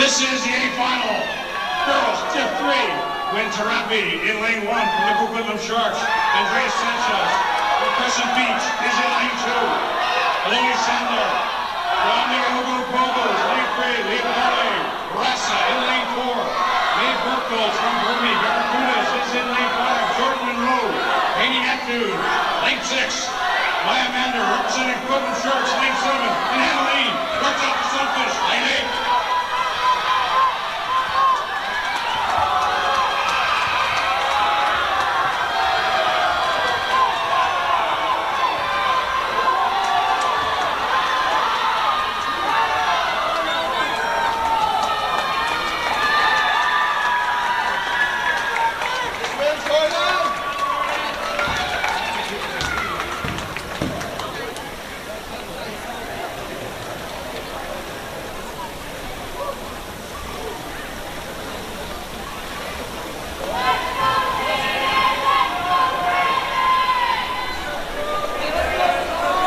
This is the A final. Girls, Div 3. Win Tarapi in lane 1 from the Coquitlam Sharks. Andrea Sanchez from Crescent Beach is in lane 2. Lily Sandler from the Ogo Pogos, lane 3. Leah Parley, Ressa in lane 4. Mae Burkholz from Burmy, Barracudas is in lane 5. Jordan Monroe, Haney Neptune, lane 6. Maya Mander representing Coquitlam Sharks, lane 7. And Adeline, works off the Sunfish, lane 8.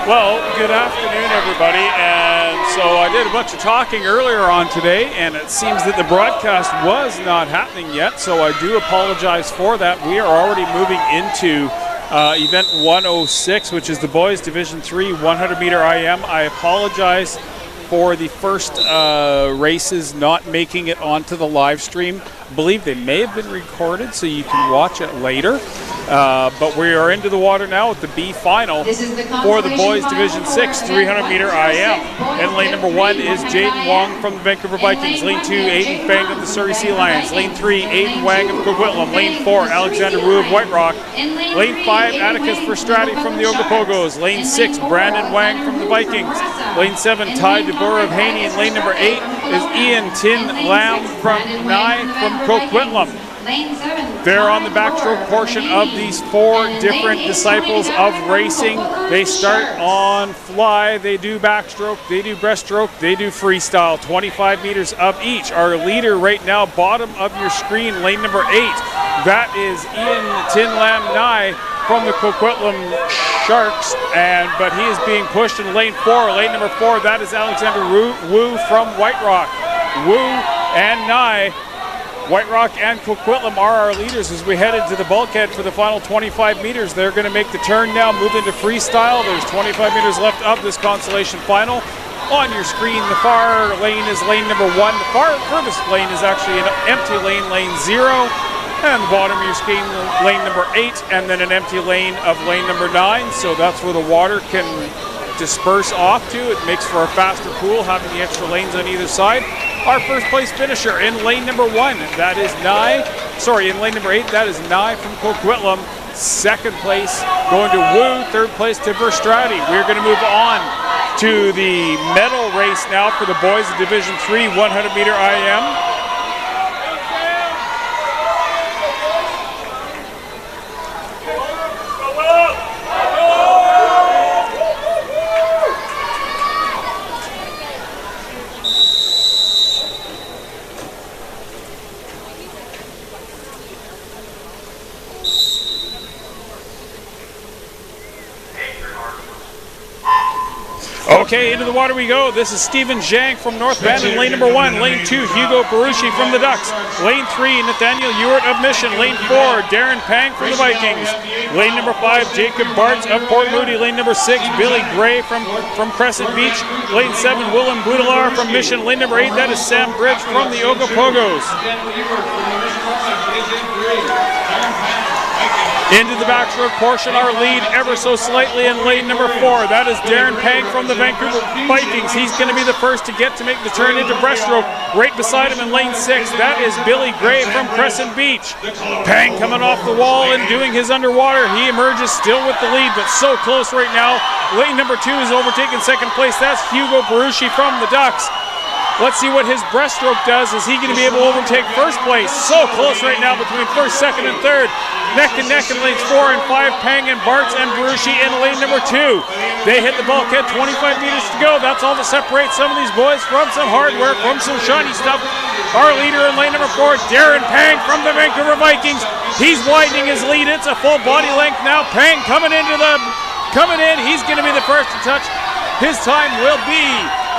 Well, good afternoon, everybody. And so I did a bunch of talking earlier on today, and it seems that the broadcast was not happening yet, so I do apologize for that. We are already moving into event 106, which is the boys Division 3 100-meter IM. I apologize for the first races not making it onto the live stream. I believe they may have been recorded, so you can watch it later. But we are into the water now with the B final for the boys Division 6 300-meter IM. And lane number 1 is Jaden Wong from the Vancouver Vikings. Lane 2, Aiden Fang of the Surrey Sea Lions. Lane 3, Aiden Wang of Coquitlam. Lane 4, Alexander Wu of White Rock. Lane 5, Atticus Verstrati from the Ogopogo's. Lane 6, Brandon Wang from the Vikings. Lane 7, Ty DeBoer of Haney. And lane number 8 is Ian Tin Lam from 9 from Coquitlam. They're on the backstroke portion of these 4 different disciples of racing. They start on fly, they do backstroke, they do breaststroke, they do freestyle, 25 meters of each. Our leader right now, bottom of your screen, lane number 8. That is Ian Tin Lam Nye from the Coquitlam Sharks, but he is being pushed in lane 4. Lane number 4, that is Alexander Wu from White Rock. Wu and Nye, White Rock and Coquitlam are our leaders as we head into the bulkhead for the final 25 meters. They're going to make the turn now, move into freestyle. There's 25 meters left of this consolation final. On your screen, the far lane is lane number 1. The far furthest lane is actually an empty lane, lane 0. And the bottom of your screen, lane number 8, and then an empty lane of lane number 9. So that's where the water can disperse off to. It makes for a faster pool, having the extra lanes on either side. Our first place finisher in lane number 1, that is in lane number 8, that is Nye from Coquitlam. Second place going to Wu, third place to Verstrati. We're going to move on to the medal race now for the boys of Division 3 100-meter IM. Okay, into the water we go. This is Stephen Zhang from North Bend in lane number 1. Lane 2, Hugo Barushi from the Ducks. Lane 3, Nathaniel Ewart of Mission. Lane 4, Darren Pang from the Vikings. Lane number 5, Jacob Bartz of Port Moody. Lane number 6, Billy Gray from Crescent Beach. Lane 7, Willem Boudelar from Mission. Lane number 8, that is Sam Bridge from the Ogopogos. Into the backstroke portion, our lead ever so slightly in lane number 4. That is Darren Pang from the Vancouver Vikings. He's going to be the first to make the turn into breaststroke. Right beside him in lane 6, that is Billy Gray from Crescent Beach. Pang coming off the wall and doing his underwater. He emerges still with the lead, but so close right now. Lane number 2 is overtaking second place. That's Hugo Barushi from the Ducks. Let's see what his breaststroke does. Is he going to be able to overtake first place? So close right now between first, second, and third. Neck and neck in lanes 4 and 5. Pang and Bartz and Barushi in lane number 2. They hit the bulkhead, 25 meters to go. That's all that separates some of these boys from some hardware, from some shiny stuff. Our leader in lane number 4, Darren Pang from the Vancouver Vikings. He's widening his lead. It's a full body length now. Pang coming in. He's going to be the first to touch. His time will be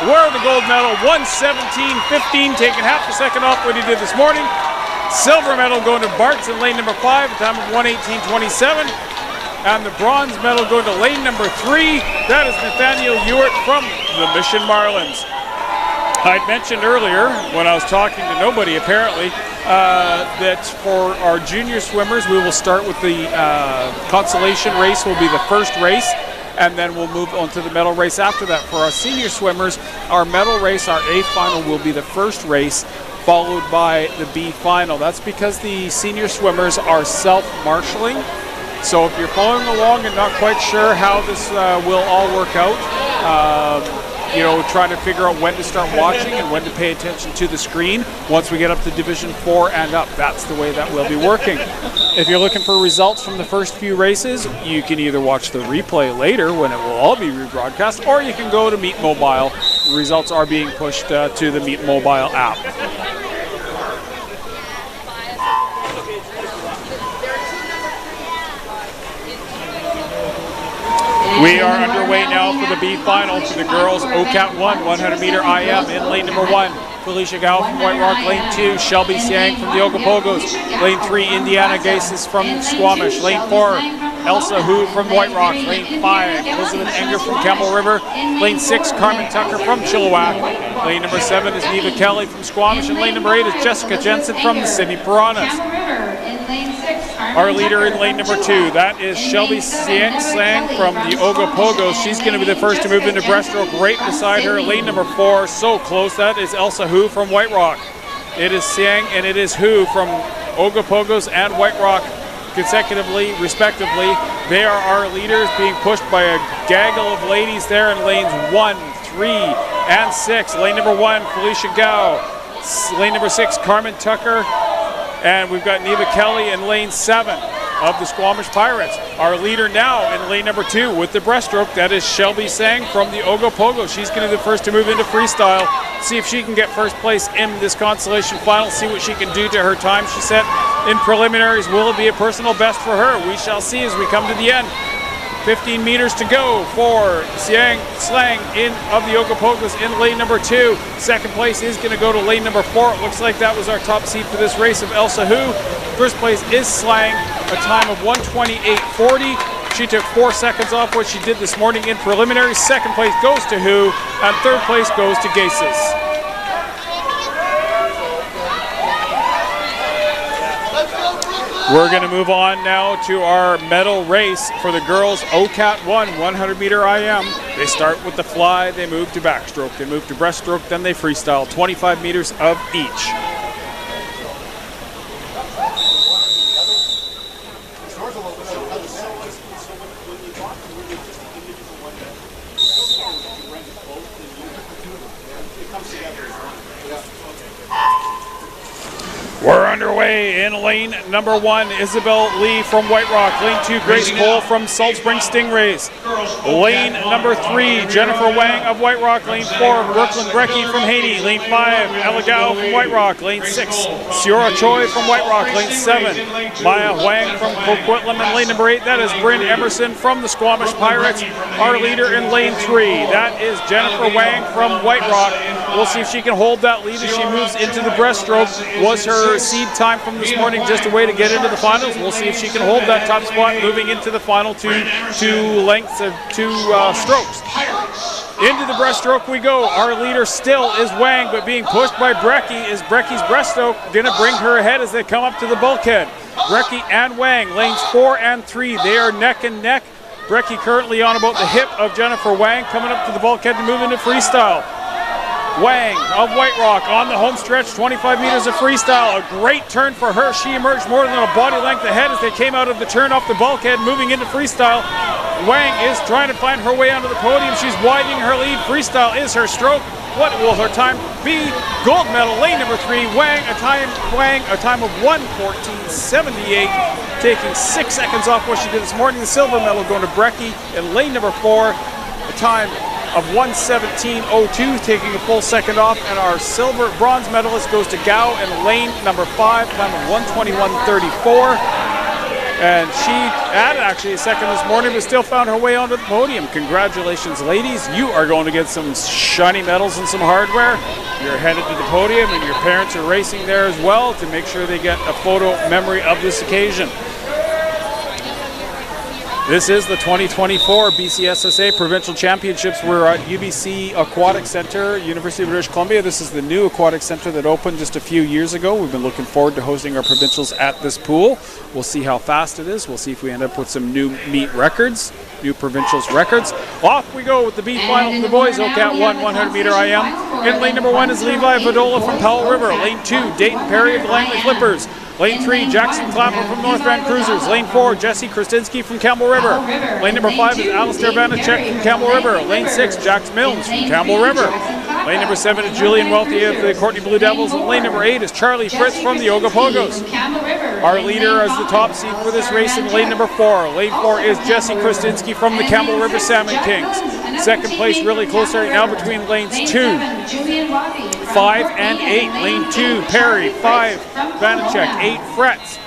wore the gold medal, 1:17.15, taking half a second off what he did this morning. Silver medal going to Bartz in lane number 5, a time of 1:18.27. And the bronze medal going to lane number 3. That is Nathaniel Ewart from the Mission Marlins. I'd mentioned earlier, when I was talking to nobody apparently, that for our junior swimmers, we will start with the consolation race will be the first race, and then we'll move on to the medal race after that. For our senior swimmers, our medal race, our A final, will be the first race, followed by the B final. That's because the senior swimmers are self-marshalling. So if you're following along and not quite sure how this will all work out, trying to figure out when to start watching and when to pay attention to the screen. Once we get up to Division 4 and up, that's the way that we'll be working. If you're looking for results from the first few races, you can either watch the replay later when it will all be rebroadcast, or you can go to Meet Mobile. The results are being pushed to the Meet Mobile app. We are underway now for the B final for the girls. OCAT 1, 100 meter IM in lane number 1. Felicia Gao from White Rock. Lane 2, Shelby Siang from the Ogapogos. Lane 3, Indiana Gases from Squamish. Lane 4, Elsa Hu from White Rock. Lane 5, Elizabeth Enger from Campbell River. Lane 6, Carmen Tucker from Chilliwack. Lane number 7 is Neva Kelly from Squamish. And lane number 8 is Jessica Jensen from the Sydney Piranhas. Our leader in lane number 2, that is Shelby Sang from the Ogapogos. She's going to be the first to move into breaststroke right beside her. Lane number 4, so close, that is Elsa Hu from White Rock. It is Sang and it is Hu from Ogapogos and White Rock consecutively, respectively. They are our leaders, being pushed by a gaggle of ladies there in lanes 1, 3, and 6. Lane number 1, Felicia Gao. Lane number 6, Carmen Tucker. And we've got Neva Kelly in lane 7 of the Squamish Pirates. Our leader now in lane number 2 with the breaststroke, that is Shelby Sang from the Ogapogos. She's going to be the first to move into freestyle. See if she can get first place in this consolation final. See what she can do to her time she set in preliminaries. Will it be a personal best for her? We shall see as we come to the end. 15 meters to go for Siang Slang of the Ogapogos in lane number 2. Second place is going to go to lane number 4. It looks like that was our top seed for this race of Elsa Hu. First place is Slang, a time of 1:28.40. She took 4 seconds off what she did this morning in preliminaries. Second place goes to Hu, and third place goes to Gases. We're going to move on now to our medal race for the girls. OCAT 1, 100 meter IM. They start with the fly, they move to backstroke, they move to breaststroke, then they freestyle. 25 meters of each. We're underway in lane number 1, Isabel Lee from White Rock. Lane 2, Grace Cole from Salt Spring Stingrays. Lane number 3, Jennifer Wang of White Rock. Lane 4, Brooklyn Brecky from Haney. Lane 5, Ella Gao from White Rock. Lane 6, Ciora Choi from White Rock. Lane 7, Maya Wang from Coquitlam. And lane number 8, that is Bryn Emerson from the Squamish Pirates. Our leader in lane 3, that is Jennifer Wang from White Rock. We'll see if she can hold that lead as she moves into the breaststroke. Was her seed time from this morning just a way to get into the finals? We'll see if she can hold that top spot moving into the final two lengths of 2 strokes. Into the breaststroke we go. Our leader still is Wang, but being pushed by Brecky. Is Brecky's breaststroke going to bring her ahead as they come up to the bulkhead? Brecky and Wang, lanes 4 and 3, they are neck and neck. Brecky currently on about the hip of Jennifer Wang, coming up to the bulkhead to move into freestyle. Wang of White Rock on the home stretch, 25 meters of freestyle. A great turn for her. She emerged more than a body length ahead as they came out of the turn off the bulkhead, moving into freestyle. Wang is trying to find her way onto the podium. She's widening her lead. Freestyle is her stroke. What will her time be? Gold medal, lane number 3. Wang, a time of 1:14.78, taking 6 seconds off what she did this morning. The silver medal going to Brecky in lane number 4, a time of 1:17.02, taking a full second off, and our bronze medalist goes to Gao in lane number 5, time of 1:21.34. And she added actually a second this morning, but still found her way onto the podium. Congratulations, ladies. You are going to get some shiny medals and some hardware. You're headed to the podium, and your parents are racing there as well to make sure they get a photo memory of this occasion. This is the 2024 BCSSA Provincial Championships. We're at UBC Aquatic Center, University of British Columbia. This is the new aquatic center that opened just a few years ago. We've been looking forward to hosting our provincials at this pool. We'll see how fast it is. We'll see if we end up with some new meet records, new provincials records. Off we go with the B final for the boys. OCAT 1, 100-meter IM. In lane number 1 is Levi Vadola from Powell River. Lane 2, Dayton Perry of the Langley Flippers. Lane 3, Jackson Clapper from North Van Cruisers. Lane 4, Jesse Krasinski from Campbell River. Lane number 5 is Alistair Vanacek from Campbell River. Lane 6, Jax Milnes from Campbell River. Lane number 7 is Julian Welty of the Courtney Blue Devils. And lane number 8 is Charlie Fritz from the Ogapogos. Our leader as the top seed for this race in lane number 4. Lane 4 is Jesse Krasinski from the Campbell River Salmon Kings. Second place really close right now between lanes 2, 5, and 8. Lane 2, Perry. 5, Vanacek. 8, Fretz.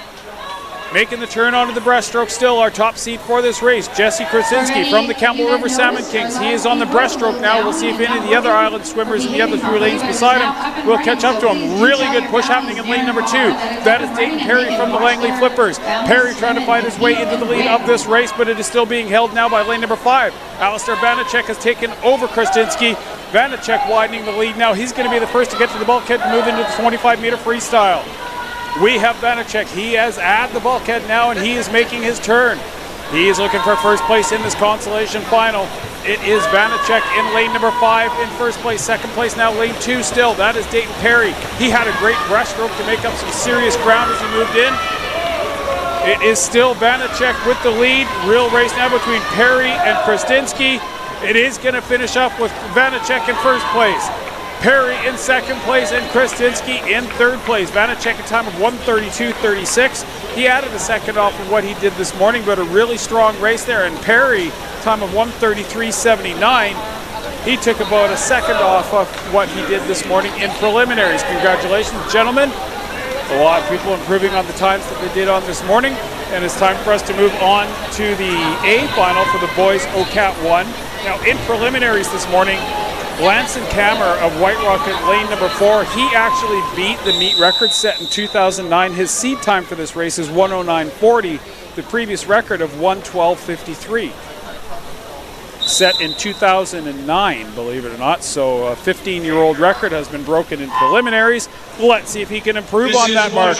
Making the turn onto the breaststroke still, our top seed for this race, Jesse Krasinski from the Campbell River Salmon Kings. He is on the breaststroke now. We'll see if any of the other island swimmers in the other 3 lanes beside him will catch up to him. Really good push happening in lane number 2. That is Dayton Perry from the Langley Flippers. Perry trying to find his way into the lead of this race, but it is still being held now by lane number 5. Alistair Vanacek has taken over Krasinski. Vanacek widening the lead now. He's going to be the first to get to the bulkhead and move into the 25-meter freestyle. We have Vanacek. He has at the bulkhead now, and he is making his turn. He is looking for first place in this consolation final. It is Vanacek in lane number 5 in first place. Second place now lane 2 still. That is Dayton Perry. He had a great breaststroke to make up some serious ground as he moved in. It is still Vanacek with the lead. Real race now between Perry and Krasinski. It is going to finish up with Vanacek in first place. Perry in second place and Krasinski in third place. Vanacek a time of 1:32.36. He added a second off of what he did this morning, but a really strong race there. And Perry, time of 1:33.79. He took about a second off of what he did this morning in preliminaries. Congratulations, gentlemen. A lot of people improving on the times that they did on this morning. And it's time for us to move on to the A final for the boys OCAT 1. Now in preliminaries this morning, Glanson Kammer of White Rock at lane number 4, he actually beat the meet record set in 2009. His seed time for this race is 1:09.40, the previous record of 1:12.53. Set in 2009, believe it or not. So a 15-year-old record has been broken in preliminaries. Let's see if he can improve on that mark.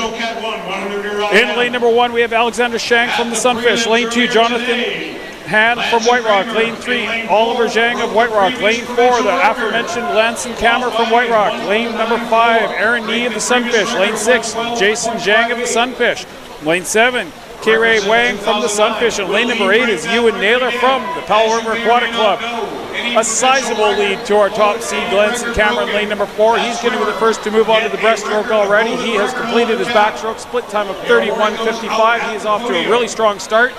In lane number 1, we have Alexander Shank from the Sunfish. Lane 2, Jonathan Han from White Rock. Lane 3, Oliver Zhang of White Rock. Lane 4, the aforementioned Lanson Kammer from White Rock. Lane number 5, Aaron Nee of the Sunfish. Lane 6, Jason Zhang of the Sunfish. Lane 7, Kirae Wang from the Sunfish. And lane number 8 is Ewan Naylor from the Powell River Aquatic Club. A sizable lead to our top seed, Glanson Kammer, in lane number 4. He's going to be the first to move on to the breaststroke already. He has completed his backstroke, split time of 31.55. He is off to a really strong start.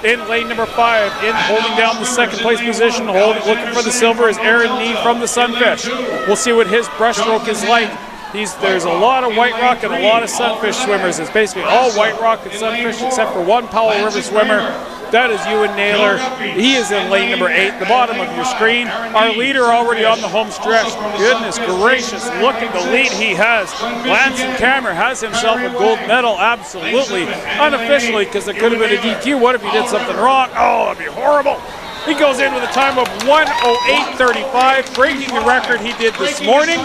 In lane number 5, in holding down the second place position, looking for the silver, is Aaron Nee from the Sunfish. We'll see what his breaststroke is like. There's a lot of White Rock and a lot of Sunfish swimmers. It's basically all White Rock and Sunfish except for one Powell River swimmer. That is Ewan Naylor. He is in lane number 8, the bottom of your screen. Our leader already on the home stretch. Goodness gracious, look at the lead he has. Lanson Kammer has himself a gold medal, absolutely. Unofficially, because it could have been a DQ. What if he did something wrong? Oh, it'd be horrible. He goes in with a time of 1:08.35, breaking the record he did this morning,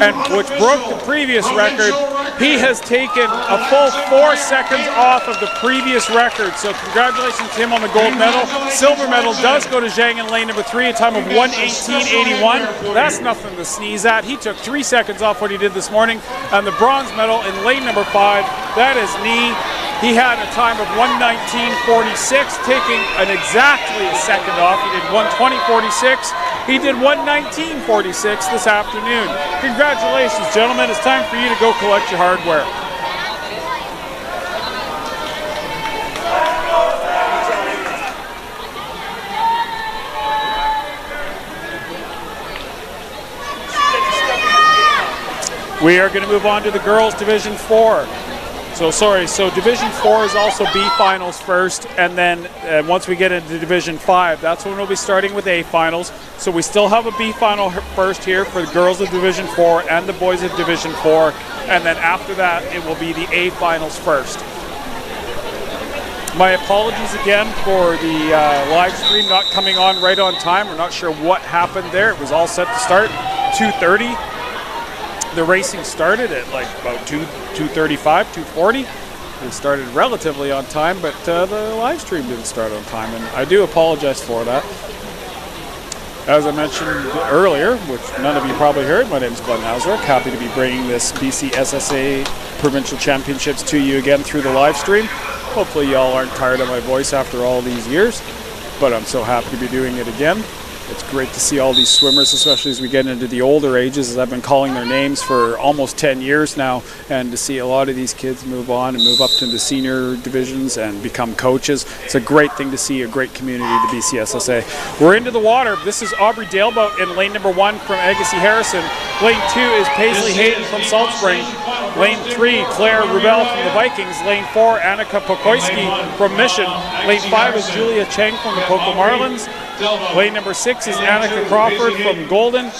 and which broke the previous record. He has taken a full 4 seconds off of the previous record. So congratulations to him on the gold medal. Silver medal does go to Zhang in lane number 3, a time of 1:18.81. That's nothing to sneeze at. He took 3 seconds off what he did this morning. And the bronze medal in lane number 5, that is Nee. He had a time of 1:19.46, taking exactly a second off. He did 1:20.46. He did 1:19.46 this afternoon. Congratulations, gentlemen. It's time for you to go collect your hardware. We are going to move on to the girls' Division 4. So Division 4 is also B finals first, and then once we get into Division 5, that's when we'll be starting with A finals. So we still have a B final first here for the girls of Division 4 and the boys of Division 4, and then after that it will be the A finals first. My apologies again for the live stream not coming on right on time. We're not sure what happened there. It was all set to start 2:30. The racing started at like about 2:35, 2:40. It started relatively on time, but the live stream didn't start on time, and I do apologize for that. As I mentioned earlier, which none of you probably heard, my name is Glenn Hausrick. Happy to be bringing this BCSSA Provincial Championships to you again through the live stream. Hopefully y'all aren't tired of my voice after all these years, but I'm so happy to be doing it again. It's great to see all these swimmers, especially as we get into the older ages, as I've been calling their names for almost 10 years now, and to see a lot of these kids move on and move up to the senior divisions and become coaches. It's a great thing to see, a great community, the BCSSA. We're into the water. This is Aubrey Dalebout in lane number 1 from Agassiz Harrison. Lane 2 is Paisley Hayden from Salt Spring. Lane 3, Claire Rubel from the Vikings. Lane 4, Annika Pokoyski from Mission. Lane 5 is Julia Cheng from the Poco Marlins. Lane number 6 is Annika Crawford from Golden.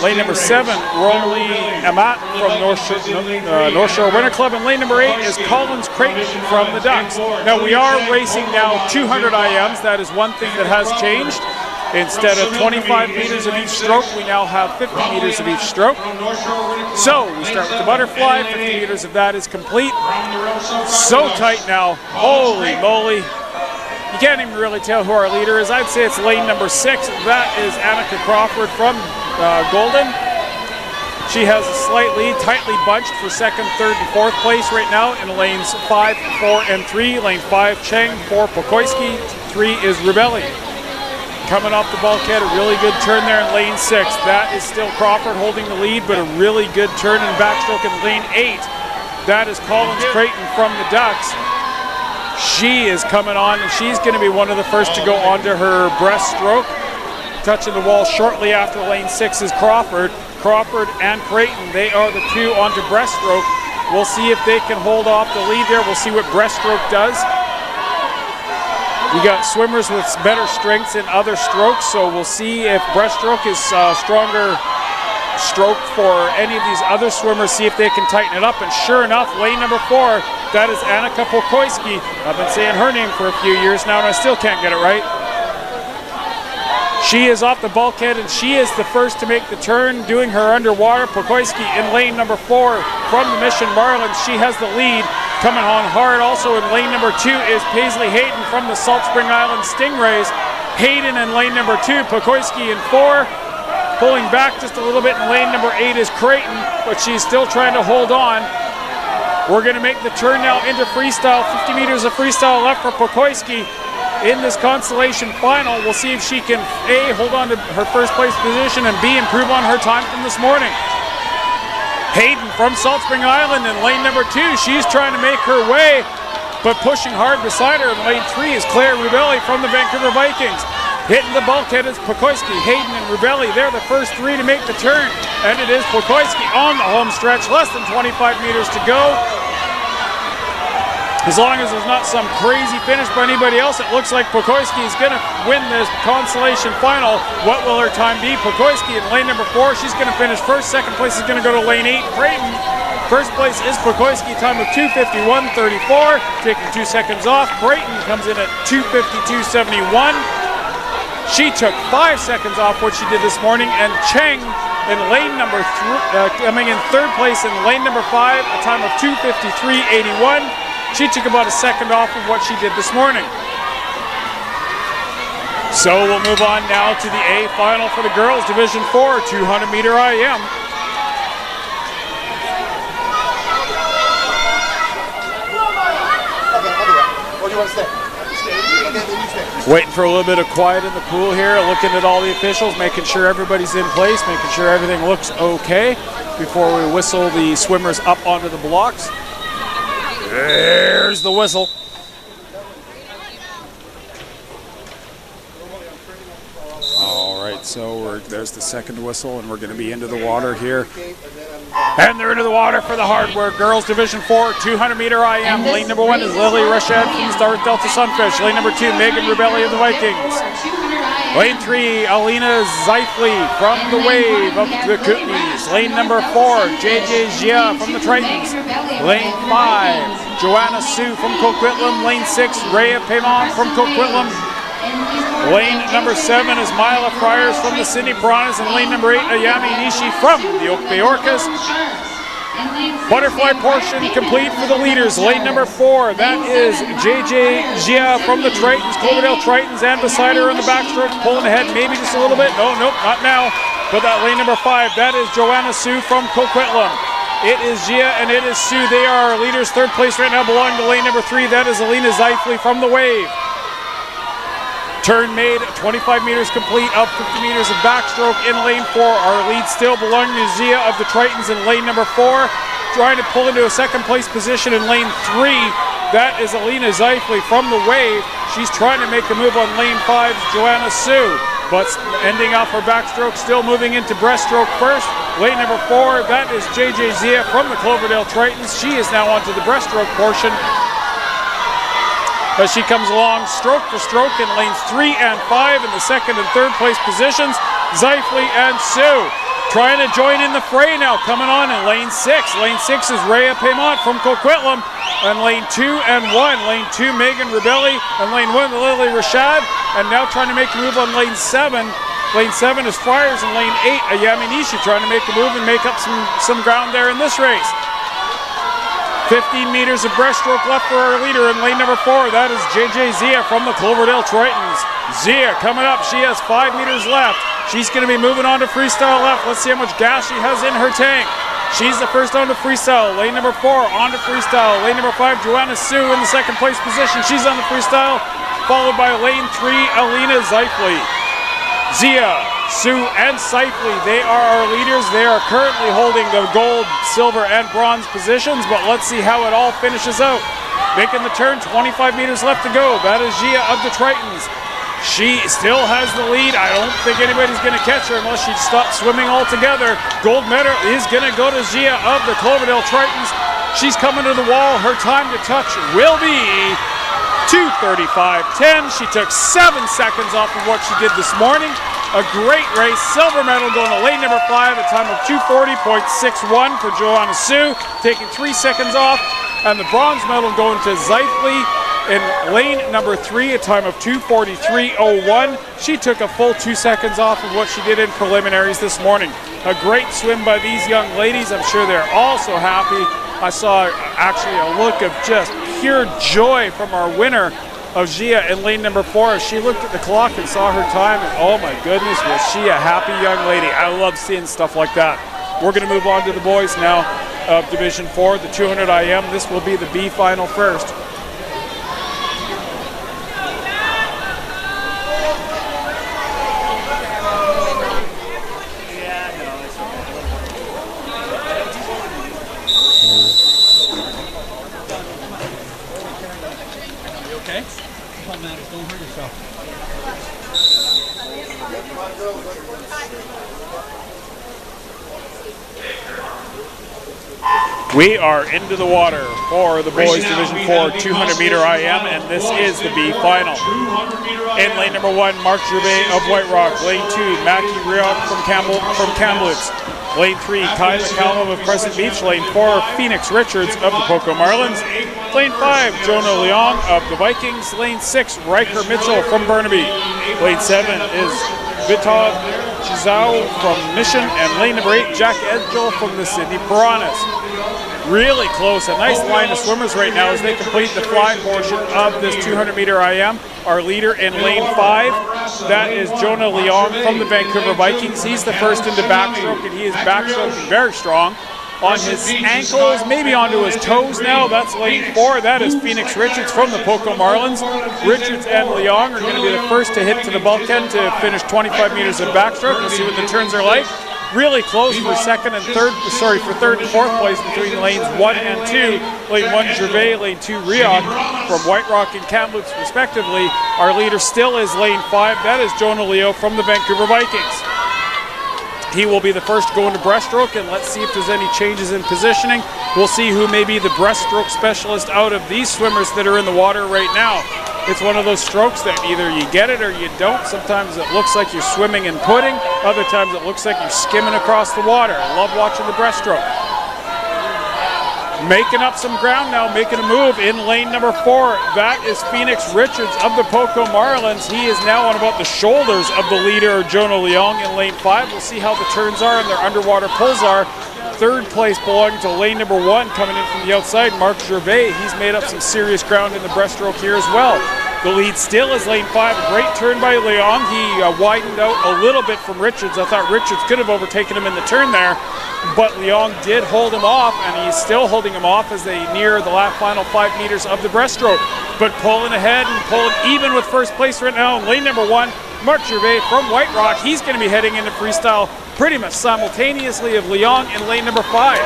Lane number 7, Romalie Amat from North Shore Winter Club. And lane number 8 is Collins Creighton from the Ducks. Now we are racing now 200 IMs. That is one thing that has changed. Instead of 25 meters of each stroke, we now have 50 meters of each stroke. So we start with the butterfly. 50 meters of that is complete. So tight now. Holy moly. You can't even really tell who our leader is. I'd say it's lane number 6. That is Annika Crawford from Golden. She has a slight lead, tightly bunched for 2nd, 3rd, and 4th place right now in lanes 5, 4, and 3. Lane 5, Cheng, 4, Pokoyski, 3 is Ribelli. Coming off the bulkhead, a really good turn there in lane 6. That is still Crawford holding the lead, but a really good turn in backstroke in lane 8. That is Collins Creighton from the Ducks. She is coming on, and she's going to be one of the first to go onto her breaststroke. Touching the wall shortly after lane 6 is Crawford. Crawford and Creighton, they are the two onto breaststroke. We'll see if they can hold off the lead there. We'll see what breaststroke does. We got swimmers with better strengths in other strokes, so we'll see if breaststroke is a stronger stroke for any of these other swimmers, see if they can tighten it up. And sure enough, lane number 4, that is Annika Pokoyski. I've been saying her name for a few years now, and I still can't get it right. She is off the bulkhead, and she is the first to make the turn, doing her underwater. Pokoyski in lane number 4 from the Mission Marlins. She has the lead. Coming on hard also in lane number 2 is Paisley Hayden from the Salt Spring Island Stingrays. Hayden in lane number 2, Pokoyski in 4. Pulling back just a little bit in lane number 8 is Creighton, but she's still trying to hold on. We're going to make the turn now into freestyle. 50 meters of freestyle left for Pokoyski in this consolation final. We'll see if she can A, hold on to her first place position, and B, improve on her time from this morning. Hayden from Salt Spring Island in lane number 2. She's trying to make her way, but pushing hard beside her in lane 3 is Claire Rubelli from the Vancouver Vikings. Hitting the bulkhead is Pokoyski, Hayden, and Rubelli. They're the first 3 to make the turn. And it is Pokoyski on the home stretch. Less than 25 meters to go. As long as there's not some crazy finish by anybody else, it looks like Pokoyski is going to win this consolation final. What will her time be? Pokoyski in lane number 4. She's going to finish first. Second place is going to go to lane 8. Creighton. First place is Pokoyski, time of 2:51.34. Taking 2 seconds off. Creighton comes in at 2:52.71. She took 5 seconds off what she did this morning, and Cheng in lane number 3, coming in 3rd place in lane number 5, a time of 2:53.81. She took about a second off of what she did this morning. So we'll move on now to the A final for the girls, Division 4, 200 meter IM. Or do you want to stay? Waiting for a little bit of quiet in the pool here, looking at all the officials, making sure everybody's in place, making sure everything looks okay before we whistle the swimmers up onto the blocks. There's the whistle. All right, so there's the second whistle, and we're going to be into the water here. And they're into the water for the hardware. Girls Division 4, 200-meter IM. Lane number 1 is Lily Rashad from Star Delta Sunfish. Lane number 2, Megan Rubelli of the Vikings. Lane 3, Alina Zeifley from the Wave of the Kootenays. Lane number 4, JJ Gia from the Tritons. Lane 5, Joanna Sue from Coquitlam. Lane 6, Rhea Paymont from Coquitlam. Lane number 7 is Mila Friars from the Sydney Piranhas, and lane number 8, Ayami Nishi from the Oak Bay Orcas. Butterfly portion complete for the leaders. Lane number 4, that is JJ Gia from the Tritons, Cloverdale Tritons, and beside her in the backstroke, pulling ahead maybe just a little bit. Nope, not now. But that lane number 5, that is Joanna Sue from Coquitlam. It is Gia and it is Sue. They are our leaders. Third place right now belonging to lane number 3, that is Alina Zeifley from the Wave. Turn made, 25 meters complete, up 50 meters of backstroke in lane 4. Our lead still belonging to Zia of the Tritons in lane number 4. Trying to pull into a second place position in lane 3. That is Alina Zeifley from the Wave. She's trying to make a move on lane 5's Joanna Sue. But ending off her backstroke, still moving into breaststroke first. Lane number 4, that is JJ Zia from the Cloverdale Tritons. She is now onto the breaststroke portion, as she comes along stroke for stroke in lanes 3 and 5 in the second and third place positions. Zeifley and Sue trying to join in the fray now, coming on in lane 6. Lane 6 is Rhea Paymont from Coquitlam, and lane 2 and 1. Lane 2, Megan Rubelli, and lane 1, Lily Rashad, and now trying to make a move on lane 7. Lane 7 is Friars, and lane 8, Ayami Nishi, trying to make a move and make up some ground there in this race. 15 meters of breaststroke left for our leader in lane number 4. That is JJ Zia from the Cloverdale Tritons. Zia coming up. She has 5 meters left. She's going to be moving on to freestyle left. Let's see how much gas she has in her tank. She's the first on to freestyle. Lane number 4 on to freestyle. Lane number 5, Joanna Sue in the second place position. She's on the freestyle, followed by lane 3, Alina Zeifley. Zia, Sue, and Zeifley, they are our leaders. They are currently holding the gold, silver, and bronze positions, but let's see how it all finishes out. Making the turn, 25 meters left to go. That is Gia of the Tritons. She still has the lead. I don't think anybody's going to catch her unless she stops swimming altogether. Gold medal is going to go to Gia of the Cloverdale Tritons. She's coming to the wall. Her time to touch will be 2:35.10. She took 7 seconds off of what she did this morning. A great race. Silver medal going to lane number 5, a time of 2:40.61 for Joanna Sue, taking 3 seconds off. And the bronze medal going to Zeifley in lane number 3, a time of 2:43.01. She took a full 2 seconds off of what she did in preliminaries this morning. A great swim by these young ladies. I'm sure they're all so happy. I saw actually a look of just pure joy from our winner of Gia in lane number 4. She looked at the clock and saw her time, and oh my goodness, was she a happy young lady. I love seeing stuff like that. We're going to move on to the boys now of Division 4, the 200 IM. This will be the B final first. We are into the water for the boys Division 4 200-meter IM, and this is the B final. In lane number 1, Mark Gervais of White Rock. Lane 2, Mackie Rioch from Kamloops. Lane 3, Kai McCallum of Crescent Beach. Lane 4, Phoenix Richards of the Poco Marlins. Lane 5, Jonah Leong of the Vikings. Lane 6, Riker Mitchell from Burnaby. Lane 7 is Vitov Chizao from Mission. And lane number 8, Jack Edgel from the Sydney Piranhas. Really close, a nice line of swimmers right now as they complete the fly portion of this 200-meter IM. Our leader in lane 5, that is Jonah Leong from the Vancouver Vikings. He's the first into backstroke, and he is backstroking very strong. On his ankles, maybe onto his toes now, that's lane 4. That is Phoenix Richards from the Poco Marlins. Richards and Leong are going to be the first to hit to the bulkhead to finish 25 meters of backstroke. We'll see what the turns are like. Really close for third and fourth place between lanes 1 and 2. Lane 1, Gervais, lane 2, Rioch from White Rock and Kamloops respectively. Our leader still is lane 5. That is Jonah Leo from the Vancouver Vikings. He will be the first to go into breaststroke, and let's see if there's any changes in positioning. We'll see who may be the breaststroke specialist out of these swimmers that are in the water right now. It's one of those strokes that either you get it or you don't. Sometimes it looks like you're swimming and pudding. Other times it looks like you're skimming across the water. I love watching the breaststroke. Making up some ground now, making a move in lane number 4. That is Phoenix Richards of the Poco Marlins. He is now on about the shoulders of the leader, Jonah Leong, in lane 5. We'll see how the turns are and their underwater pulls are. Third place belonging to lane number 1, coming in from the outside, Mark Gervais. He's made up some serious ground in the breaststroke here as well. The lead still is lane 5. A great turn by Leong. He widened out a little bit from Richards. I thought Richards could have overtaken him in the turn there, but Leong did hold him off, and he's still holding him off as they near the final 5 meters of the breaststroke. But pulling ahead and pulling even with first place right now in lane number 1, Mark Gervais from White Rock. He's going to be heading into freestyle pretty much simultaneously of Leong in lane number 5.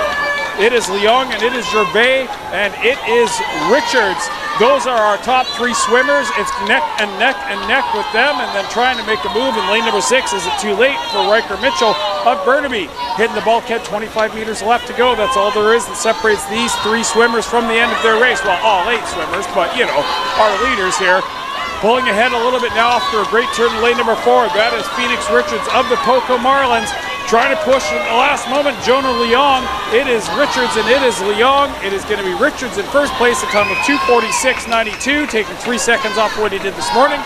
It is Leong and it is Gervais and it is Richards. Those are our top 3 swimmers. It's neck and neck and neck with them, and then trying to make a move in lane number 6. Is it too late for Riker Mitchell of Burnaby? Hitting the bulkhead, 25 meters left to go. That's all there is that separates these 3 swimmers from the end of their race. Well, all 8 swimmers, but you know, our leaders here. Pulling ahead a little bit now after a great turn in lane number 4. That is Phoenix Richards of the Poco Marlins. Trying to push at the last moment, Jonah Leong. It is Richards and it is Leong. It is going to be Richards in first place, a time of 2:46.92, taking 3 seconds off what he did this morning.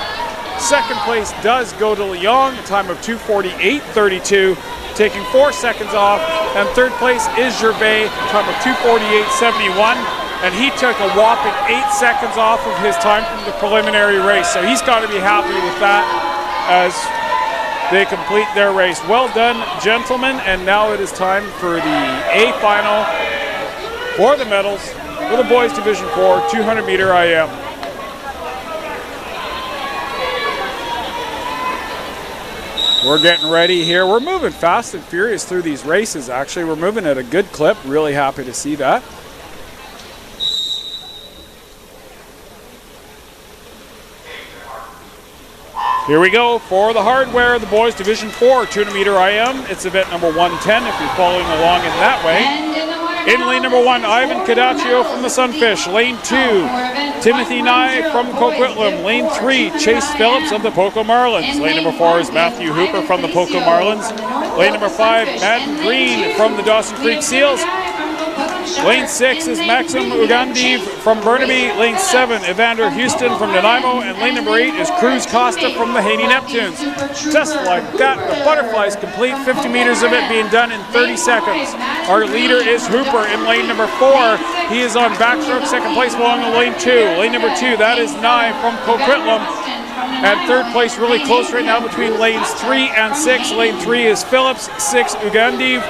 Second place does go to Leong, a time of 2:48.32, taking 4 seconds off. And third place is Gervais, a time of 2:48.71. And he took a whopping 8 seconds off of his time from the preliminary race. So he's got to be happy with that as they complete their race. Well done, gentlemen. And now it is time for the A final for the medals for the boys Division 4 200 meter IM. We're getting ready here. We're moving fast and furious through these races, actually. We're moving at a good clip. Really happy to see that. Here we go for the hardware, the boys Division 4 200 meter IM. It's event number 110 if you're following along in that way. In lane number 1, Ivan Cadaccio from the Sunfish. Lane 2, Timothy Nye from Coquitlam. Lane 3, Chase Phillips of the Poco Marlins. Lane number 4 is Matthew Hooper from the Poco Marlins. Lane number 5, Madden Green from the Dawson Creek Seals. Lane 6 is Maxim Ugandi from Burnaby. Lane 7, Evander Houston from Nanaimo. And lane number 8 is Cruz Costa from the Haney Neptunes. Just like that, the butterflies complete 50 meters of it being done in 30 seconds. Our leader is Hooper in lane number 4. He is on backstroke, second place belonging to lane 2. Lane number 2, that is Nye from Coquitlam. And third place really close right now between lanes 3 and 6. Lane 3 is Phillips, 6 Ugandi.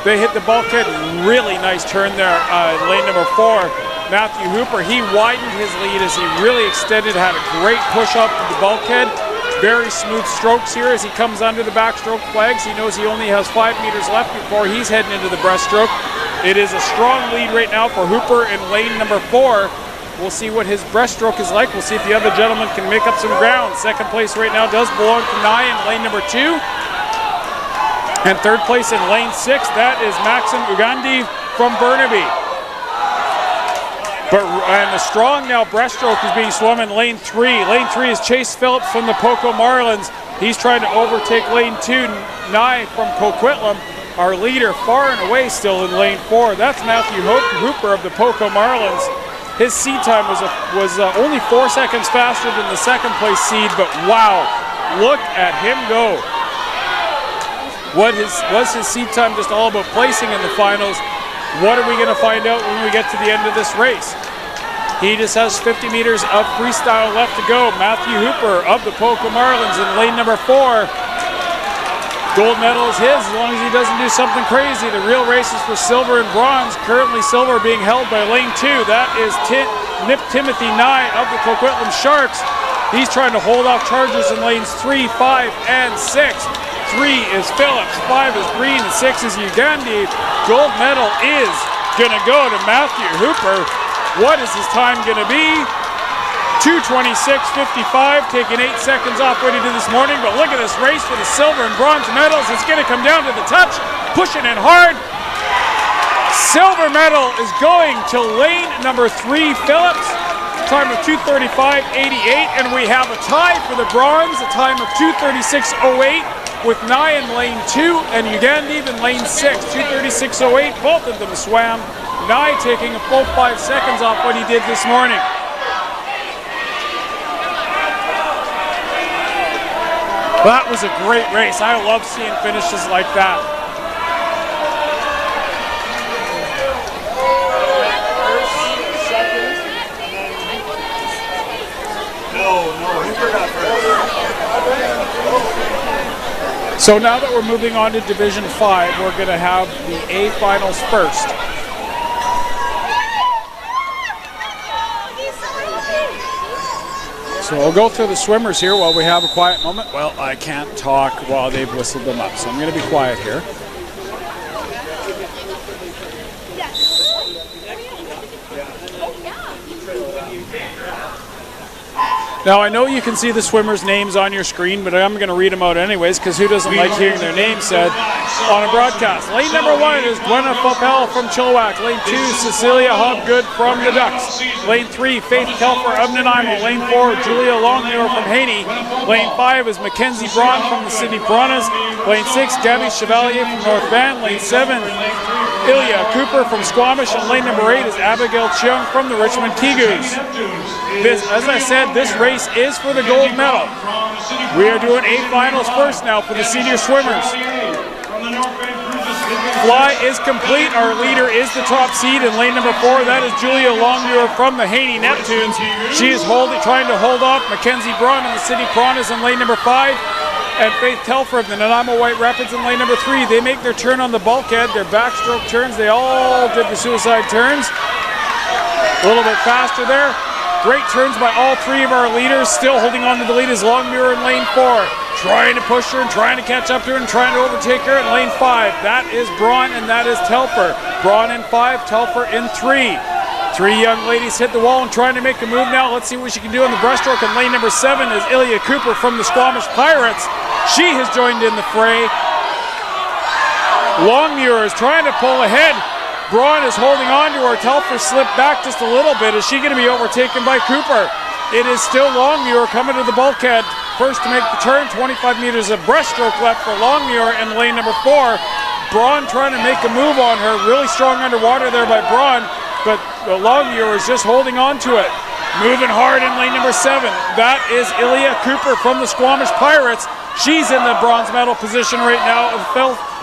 They hit the bulkhead, really nice turn there in lane number 4. Matthew Hooper, he widened his lead as he really extended, had a great push up to the bulkhead. Very smooth strokes here as he comes under the backstroke flags. He knows he only has 5 meters left before he's heading into the breaststroke. It is a strong lead right now for Hooper in lane number 4. We'll see what his breaststroke is like. We'll see if the other gentleman can make up some ground. Second place right now does belong to Nye in lane number 2. And third place in lane 6, that is Maxim Ugandi from Burnaby. And the strong now breaststroke is being swum in lane 3. Lane 3 is Chase Phillips from the Poco Marlins. He's trying to overtake lane 2, Nye from Coquitlam. Our leader far and away still in lane 4. That's Matthew Hooper of the Poco Marlins. His seed time was only 4 seconds faster than the second place seed, but wow, look at him go. Was his seed time just all about placing in the finals? What are we going to find out when we get to the end of this race? He just has 50 meters of freestyle left to go. Matthew Hooper of the Poco Marlins in lane number 4. Gold medal is his as long as he doesn't do something crazy. The real race is for silver and bronze. Currently silver being held by lane 2. That is Timothy Nye of the Coquitlam Sharks. He's trying to hold off chargers in lanes 3, 5, and 6. 3 is Phillips, 5 is Green, and 6 is Ugandi. Gold medal is going to go to Matthew Hooper. What is his time going to be? 2:26.55, taking 8 seconds off what he did this morning. But look at this race for the silver and bronze medals. It's going to come down to the touch, pushing in hard. Silver medal is going to lane number 3, Phillips. Time of 2:35.88, and we have a tie for the bronze, a time of 2:36.08 with Nye in lane 2 and Ugandev in lane 6. 2:36.08, both of them swam. Nye taking a full 5 seconds off what he did this morning. That was a great race. I love seeing finishes like that. So now that we're moving on to Division 5, we're going to have the A finals first. So we'll go through the swimmers here while we have a quiet moment. Well, I can't talk while they've whistled them up, so I'm going to be quiet here. Now, I know you can see the swimmers' names on your screen, but I'm going to read them out anyways, because who doesn't like hearing their names said on a broadcast? Lane number 1 is Gwenna Fopel from Chilliwack. Lane 2, Cecilia Hobgood from the Ducks. Lane 3, Faith Kelfer of Nanaimo. Lane 4, Julia Longmuir from Haney. Lane 5 is Mackenzie Braun from the Sydney Piranhas. Lane 6, Gabby Chevalier from North Van. Lane 7, Ilya Cooper from Squamish. And lane number 8 is Abigail Cheung from the Richmond Kigus. As I said, this race is for the gold medal. We are doing A finals first now for the senior swimmers. Fly is complete. Our leader is the top seed in lane number 4. That is Julia Longmuir from the Haney Neptunes. She is trying to hold off Mackenzie Braun in the City Piranhas in lane number 5. And Faith Telfer of the Nanaimo White Rapids in lane number 3. They make their turn on the bulkhead. Their backstroke turns. They all did the suicide turns. A little bit faster there. Great turns by all 3 of our leaders. Still holding on to the lead is Longmuir in lane 4. Trying to push her and trying to catch up to her and trying to overtake her in lane 5. That is Braun and that is Telfer. Braun in 5, Telfer in 3. 3 young ladies hit the wall and trying to make a move now. Let's see what she can do on the breaststroke. In lane number 7 is Ilya Cooper from the Squamish Pirates. She has joined in the fray. Longmuir is trying to pull ahead. Braun is holding on to her. Telfer slipped back just a little bit. Is she going to be overtaken by Cooper? It is still Longmuir coming to the bulkhead. First to make the turn, 25 meters of breaststroke left for Longmuir in lane number 4. Braun trying to make a move on her. Really strong underwater there by Braun, but Longmuir is just holding on to it. Moving hard in lane number 7. That is Ilya Cooper from the Squamish Pirates. She's in the bronze medal position right now.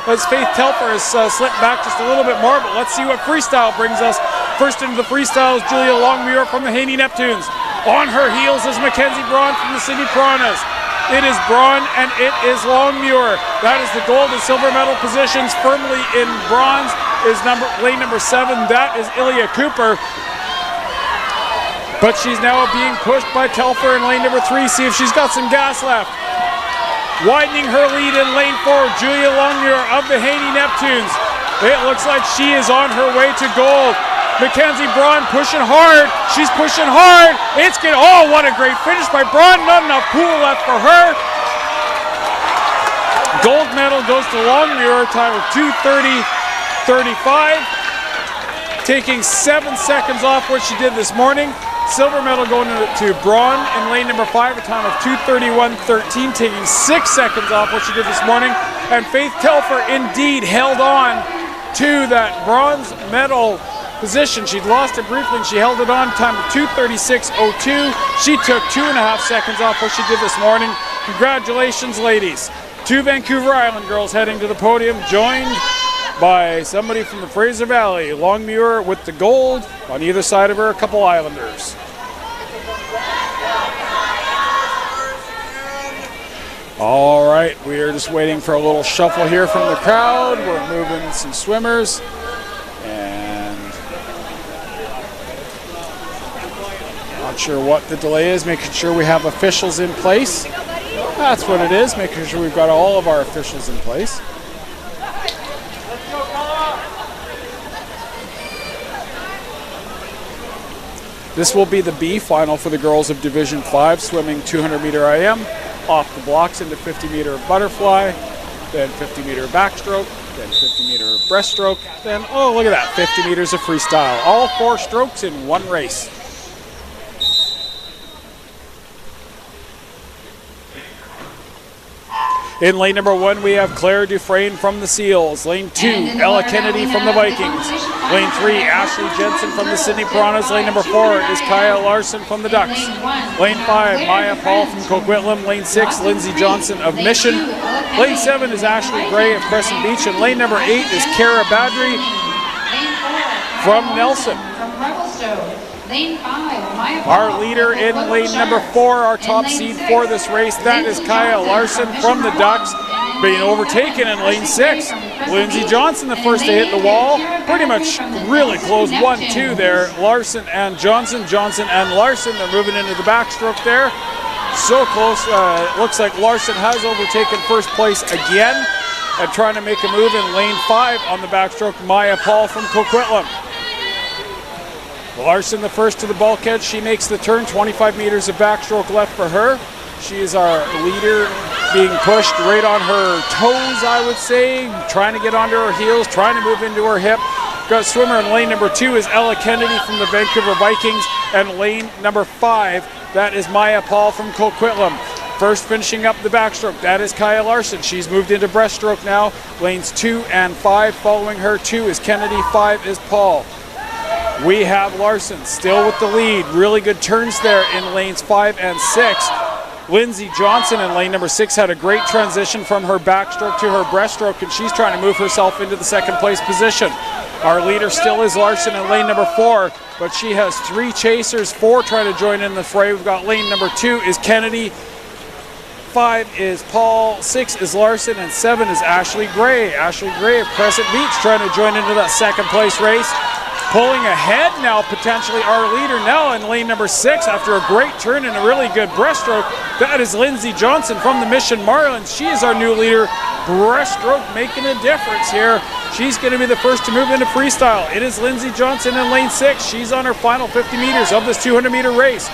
As Faith Telfer has slipped back just a little bit more, but let's see what freestyle brings us. First into the freestyle is Julia Longmuir from the Haney Neptunes. On her heels is Mackenzie Braun from the Sydney Piranhas. It is Braun and it is Longmuir. That is the gold and silver medal positions. Firmly in bronze is lane number 7. That is Ilya Cooper. But she's now being pushed by Telfer in lane number 3. See if she's got some gas left. Widening her lead in lane 4, Julia Longmuir of the Haney Neptunes. It looks like she is on her way to gold. Mackenzie Braun pushing hard. She's pushing hard. It's good. Oh, what a great finish by Braun. Not enough pool left for her. Gold medal goes to Longmuir, time of 2:30.35. Taking 7 seconds off what she did this morning. Silver medal going to Braun in lane number 5, a time of 2:31.13, taking 6 seconds off what she did this morning. And Faith Telfer indeed held on to that bronze medal position. She'd lost it briefly and she held it on, time of 2:36.02. She took 2.5 seconds off what she did this morning. Congratulations, ladies. 2 Vancouver Island girls heading to the podium, joined by somebody from the Fraser Valley. Longmuir with the gold. On either side of her, a couple Islanders. All right, we are just waiting for a little shuffle here from the crowd. We're moving some swimmers. And not sure what the delay is, making sure we have officials in place. That's what it is, making sure we've got all of our officials in place. This will be the B final for the girls of Division 5, swimming 200-meter IM, off the blocks into 50-meter butterfly, then 50-meter backstroke, then 50-meter breaststroke, then, oh, look at that, 50 meters of freestyle. All 4 strokes in one race. In lane number 1, we have Claire Dufresne from the Seals. Lane 2, Ella Kennedy from the Vikings. Lane 3, Ashley Jensen from the Sydney Piranhas. Lane number 4 is Kaya Larson from the Ducks. Lane 5, Maya Paul from Coquitlam. Lane 6, Lindsay Johnson of Mission. Lane 7 is Ashley Gray of Crescent Beach. And lane number 8 is Kara Badri from Nelson. Our leader in lane number 4, our top seed for this race, that is Kaya Larson from the Ducks, being overtaken in lane 6. Lindsay Johnson, the first to hit the wall, pretty much really close 1-2 there. Larson and Johnson, Johnson and Larson, they're moving into the backstroke there. So close, looks like Larson has overtaken first place again and trying to make a move in lane 5 on the backstroke, Maya Paul from Coquitlam. Larson the first to the bulkhead. She makes the turn, 25 meters of backstroke left for her. She is our leader, being pushed right on her toes, I would say, trying to get onto her heels, trying to move into her hip. Got swimmer in lane number 2 is Ella Kennedy from the Vancouver Vikings, and lane number 5, that is Maya Paul from Coquitlam. First finishing up the backstroke, that is Kaya Larson. She's moved into breaststroke now. Lanes 2 and 5 following her. 2 is Kennedy, 5 is Paul. We have Larson still with the lead. Really good turns there in lanes 5 and 6. Lindsay Johnson in lane number 6 had a great transition from her backstroke to her breaststroke, and she's trying to move herself into the second place position. Our leader still is Larson in lane number 4, but she has 3 chasers, 4 trying to join in the fray. We've got lane number 2 is Kennedy, 5 is Paul, 6 is Larson, and 7 is Ashley Gray. Ashley Gray of Crescent Beach trying to join into that second place race. Pulling ahead now, potentially our leader now in lane number 6 after a great turn and a really good breaststroke. That is Lindsay Johnson from the Mission Marlins. She is our new leader. Breaststroke making a difference here. She's going to be the first to move into freestyle. It is Lindsay Johnson in lane 6. She's on her final 50 meters of this 200-meter race.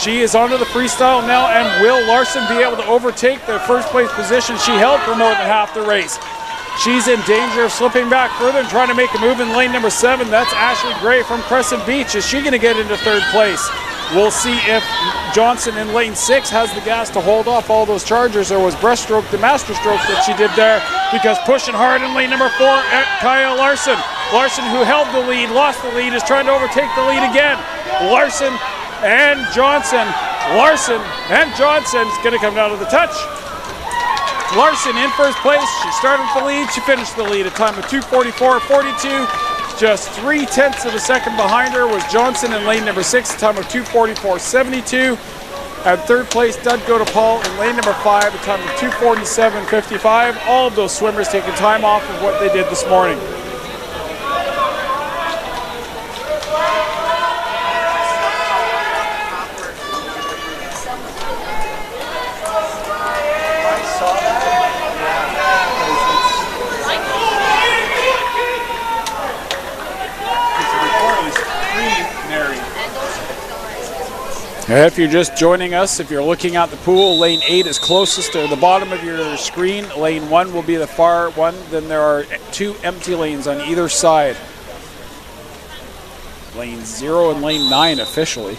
She is onto the freestyle now, and will Larson be able to overtake the first place position she held for more than half the race? She's in danger of slipping back further and trying to make a move in lane number 7. That's Ashley Gray from Crescent Beach. Is she going to get into third place? We'll see if Johnson in lane 6 has the gas to hold off all those chargers, or was breaststroke the master stroke that she did there, because pushing hard in lane number 4 at Kaya Larson. Larson, who held the lead, lost the lead, is trying to overtake the lead again. Larson and Johnson. Larson and Johnson's going to come down to the touch. Larson in first place. She started with the lead. She finished the lead, a time of 2:44.42. Just 0.3 of a second behind her was Johnson in lane number 6, a time of 2:44.72. And third place did go to Paul in lane number 5, a time of 2:47.55. All of those swimmers taking time off of what they did this morning. If you're just joining us, if you're looking at the pool, lane 8 is closest to the bottom of your screen. Lane 1 will be the far one. Then there are 2 empty lanes on either side. Lane 0 and lane 9 officially.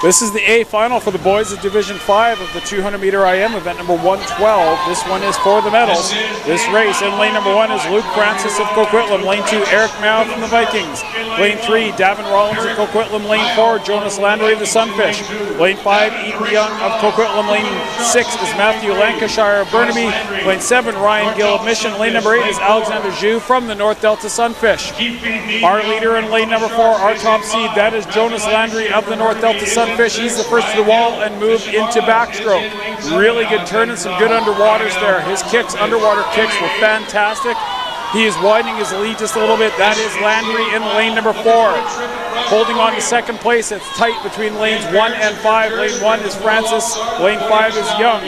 This is the A final for the boys of Division 5 of the 200-meter IM, event number 112. This one is for the medals. This race in lane number 1 is Luke Francis of Coquitlam. Lane 2, Eric Mao from the Vikings. Lane 3, Davin Rollins of Coquitlam. Lane 4, Jonas Landry of the Sunfish. Lane 5, Eden Young of Coquitlam. Lane 6 is Matthew Lancashire of Burnaby. Lane 7, Ryan Gill of Mission. Lane number 8 is Alexander Zhu from the North Delta Sunfish. Our leader in lane number 4, our top seed, that is Jonas Landry of the North Delta Sunfish. He's the first to the wall and moved into backstroke. Really good turn and some good underwaters there. His kicks, underwater kicks, were fantastic. He is widening his lead just a little bit. That is Landry in lane number 4. Holding on to second place. It's tight between lanes 1 and 5. Lane 1 is Francis. Lane 5 is Young.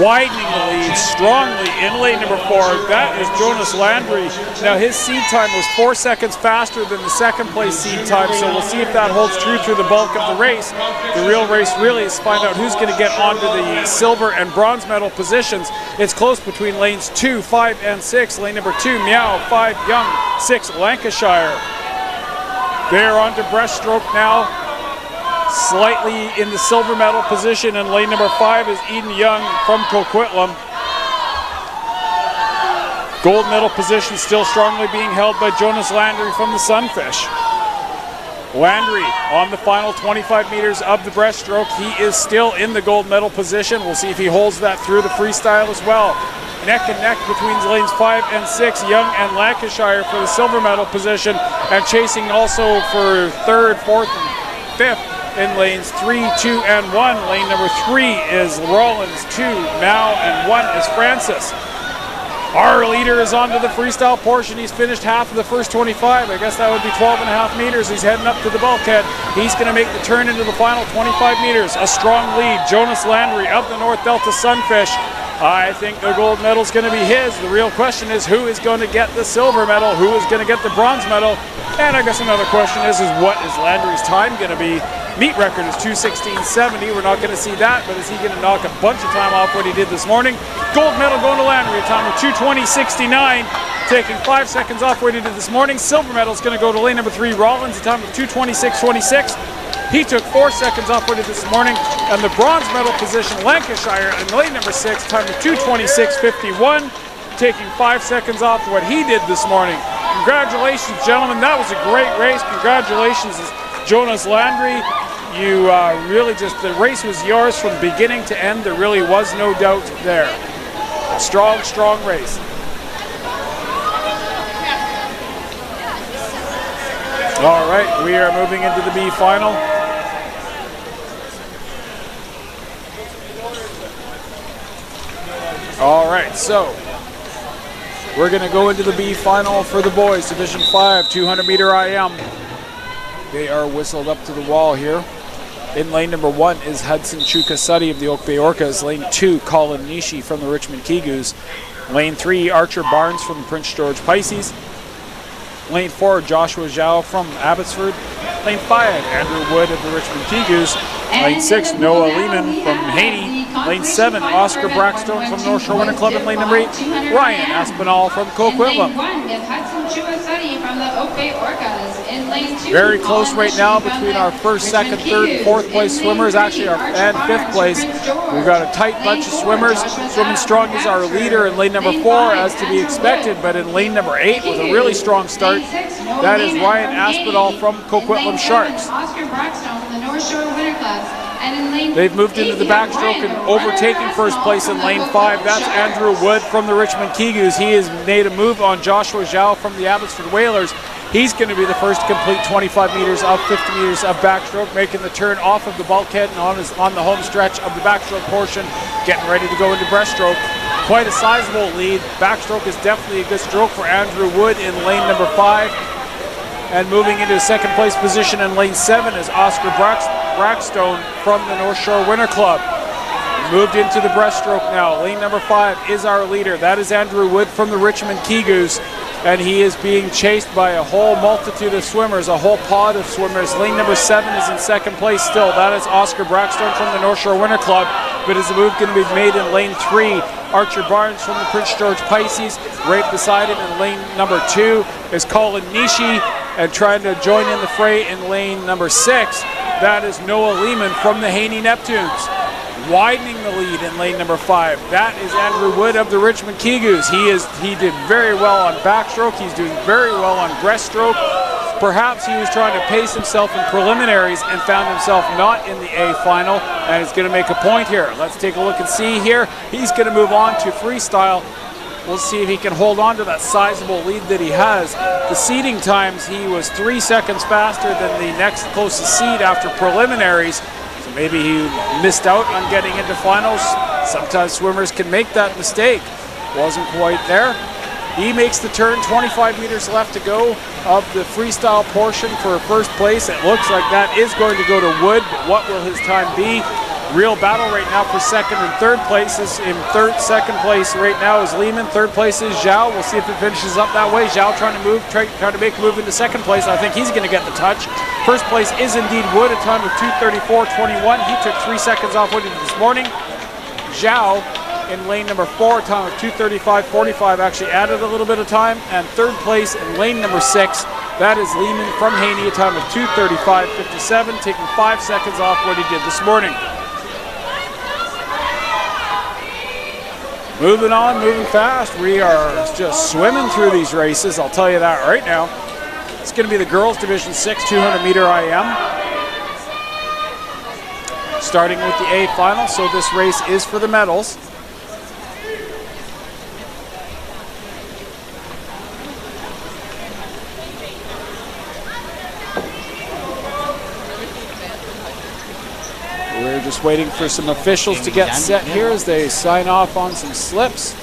widening the lead strongly in lane number 4. That is Jonas Landry. Now his seed time was 4 seconds faster than the second place seed time, so we'll see if that holds true through the bulk of the race. The real race really is to find out who's going to get onto the silver and bronze medal positions. It's close between lanes 2, 5, and 6. Lane number 2, Meow, 5, Young, 6, Lancashire. They're onto breaststroke now. Slightly in the silver medal position, and lane number 5 is Eden Young from Coquitlam. Gold medal position still strongly being held by Jonas Landry from the Sunfish. Landry on the final 25 meters of the breaststroke. He is still in the gold medal position. We'll see if he holds that through the freestyle as well. Neck and neck between lanes 5 and 6, Young and Lancashire for the silver medal position, and chasing also for 3rd, 4th, and 5th in lanes 3, 2, and 1. Lane number 3 is Rollins, 2, Mao, and 1 is Francis. Our leader is onto the freestyle portion. He's finished half of the first 25. I guess that would be 12.5 meters. He's heading up to the bulkhead. He's going to make the turn into the final 25 meters. A strong lead. Jonas Landry of the North Delta Sunfish. I think the gold medal is going to be his. The real question is who is going to get the silver medal, who is going to get the bronze medal, and I guess another question is what is Landry's time going to be? Meet record is 2:16.70. We're not going to see that, but is he going to knock a bunch of time off what he did this morning? Gold medal going to Landry, a time of 2:20.69, taking 5 seconds off what he did this morning. Silver medal is going to go to lane number 3, Rollins, a time of 2:26.26. He took 4 seconds off what he did this morning, and the bronze medal position, Lancashire, in lane number 6, time of 2:26.51, taking 5 seconds off what he did this morning. Congratulations, gentlemen. That was a great race. Congratulations, Jonas Landry. You really the race was yours from beginning to end. There really was no doubt there. A strong, strong race. All right, we are moving into the B final. All right, so we're going to go into the B final for the boys, Division 5, 200-meter IM. They are whistled up to the wall here. In lane number 1 is Hudson Chukasutty of the Oak Bay Orcas. Lane 2, Colin Nishi from the Richmond Kigus. Lane 3, Archer Barnes from the Prince George Pisces. Lane 4, Joshua Zhao from Abbotsford. Lane 5, Andrew Wood of the Richmond Kigus. Lane 6, Noah Lehman from Haney. Lane 7, Oscar Brackstone from North Shore Winter Club. And lane number 8, Ryan Aspinall from Coquitlam. Very close right now between our first, second, third, and fourth place swimmers. Actually, and fifth place. We've got a tight bunch of swimmers. Swimming strong is our leader in lane number 4, as to be expected. But in lane number 8, with a really strong start, that is Ryan Aspinall from Coquitlam Sharks. They've moved into the backstroke and overtaking first place in lane 5. That's Andrew Wood from the Richmond Kigus. He has made a move on Joshua Zhao from the Abbotsford Whalers. He's going to be the first to complete 25 meters of 50 meters of backstroke, making the turn off of the bulkhead and on the home stretch of the backstroke portion, getting ready to go into breaststroke. Quite a sizable lead. Backstroke is definitely a good stroke for Andrew Wood in lane number 5. And moving into second place position in lane 7 is Oscar Brackstone from the North Shore Winter Club. Moved into the breaststroke now. Lane number 5 is our leader. That is Andrew Wood from the Richmond Kigus. And he is being chased by a whole multitude of swimmers, a whole pod of swimmers. Lane number 7 is in second place still. That is Oscar Brackstone from the North Shore Winter Club. But is the move going to be made in lane 3? Archer Barnes from the Prince George Pisces. Right beside him in lane number 2 is Colin Nishi. And trying to join in the fray in lane number 6, that is Noah Lehman from the Haney Neptunes. Widening the lead in lane number 5, that is Andrew Wood of the Richmond Kigus. He did very well on backstroke. He's doing very well on breaststroke. Perhaps he was trying to pace himself in preliminaries and found himself not in the A final, and is going to make a point here. Let's take a look and see here. He's going to move on to freestyle. We'll see if he can hold on to that sizable lead that he has. The seeding times, he was 3 seconds faster than the next closest seed after preliminaries. So maybe he missed out on getting into finals. Sometimes swimmers can make that mistake. Wasn't quite there. He makes the turn, 25 meters left to go of the freestyle portion for first place. It looks like that is going to go to Wood, but what will his time be? Real battle right now for second and third places. Second place right now is Lehman. Third place is Zhao. We'll see if it finishes up that way. Zhao trying to make a move into second place. I think he's going to get the touch. First place is indeed Wood, a time of 2:34.21. He took 3 seconds off Wood this morning. Zhao in lane number 4, time of 2:35.45, actually added a little bit of time. And third place in lane number 6, that is Lehman from Haney, a time of 2:35.57, taking 5 seconds off what he did this morning. Moving on, moving fast. We are just swimming through these races, I'll tell you that right now. It's going to be the girls Division 6 200 meter IM. Starting with the A final, so this race is for the medals. We're just waiting for some officials to get set here as they sign off on some slips.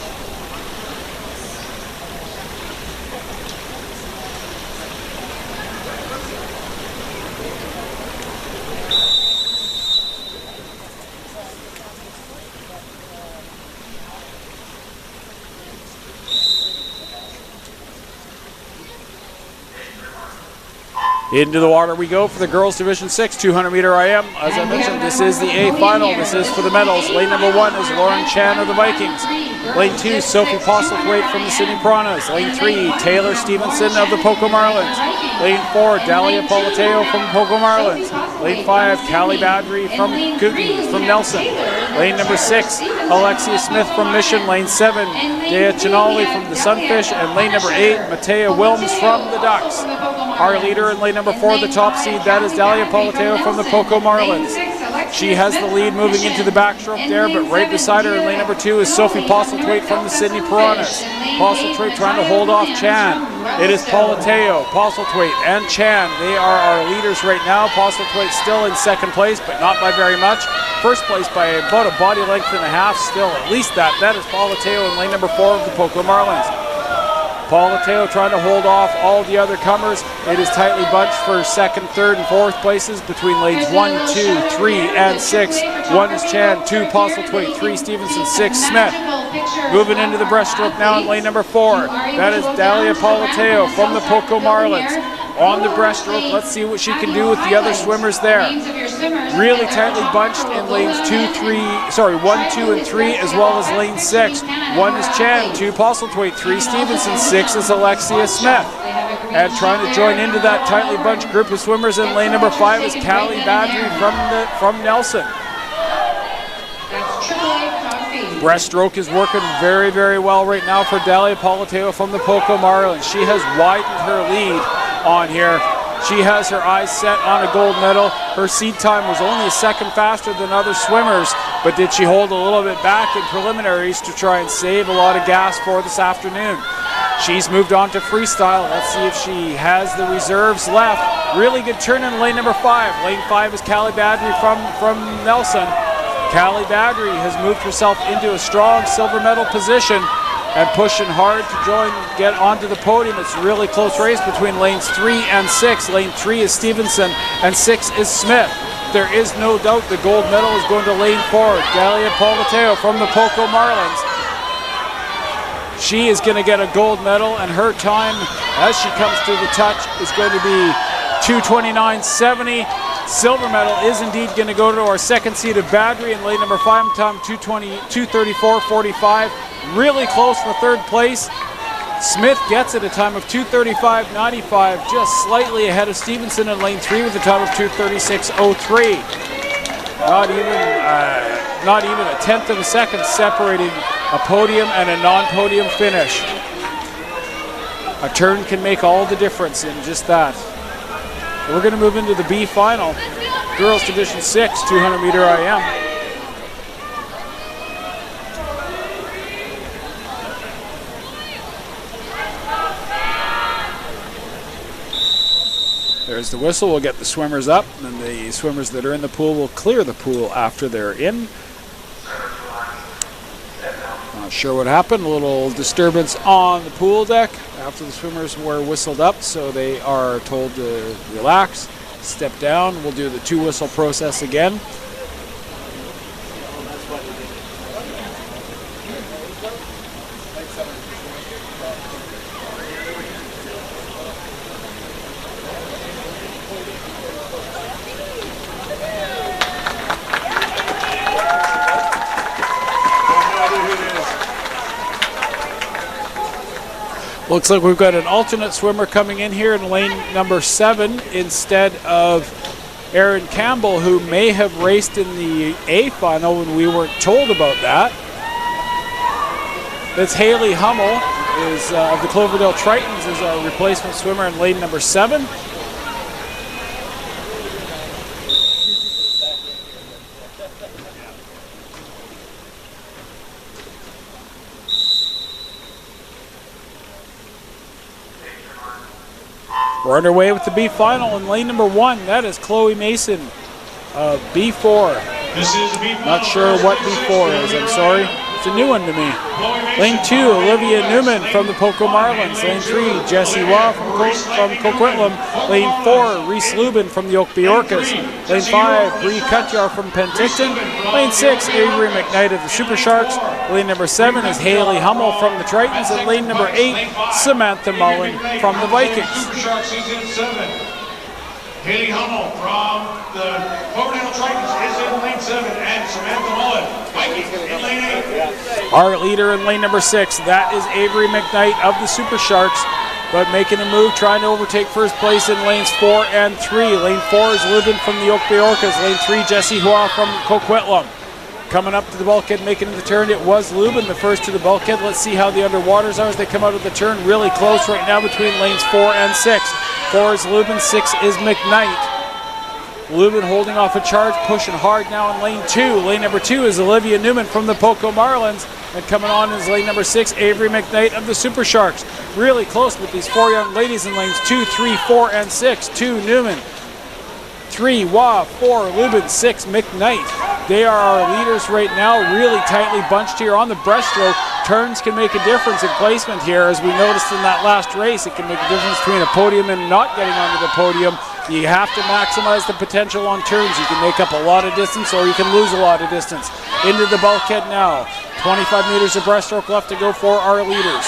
Into the water we go for the girls Division 6 200 meter IM. As I mentioned, this is the A final. This is for the medals. Lane number 1 is Lauren Chan of the Vikings. Lane 2, Sophie Postlethwaite from the Sydney Piranhas. Lane 3, Taylor Stevenson of the Poco Marlins. Lane 4, Dalia Politeo from Poco Marlins. Lane 5, Callie Badry from Nelson. Lane number 6, Alexia Smith from Mission. Lane 7, Dea Chinali from the Sunfish. And lane number 8, Matea Wilms from the Ducks. Our leader in lane number 4, the top seed, that is Dalia Politeo from the Poco Marlins. She has the lead moving into the backstroke there, but right beside her in lane number 2 is Sophie Postlethwaite from the Sydney Piranhas. Postlethwaite trying to hold off Chan. It is Politeo, Postlethwaite, and Chan. They are our leaders right now. Postlethwaite still in second place, but not by very much. First place by about a body length and a half, still at least that. That is Politeo in lane number 4 of the Poco Marlins. Politeo trying to hold off all the other comers. It is tightly bunched for second, third, and fourth places between lanes 1, 2, 3, and 6. 1 is Chan, 2 Postlethwaite, 3 Stevenson, 6 Smith. Moving into the breaststroke now in lane number 4. That is Dalia Politeo from the Poco Marlins. On the breaststroke, let's see what she can do with the other swimmers there. Really tightly bunched in lanes 1, 2, and 3, as well as lane 6. 1 is Chan, 2 Postlethwaite, 3 Stevenson, 6 is Alexia Smith. And trying to join into that tightly bunched group of swimmers in lane number 5 is Callie Badry from Nelson. Breaststroke is working very, very well right now for Dalia Politeo from the Poco Marlins. She has widened her lead on here. She has her eyes set on a gold medal. Her seed time was only a second faster than other swimmers, but did she hold a little bit back in preliminaries to try and save a lot of gas for this afternoon? She's moved on to freestyle. Let's see if she has the reserves left. Really good turn in lane number 5. Lane 5 is Callie Badry from Nelson. Callie Badry has moved herself into a strong silver medal position and pushing hard to get onto the podium. It's a really close race between lanes 3 and 6. Lane 3 is Stevenson and 6 is Smith. There is no doubt the gold medal is going to lane 4. Dalia Politeo from the Poco Marlins. She is going to get a gold medal, and her time as she comes to the touch is going to be 2:29.70. Silver medal is indeed going to go to our second seed of Badry in lane number 5, time 2:34.45. Really close in the third place. Smith gets it a time of 2:35.95, just slightly ahead of Stevenson in lane 3 with a time of 2:36.03. Not even a tenth of a second separating a podium and a non-podium finish. A turn can make all the difference in just that. We're going to move into the B final. Girls Division 6 200 meter IM. There's the whistle. We'll get the swimmers up, and the swimmers that are in the pool will clear the pool after they're in. Not sure what happened. A little disturbance on the pool deck after the swimmers were whistled up, so they are told to relax, step down. We'll do the 2 whistle process again. Looks like we've got an alternate swimmer coming in here in lane number 7 instead of Aaron Campbell, who may have raced in the A final when we weren't told about that. That's Haley Hummel is of the Cloverdale Tritons is our replacement swimmer in lane number 7. We're underway with the B final in lane number 1. That is Chloe Mason of B4. This is B final. Not sure what B4 is, I'm sorry. It's a new one to me. Lane 2, Olivia Newman from the Poco Marlins. Lane 3, Jessie Waugh from Coquitlam. Lane 4, Reese Lubin from the Oakby Orcas. Lane 5, Bree Cutyar from Penticton. Lane 6, Avery McKnight of the Super Sharks. Lane number 7 is Haley Hummel from the Tritons. And lane number 8, Samantha Mullen from the Vikings. Super Sharks is in 7. Haley Hummel from the Provincial Tritons is in lane 7, and Samantha Mullen, Vikings, in lane 8. Our leader in lane number 6, that is Avery McKnight of the Super Sharks, but making a move, trying to overtake first place in lanes 4 and 3. Lane 4 is Lubin from the Oakby Orcas. Lane 3, Jessie Waugh from Coquitlam. Coming up to the bulkhead, making the turn, it was Lubin, the first to the bulkhead. Let's see how the underwaters are as they come out of the turn. Really close right now between lanes 4 and 6. 4 is Lubin, 6 is McKnight. Lubin holding off a charge, pushing hard now in lane 2. Lane number 2 is Olivia Newman from the Poco Marlins. And coming on is lane number 6, Avery McKnight of the Super Sharks. Really close with these 4 young ladies in lanes 2, 3, 4, and 6. 2, Newman. 3, Waugh. 4, Lubin. 6, McKnight. They are our leaders right now, really tightly bunched here on the breaststroke. Turns can make a difference in placement here, as we noticed in that last race. It can make a difference between a podium and not getting onto the podium. You have to maximize the potential on turns. You can make up a lot of distance or you can lose a lot of distance. Into the bulkhead now. 25 meters of breaststroke left to go for our leaders.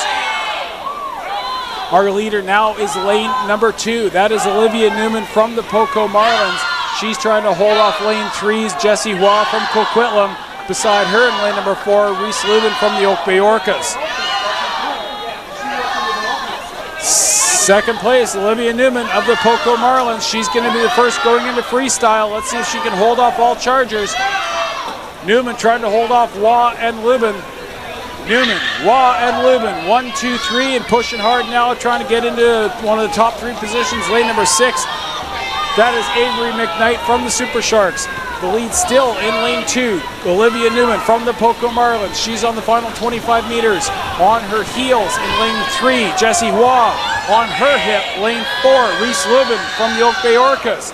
Our leader now is lane number 2. That is Olivia Newman from the Poco Marlins. She's trying to hold off lane 3's Jessie Waugh from Coquitlam. Beside her in lane number 4, Reese Lubin from the Oakby Orcas. Second place, Olivia Newman of the Poco Marlins. She's going to be the first going into freestyle. Let's see if she can hold off all chargers. Newman trying to hold off Waugh and Lubin. Newman, Waugh, and Lubin. 1, 2, 3, and pushing hard now, trying to get into one of the top 3 positions. Lane number 6. That is Avery McKnight from the Super Sharks. The lead still in lane 2. Olivia Newman from the Poco Marlins. She's on the final 25 meters. On her heels in lane 3, Jessie Waugh. On her hip, lane 4, Reese Lubin from the Oakby Orcas.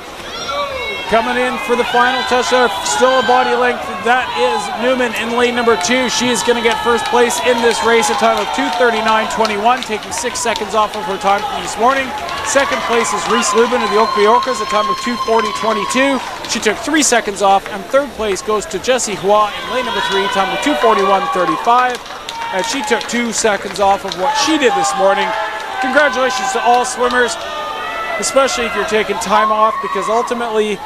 Coming in for the final touchdown, still a body length. That is Newman in lane number 2. She is going to get first place in this race, a time of 2:39.21, taking 6 seconds off of her time from this morning. Second place is Reese Lubin of the Oakby Orcas, a time of 2:40.22. She took 3 seconds off, and third place goes to Jessie Waugh in lane number 3, time of 2:41.35. And she took 2 seconds off of what she did this morning. Congratulations to all swimmers, especially if you're taking time off, because ultimately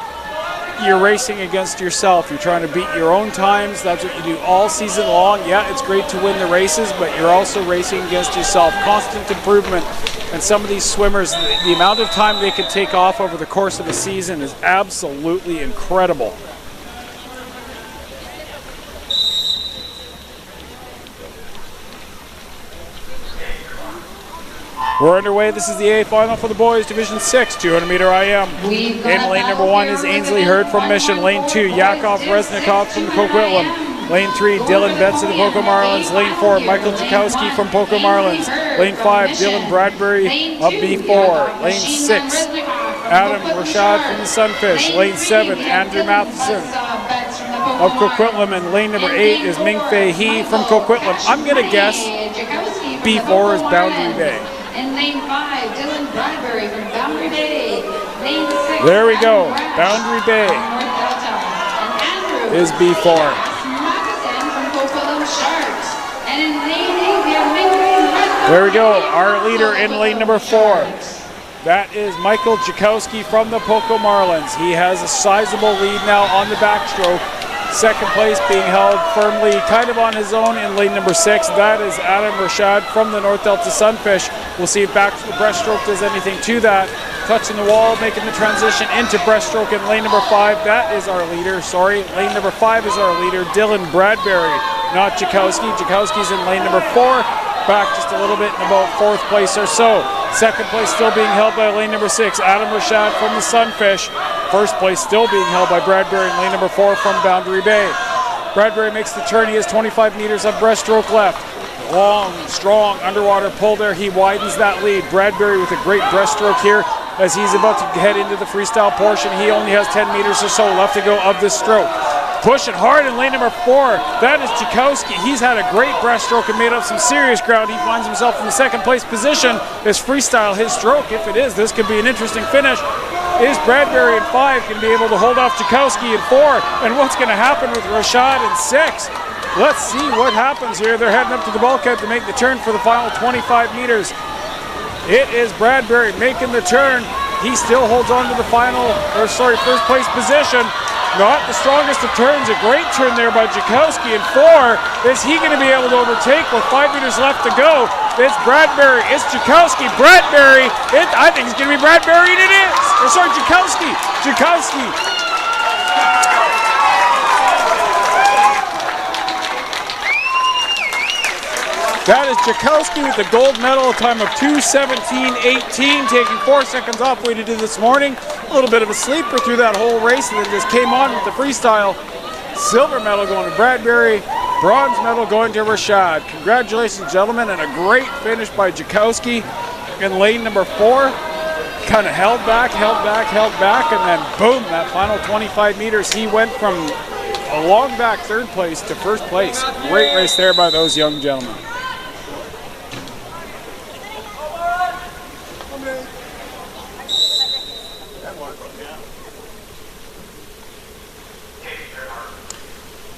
you're racing against yourself. You're trying to beat your own times. That's what you do all season long. Yeah, it's great to win the races, but you're also racing against yourself. Constant improvement. And some of these swimmers, the amount of time they can take off over the course of a season is absolutely incredible. We're underway. This is the A final for the boys, Division 6, 200-meter IM. In lane number 1 is Ainsley Hurd from Mission. Lane 2, Yakov Reznikov from Coquitlam. Lane 3, Dylan Betts of the Poco Marlins. Lane 4, Michael Jakowski from Poco Marlins. Lane 5, Dylan Bradbury of B4. Lane 6, Adam Rashad from the Sunfish. Lane 7, Andrew Matheson of Coquitlam. And lane number 8 is Ming Fei He from Coquitlam. I'm going to guess B4 is Boundary Bay. In lane 5, Dylan Bradbury from Boundary Bay. Lane 6, there we go. Boundary Bay is B4. Matheson from Coquitlam Sharks. And in lane 8, we have Ming. There we go. Our leader in lane number 4. That is Michael Jakowski from the Poco Marlins. He has a sizable lead now on the backstroke. Second place being held firmly kind of on his own in lane number 6. That is Adam Rashad from the North Delta Sunfish. We'll see if back to the breaststroke does anything to that. Touching the wall, making the transition into breaststroke in lane number 5. That is our leader, sorry. Lane number 5 is our leader, Dylan Bradbury, not Jakowski. Jakowski's in lane number 4. Back just a little bit in about 4th place or so. Second place still being held by lane number 6, Adam Rashad from the Sunfish. First place still being held by Bradbury in lane number 4 from Boundary Bay. Bradbury makes the turn. He has 25 meters of breaststroke left. Long, strong underwater pull there. He widens that lead. Bradbury with a great breaststroke here as he's about to head into the freestyle portion. He only has 10 meters or so left to go of this stroke. Pushing hard in lane number 4. That is Jakowski. He's had a great breaststroke and made up some serious ground. He finds himself in the second place position. Is freestyle his stroke? If it is, this could be an interesting finish. Is Bradbury in 5 going to be able to hold off Jakowski in 4? And what's going to happen with Rashad in 6? Let's see what happens here. They're heading up to the bulkhead to make the turn for the final 25 meters. It is Bradbury making the turn. He still holds on to the first place position. Not the strongest of turns. A great turn there by Jakowski in 4. Is he going to be able to overtake with 5 meters left to go? It's Bradbury. It's Jakowski. Bradbury. I think it's going to be Bradbury, and it is. Jakowski. Jakowski. That is Jakowski with the gold medal, a time of 2:17.18, taking 4 seconds off way to do this morning. A little bit of a sleeper through that whole race, and then just came on with the freestyle. Silver medal going to Bradbury, bronze medal going to Rashad. Congratulations, gentlemen, and a great finish by Jakowski in lane number 4. Kind of held back, and then boom, that final 25 meters, he went from a long back 3rd place to 1st place. Great race there by those young gentlemen.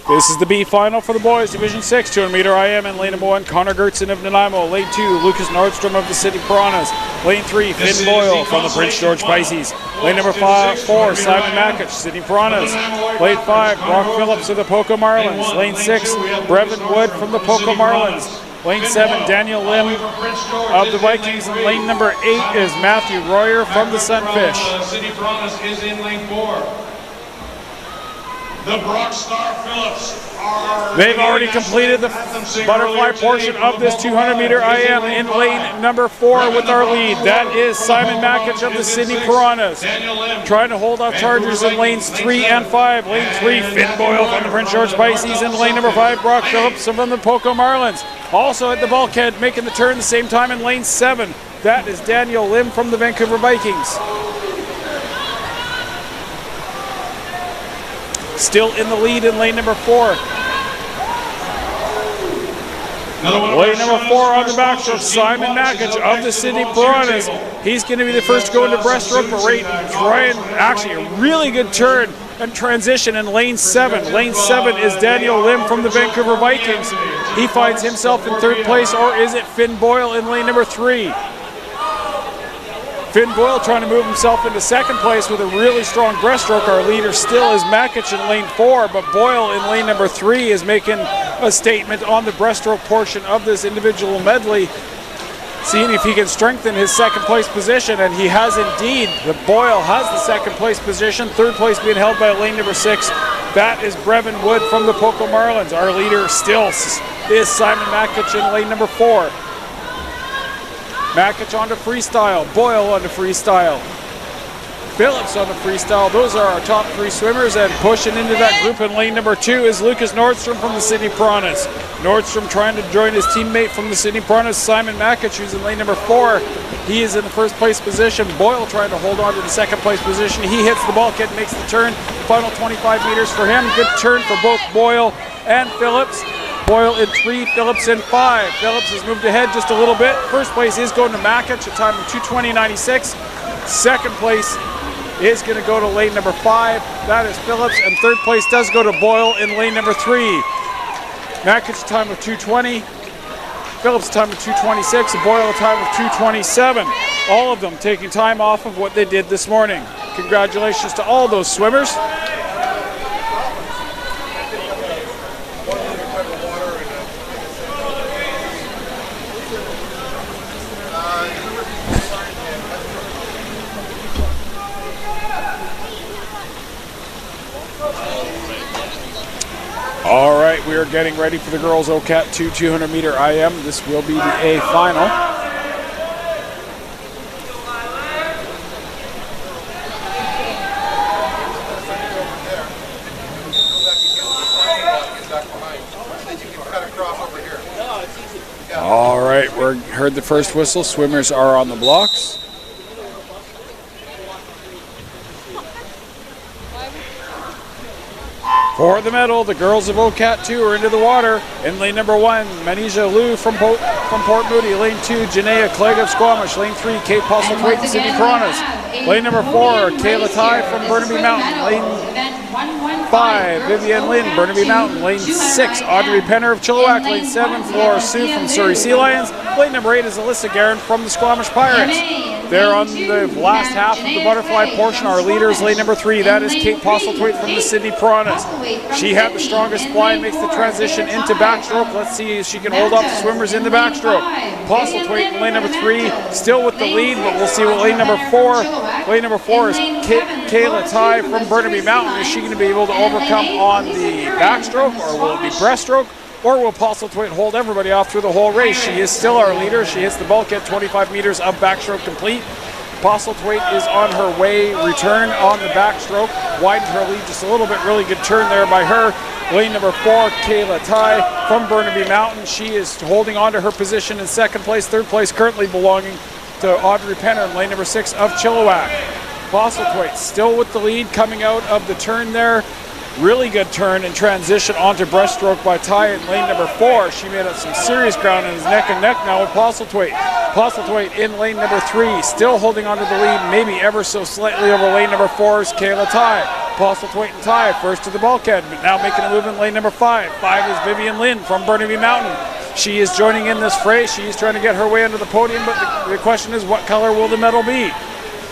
This is the B final for the boys, Division 6, 200-meter IM in lane number 1, Connor Gertson of Nanaimo. Lane 2, Lucas Nordstrom of the City Piranhas. Lane 3, Finn Boyle from the Prince George Pisces. Lane number 4, Simon Makich, City Piranhas. Lane 5, Brock Phillips of the Poco Marlins. Lane 6, Brevin Wood from the Poco Marlins. Lane 7, Daniel Lim of the Vikings. And lane number 8 is Matthew Royer from the Sunfish. City Piranhas is in lane 4. The Brock Star Phillips are... They've already completed the butterfly portion of this 200-meter IM in lane number 4 with our lead. That is Simon Makich of the Sydney Piranhas. Trying to hold off Chargers in lanes 3 and 5. Lane 3, Finn Boyle from the Prince George Pisces. In lane number 5, Brock Phillips from the Poco Marlins. Also at the bulkhead, making the turn the same time in lane 7. That is Daniel Lim from the Vancouver Vikings. Still in the lead in lane number 4. Lane number 4 on the backstroke, Simon Makich of the Sydney Piranhas. He's going to be the first to go into breaststroke, but trying actually a really good turn and transition in lane 7. Lane 7 is Daniel Lim from the Vancouver Vikings. He finds himself in 3rd place, or is it Finn Boyle in lane number 3? Finn Boyle trying to move himself into 2nd place with a really strong breaststroke. Our leader still is Makich in lane 4, but Boyle in lane number 3 is making a statement on the breaststroke portion of this individual medley, seeing if he can strengthen his 2nd place position, and he has indeed. The Boyle has the 2nd place position, 3rd place being held by lane number 6. That is Brevin Wood from the Poco Marlins. Our leader still is Simon Makich in lane number 4. Makich onto freestyle, Boyle onto freestyle, Phillips on the freestyle. Those are our top 3 swimmers, and pushing into that group in lane number 2 is Lucas Nordstrom from the Sydney Piranhas. Nordstrom trying to join his teammate from the Sydney Piranhas, Simon Makich, who's in lane number 4. He is in the 1st place position. Boyle trying to hold on to the 2nd place position. He hits the bulkhead, makes the turn. Final 25 meters for him. Good turn for both Boyle and Phillips. Boyle in 3, Phillips in 5. Phillips has moved ahead just a little bit. 1st place is going to Makich, a time of 2:20.96. 2nd place is going to go to lane number 5. That is Phillips. And 3rd place does go to Boyle in lane number 3. Makich, time of 2:20. Phillips, time of 2:26. And Boyle, time of 2:27. All of them taking time off of what they did this morning. Congratulations to all those swimmers. All right, we are getting ready for the girls OCAT 2 200-meter IM. This will be the A final. All right, we heard the first whistle. Swimmers are on the blocks. For the medal, the girls of OCAT 2 are into the water. In lane number 1, Manisha Liu from Port Moody. Lane 2, Janaea Clegg of Squamish. Lane 3, Kate Postlethwaite and Sydney Piranhas. Lane number 4, Kayla Ty from Burnaby Mountain. Lane 5, Vivian Lynn, Burnaby Mountain. Lane 6, Audrey Penner of Chilliwack. Lane 7, Flora Sue from Surrey Sea Lions. Lane number 8 is Alyssa Guerin from the Squamish Pirates. They're on the last half of the butterfly portion. Our leaders, lane number 3, that is Kate Postlethwaite from the Sydney Piranhas. She had the strongest fly and makes the transition into backstroke. Let's see if she can hold off the swimmers in the backstroke. Postlethwaite in lane number 3, still with the lead, but we'll see what lane number 4. Lane number 4 is Kayla Ty from Burnaby Mountain. Is she going to be able to overcome on the backstroke, or will it be breaststroke? Or will Postlethwaite hold everybody off through the whole race? She is still our leader. She hits the bulkhead, 25 meters of backstroke complete. Postlethwaite is on her way, return on the backstroke. Widened her lead just a little bit. Really good turn there by her. Lane number 4, Kayla Ty from Burnaby Mountain. She is holding on to her position in second place. Third place currently belonging to Audrey Penner in lane number 6 of Chilliwack. Postlethwaite still with the lead coming out of the turn there. Really good turn and transition onto breaststroke by Ty in lane number 4. She made up some serious ground and is neck and neck now with Postlethwaite. Postlethwaite in lane number 3, still holding onto the lead, maybe ever so slightly over lane number 4's Kayla Ty. Postlethwaite and Ty first to the bulkhead, but now making a move in lane number 5. 5 is Vivian Lynn from Burnaby Mountain. She is joining in this fray. She is trying to get her way under the podium, but the question is, what color will the medal be?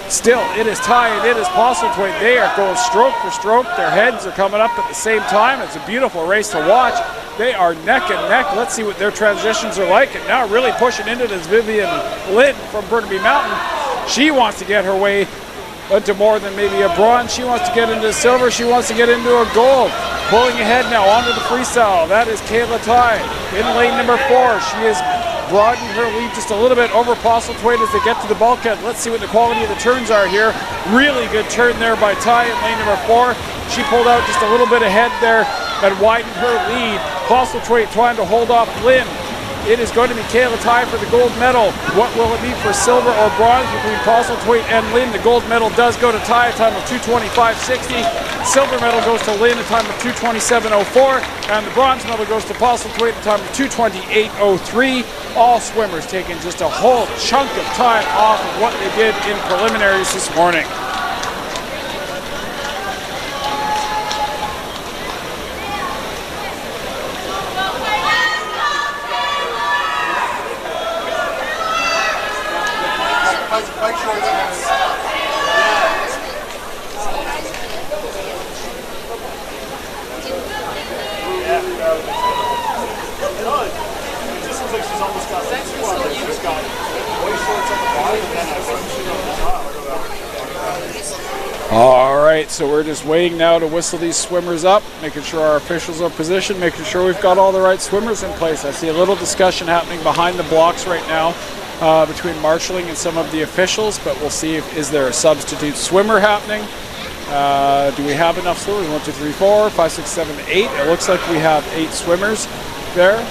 Still, it is Ty and it is Postlethwaite. They are going stroke for stroke. Their heads are coming up at the same time. It's a beautiful race to watch. They are neck and neck. Let's see what their transitions are like. And now really pushing into this Vivian Lynn from Burnaby Mountain. She wants to get her way into more than maybe a bronze. She wants to get into silver. She wants to get into a gold. Pulling ahead now onto the freestyle. That is Kayla Ty in lane number 4. She is broadened her lead just a little bit over Postlethwaite as they get to the bulkhead. Let's see what the quality of the turns are here. Really good turn there by Ty in lane number 4. She pulled out just a little bit ahead there and widened her lead. Postlethwaite trying to hold off Lynn. It is going to be Kayla Ty for the gold medal. What will it be for silver or bronze between Postlethwaite and Lynn? The gold medal does go to Ty, a time of 2:25.60. Silver medal goes to Lynn, a time of 2:27.04. And the bronze medal goes to Postlethwaite, a time of 2:28.03. All swimmers taking just a whole chunk of time off of what they did in preliminaries this morning. All right, so we're just waiting now to whistle these swimmers up, making sure our officials are positioned, making sure we've got all the right swimmers in place. I see a little discussion happening behind the blocks right now between marshalling and some of the officials, but we'll see if is there a substitute swimmer happening. Do we have enough swimmers? 1, 2, 3, 4, 5, 6, 7, 8. It looks like we have 8 swimmers there.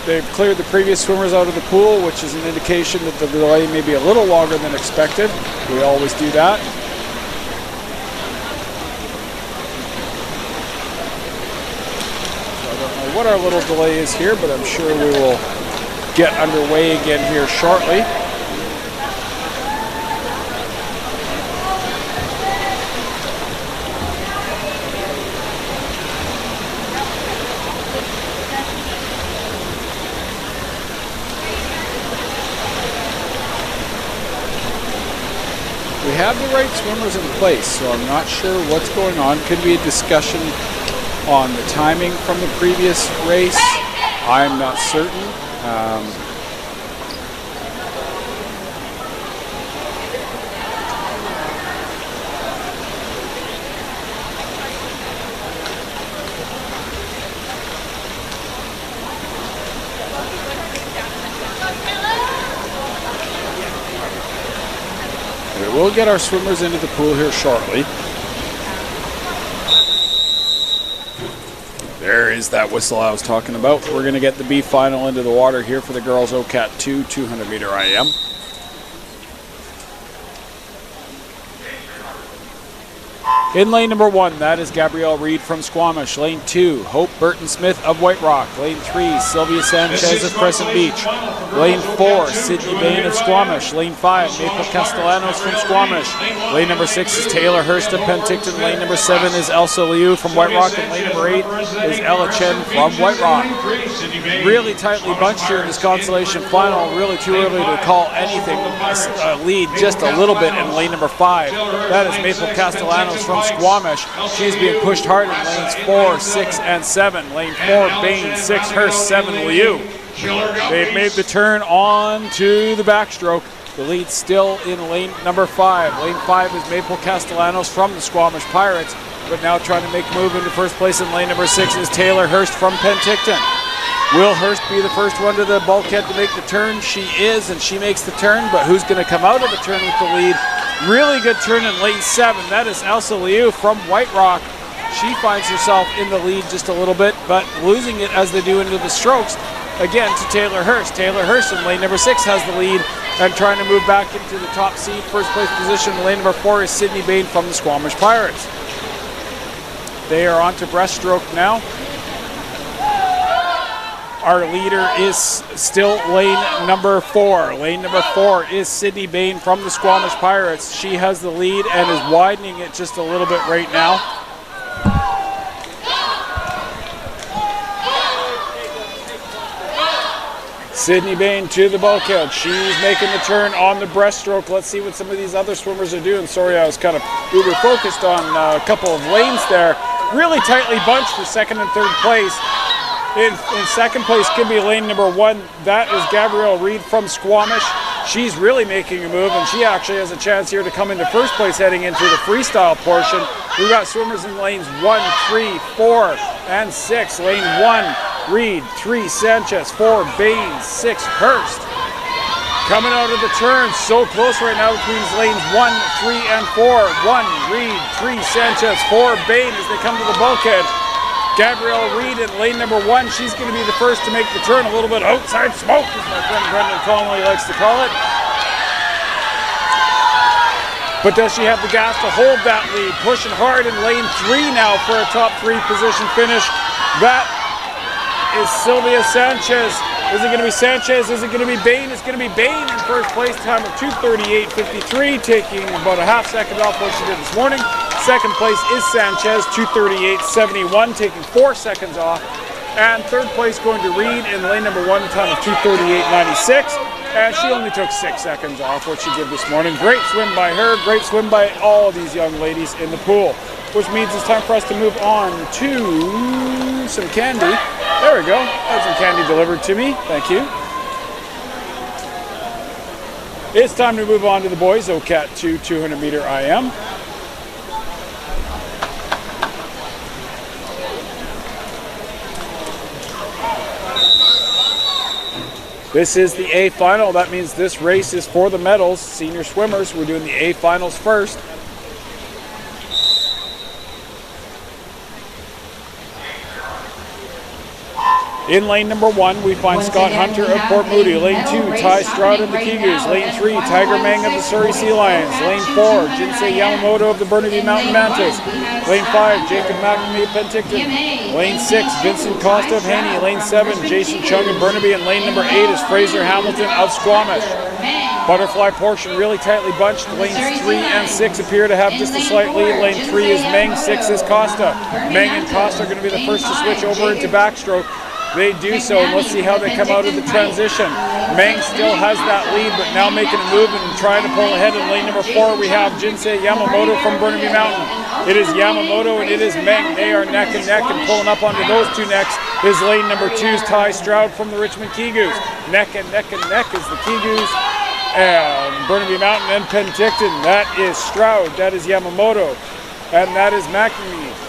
They've cleared the previous swimmers out of the pool, which is an indication that the delay may be a little longer than expected. We always do that. So I don't know what our little delay is here, but I'm sure we will get underway again here shortly. We have the right swimmers in place, so I'm not sure what's going on. Could be a discussion on the timing from the previous race. I'm not certain. we'll get our swimmers into the pool here shortly. There is that whistle I was talking about. We're going to get the B final into the water here for the girls OCAT 2 200-meter IM. In lane number 1, that is Gabrielle Reed from Squamish. Lane 2, Hope Burton-Smith of White Rock. Lane 3, Sylvia Sanchez of Crescent Beach. Lane 4, Sydney Bain of Squamish. Lane 5, Maple Castellanos from Squamish. Lane number 6 is Taylor Hurst of Penticton. Lane number 7 is Elsa Liu from White Rock. And lane number 8 is Ella Chen from White Rock. Really tightly bunched here in this consolation final. Really too early to call anything. Lead just a little bit in lane number 5. That is Maple Castellanos from Squamish. She's being pushed hard in lanes 4, 6, and 7. Lane 4, Bain, 6, Hurst, 7, Liu. They've made the turn on to the backstroke. The lead still in lane number 5. Lane 5 is Maple Castellanos from the Squamish Pirates, but now trying to make a move into first place in lane number 6 is Taylor Hurst from Penticton. Will Hurst be the first one to the bulkhead to make the turn? She is, and she makes the turn, but who's going to come out of the turn with the lead? Really good turn in lane 7. That is Elsa Liu from White Rock. She finds herself in the lead just a little bit, but losing it as they do into the strokes. Again to Taylor Hurst. Taylor Hurst in lane number 6 has the lead and trying to move back into the top seed. First place position in lane number 4 is Sydney Bain from the Squamish Pirates. They are on to breaststroke now. Our leader is still lane number 4. Lane number 4 is Sydney Bain from the Squamish Pirates. She has the lead and is widening it just a little bit right now. Sydney Bain to the bulkhead. She's making the turn on the breaststroke. Let's see what some of these other swimmers are doing. Sorry, I was kind of uber focused on a couple of lanes there. Really tightly bunched for second and third place. In second place could be lane number 1. That is Gabrielle Reed from Squamish. She's really making a move, and she actually has a chance here to come into first place heading into the freestyle portion. We've got swimmers in lanes 1, 3, 4, and 6. Lane 1, Reed. 3, Sanchez. 4, Bain. 6, Hurst. Coming out of the turn, so close right now between lanes 1, 3, and 4. 1, Reed. 3, Sanchez. 4, Bain as they come to the bulkhead. Gabrielle Reed in lane number 1, she's going to be the first to make the turn. A little bit outside smoke, as my friend Brendan Connolly likes to call it. But does she have the gas to hold that lead? Pushing hard in lane 3 now for a top 3 position finish. That is Sylvia Sanchez. Is it going to be Sanchez? Is it going to be Bain? It's going to be Bain in first place, time of 2:38.53, taking about a half second off what she did this morning. Second place is Sanchez, 2:38.71, taking 4 seconds off. And third place going to Reed in lane number 1, time of 2:38.96. And she only took 6 seconds off what she did this morning. Great swim by her, great swim by all these young ladies in the pool. Which means it's time for us to move on to some candy. There we go. Had some candy delivered to me. Thank you. It's time to move on to the boys OCAT 2 200-meter IM. This is the A final. That means this race is for the medals. Senior swimmers, we're doing the A finals first. In lane number 1, we find Scott Hunter of Port Moody. Lane 2, Ty Stroud of the Kigus. Lane 3, Tiger Mang of the Surrey Sea Lions. Lane 4, Jinsei Yamamoto of the Burnaby Mountain Mantas. Lane 5, Jacob McNamee of Penticton. Lane 6, Vincent Costa of Haney. Lane 7, Jason Chung of Burnaby. And lane number 8 is Fraser Hamilton of Squamish. Butterfly portion really tightly bunched. Lanes 3 and 6 appear to have just a slight lead. Lane 3 is Meng, 6 is Costa. Meng and Costa are going to be the first to switch over into backstroke. They do so, and let's see how they come out of the transition. Meng still has that lead, but now making a move and trying to pull ahead. In lane number 4, we have Jinsei Yamamoto from Burnaby Mountain. It is Yamamoto and it is Meng. They are neck and neck, and pulling up onto those two necks is lane number 2's Ty Stroud from the Richmond Kigus. Neck and neck and neck is the Kigus and Burnaby Mountain and Penticton. That is Stroud, that is Yamamoto, and that is McNamee.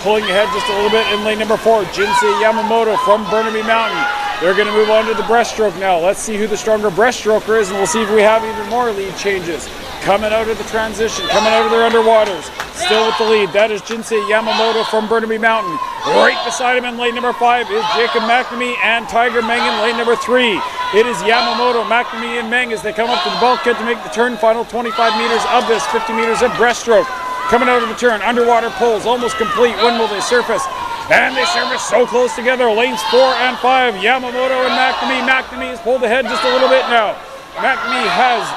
Pulling ahead just a little bit in lane number 4, Jinsei Yamamoto from Burnaby Mountain. They're going to move on to the breaststroke now. Let's see who the stronger breaststroker is, and we'll see if we have even more lead changes. coming out of the transition, coming out of their underwaters, still with the lead. That is Jinsei Yamamoto from Burnaby Mountain. Right beside him in lane number 5 is Jacob McNamee and Tiger Meng in lane number 3. It is Yamamoto, McNamee, and Meng as they come up to the bulkhead to make the turn. Final 25 meters of this 50 meters of breaststroke. Coming out of the turn, underwater pulls, almost complete. When will they surface? And they surface so close together. Lanes 4 and 5, Yamamoto and McNamee. McNamee has pulled ahead just a little bit now. McNamee has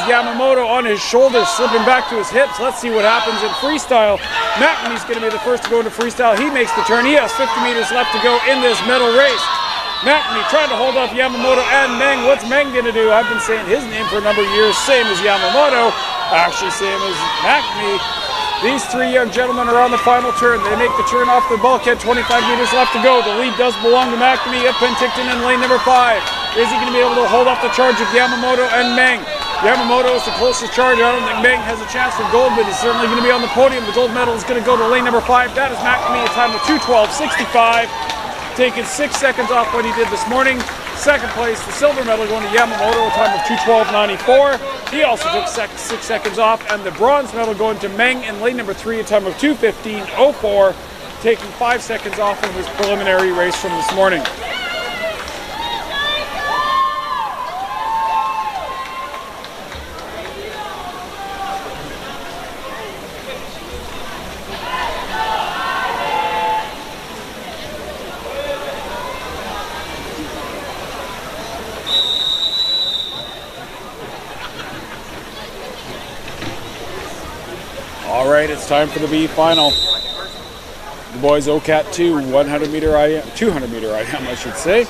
Yamamoto on his shoulders, slipping back to his hips. Let's see what happens in freestyle. McNamee's going to be the first to go into freestyle. He makes the turn. He has 50 meters left to go in this medal race. McNamee trying to hold off Yamamoto and Meng. What's Meng going to do? I've been saying his name for a number of years, same as Yamamoto. Actually, same as McNamee. These three young gentlemen are on the final turn. They make the turn off the bulkhead, 25 meters left to go. The lead does belong to McNamee of Penticton in lane number 5. Is he going to be able to hold off the charge of Yamamoto and Meng? Yamamoto is the closest charge. I don't think Meng has a chance for gold, but he's certainly going to be on the podium. The gold medal is going to go to lane number 5. That is McNamee, a time of 2:12.65. Taking 6 seconds off what he did this morning. Second place, the silver medal going to Yamamoto, a time of 2:12.94. He also took 6 seconds off, and the bronze medal going to Meng in lane number 3, a time of 2:15.04, taking 5 seconds off of his preliminary race from this morning. All right, it's time for the B final. The boys OCAT 2, 100 meter IM, 200 meter IM, I should say.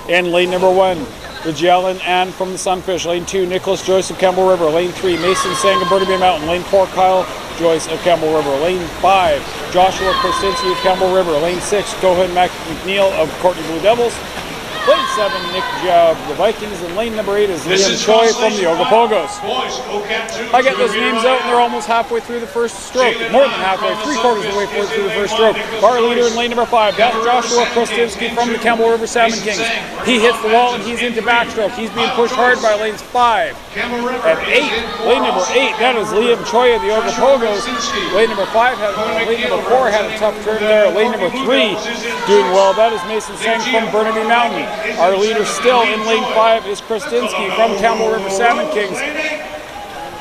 In lane number 1, Ridge-Allen and from the Sunfish. Lane 2, Nicholas Joyce of Campbell River. Lane 3, Mason Sang of Burnaby Mountain. Lane 4, Kyle Joyce of Campbell River. Lane 5, Joshua Krasinski of Campbell River. Lane 6, Cohen McNeil of Courtney Blue Devils. Lane 7, Nick Job, the Vikings, and lane number 8 is Liam Choi from the Ogapogos. I get those names out and they're almost halfway through the first stroke. More than halfway, 3/4 of the way through the first stroke. Our leader in lane number 5, that's Joshua Krostivsky from the Campbell River Salmon Kings. He hits the wall and he's into backstroke. He's being pushed hard by lanes 5 and 8. Lane number 8, that is Liam Choi of the Ogapogos. Lane number 4 had a tough turn there. Lane number 3 doing well. That is Mason Sang from Burnaby Mountain. Our leader still in lane 5 is Krasinski from Campbell River Salmon Kings.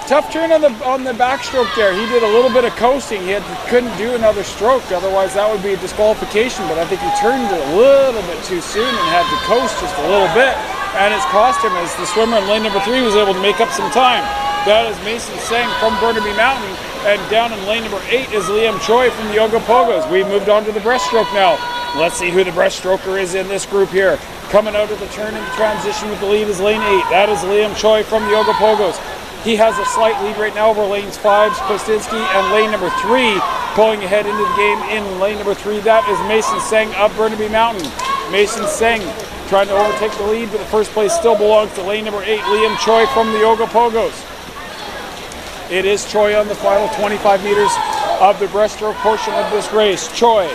Tough turn on the backstroke there. He did a little bit of coasting. He couldn't do another stroke, otherwise that would be a disqualification, but I think he turned it a little bit too soon and had to coast just a little bit, and it's cost him as the swimmer in lane number 3 was able to make up some time. That is Mason Sang from Burnaby Mountain, and down in lane number 8 is Liam Choi from the Ogapogos. We moved on to the breaststroke now. Let's see who the breaststroker is in this group here. Coming out of the turn in the transition with the lead is lane 8. That is Liam Choi from the Ogapogos. He has a slight lead right now over lanes 5, Krasinski, and lane number 3. Pulling ahead into the game in lane number 3, that is Mason Sang of Burnaby Mountain. Mason Sang trying to overtake the lead, but the first place still belongs to lane number 8, Liam Choi from the Ogapogos. It is Choi on the final 25 meters of the breaststroke portion of this race. Choi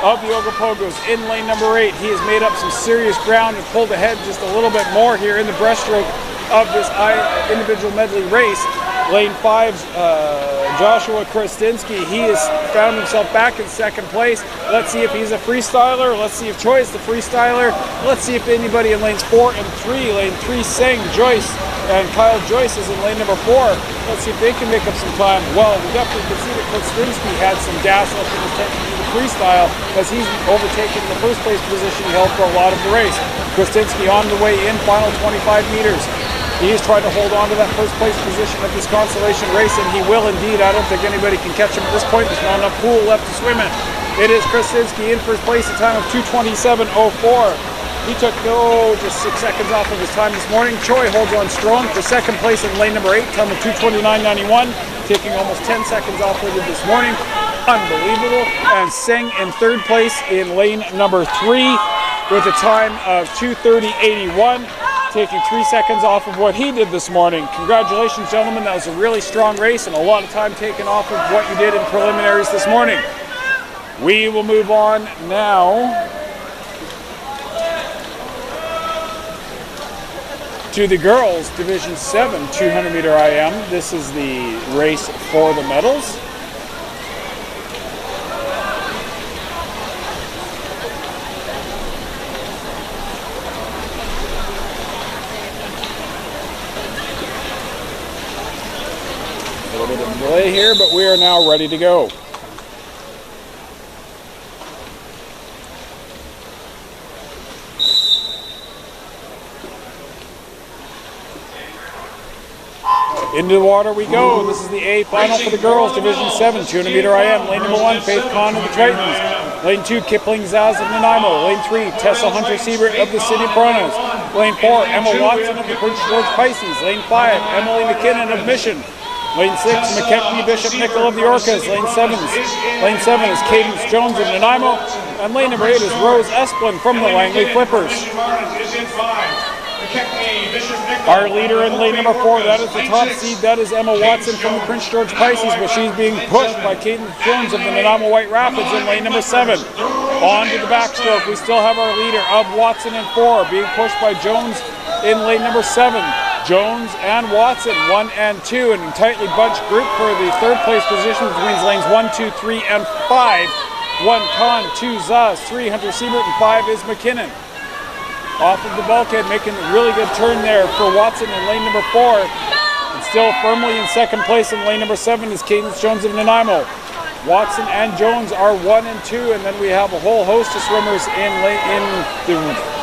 of the Ogapogos in lane number 8. He has made up some serious ground and pulled ahead just a little bit more here in the breaststroke of this individual medley race. Lane 5's Joshua Krasinski, he has found himself back in second place. Let's see if he's a freestyler. Let's see if Choi is the freestyler. Let's see if anybody in lanes 4 and 3, lane 3 Sang, Joyce, and Kyle Joyce is in lane number 4. Let's see if they can make up some time. Well, we definitely can see that Krasinski had some gas left in his tank to do the freestyle, as he's overtaken the first place position he held for a lot of the race. Krasinski on the way in, final 25 meters. He is trying to hold on to that first place position of this consolation race, and he will indeed. I don't think anybody can catch him at this point. There's not enough pool left to swim in. It is Krasinski in first place, a time of 2:27.04. He took just 6 seconds off of his time this morning. Choi holds on strong for second place in lane number 8, time of 2:29.91, taking almost 10 seconds off of it this morning. Unbelievable. And Sang in third place in lane number 3 with a time of 2:30.81. Taking 3 seconds off of what he did this morning. Congratulations, gentlemen. That was a really strong race and a lot of time taken off of what you did in preliminaries this morning. We will move on now To the girls, Division 7, 200 meter IM. This is the race for the medals. A little bit of delay here, but we are now ready to go. Into the water we go. This is the A final for the girls, Division 7, 200 meter IM. Lane number 1, Faith Kahn of the Tritons. Lane 2, Kipling Zaz of Nanaimo. Lane 3, Tessa Hunter-Siebert of the City of Piranhas. Lane 4, Emma Watson of the Prince George Pisces. Lane 5, Emily McKinnon of Mission. Lane 6, McKechnie Bishop Nickel of the Orcas. Lane 7 is Cadence Jones of Nanaimo. And lane number 8 is Rose Esplin from the Langley Flippers. Our leader in lane number 4, that is the top seed, that is Emma Watson from the Prince George Pisces, but she's being pushed by Cadence Jones of the Nanaimo White Rapids in lane number 7. On to the backstroke, we still have our leader of Watson in 4, being pushed by Jones in lane number 7. Jones and Watson, 1 and 2, and a tightly bunched group for the third place position between lanes 1, 2, 3, and 5. 1 Kahn, 2 Zaz, 3 Hunter-Siebert, and 5 is McKinnon. Off of the bulkhead, making a really good turn there for Watson in lane number 4. And still firmly in second place in lane number 7 is Cadence Jones of Nanaimo. Watson and Jones are 1 and 2, and then we have a whole host of swimmers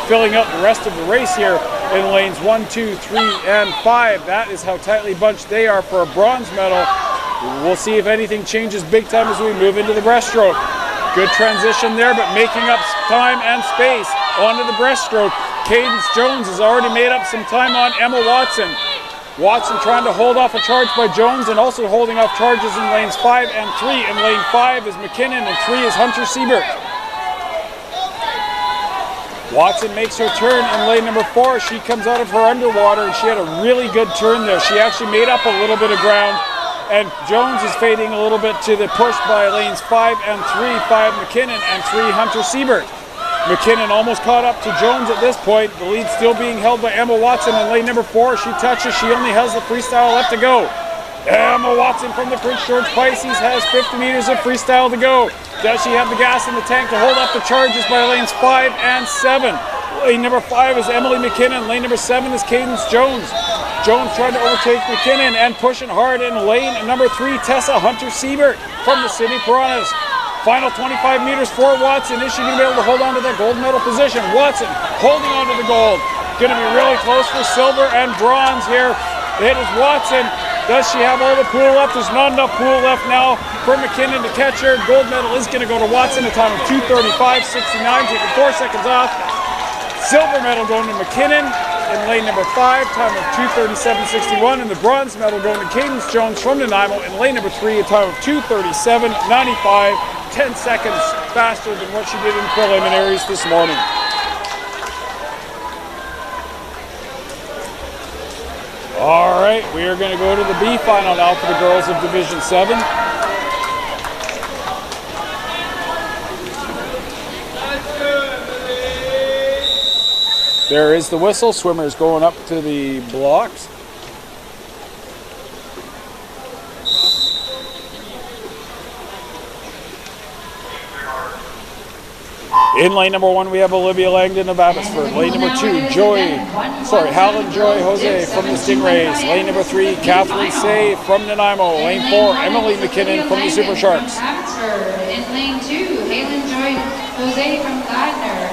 filling out the rest of the race here in lanes 1, 2, 3, and 5. That is how tightly bunched they are for a bronze medal. We'll see if anything changes big time as we move into the breaststroke. Good transition there, but making up time and space onto the breaststroke. Cadence Jones has already made up some time on Emma Watson. Watson trying to hold off a charge by Jones and also holding off charges in lanes 5 and 3. In lane 5 is McKinnon and 3 is Hunter-Siebert. Watson makes her turn in lane number 4. She comes out of her underwater and she had a really good turn there. She actually made up a little bit of ground. And Jones is fading a little bit to the push by lanes 5 and 3, 5 McKinnon and 3 Hunter-Siebert. McKinnon almost caught up to Jones at this point. The lead still being held by Emma Watson in lane number 4. She touches, she only has the freestyle left to go. Emma Watson from the Prince George Pisces has 50 meters of freestyle to go. Does she have the gas in the tank to hold up the charges by lanes 5 and 7? Lane number 5 is Emily McKinnon. Lane number 7 is Cadence Jones. Jones trying to overtake McKinnon and pushing hard in lane number 3, Tessa Hunter-Siebert from the City Piranhas. Final 25 meters for Watson. Is she going to be able to hold on to that gold medal position? Watson holding on to the gold. Going to be really close for silver and bronze here. It is Watson. Does she have all the pool left? There's not enough pool left now for McKinnon to catch her. Gold medal is going to go to Watson, a time of 2:35.69, taking 4 seconds off. Silver medal going to McKinnon in lane number 5, time of 2:37.61, and the bronze medal going to Cadence Jones from Nanaimo in lane number 3, a time of 2:37.95, 10 seconds faster than what she did in preliminaries this morning. All right, we are going to go to the B final now for the girls of Division 7. There is the whistle. Swimmers going up to the blocks. In lane number 1, we have Olivia Langdon of Abbotsford. Lane number 2, Helen Joy Jose from the Stingrays. Lane number 3, Catherine Say from Nanaimo. Lane 4, Emily McKinnon from the Super Sharks. In lane 2, Helen Joy Jose from Gardner.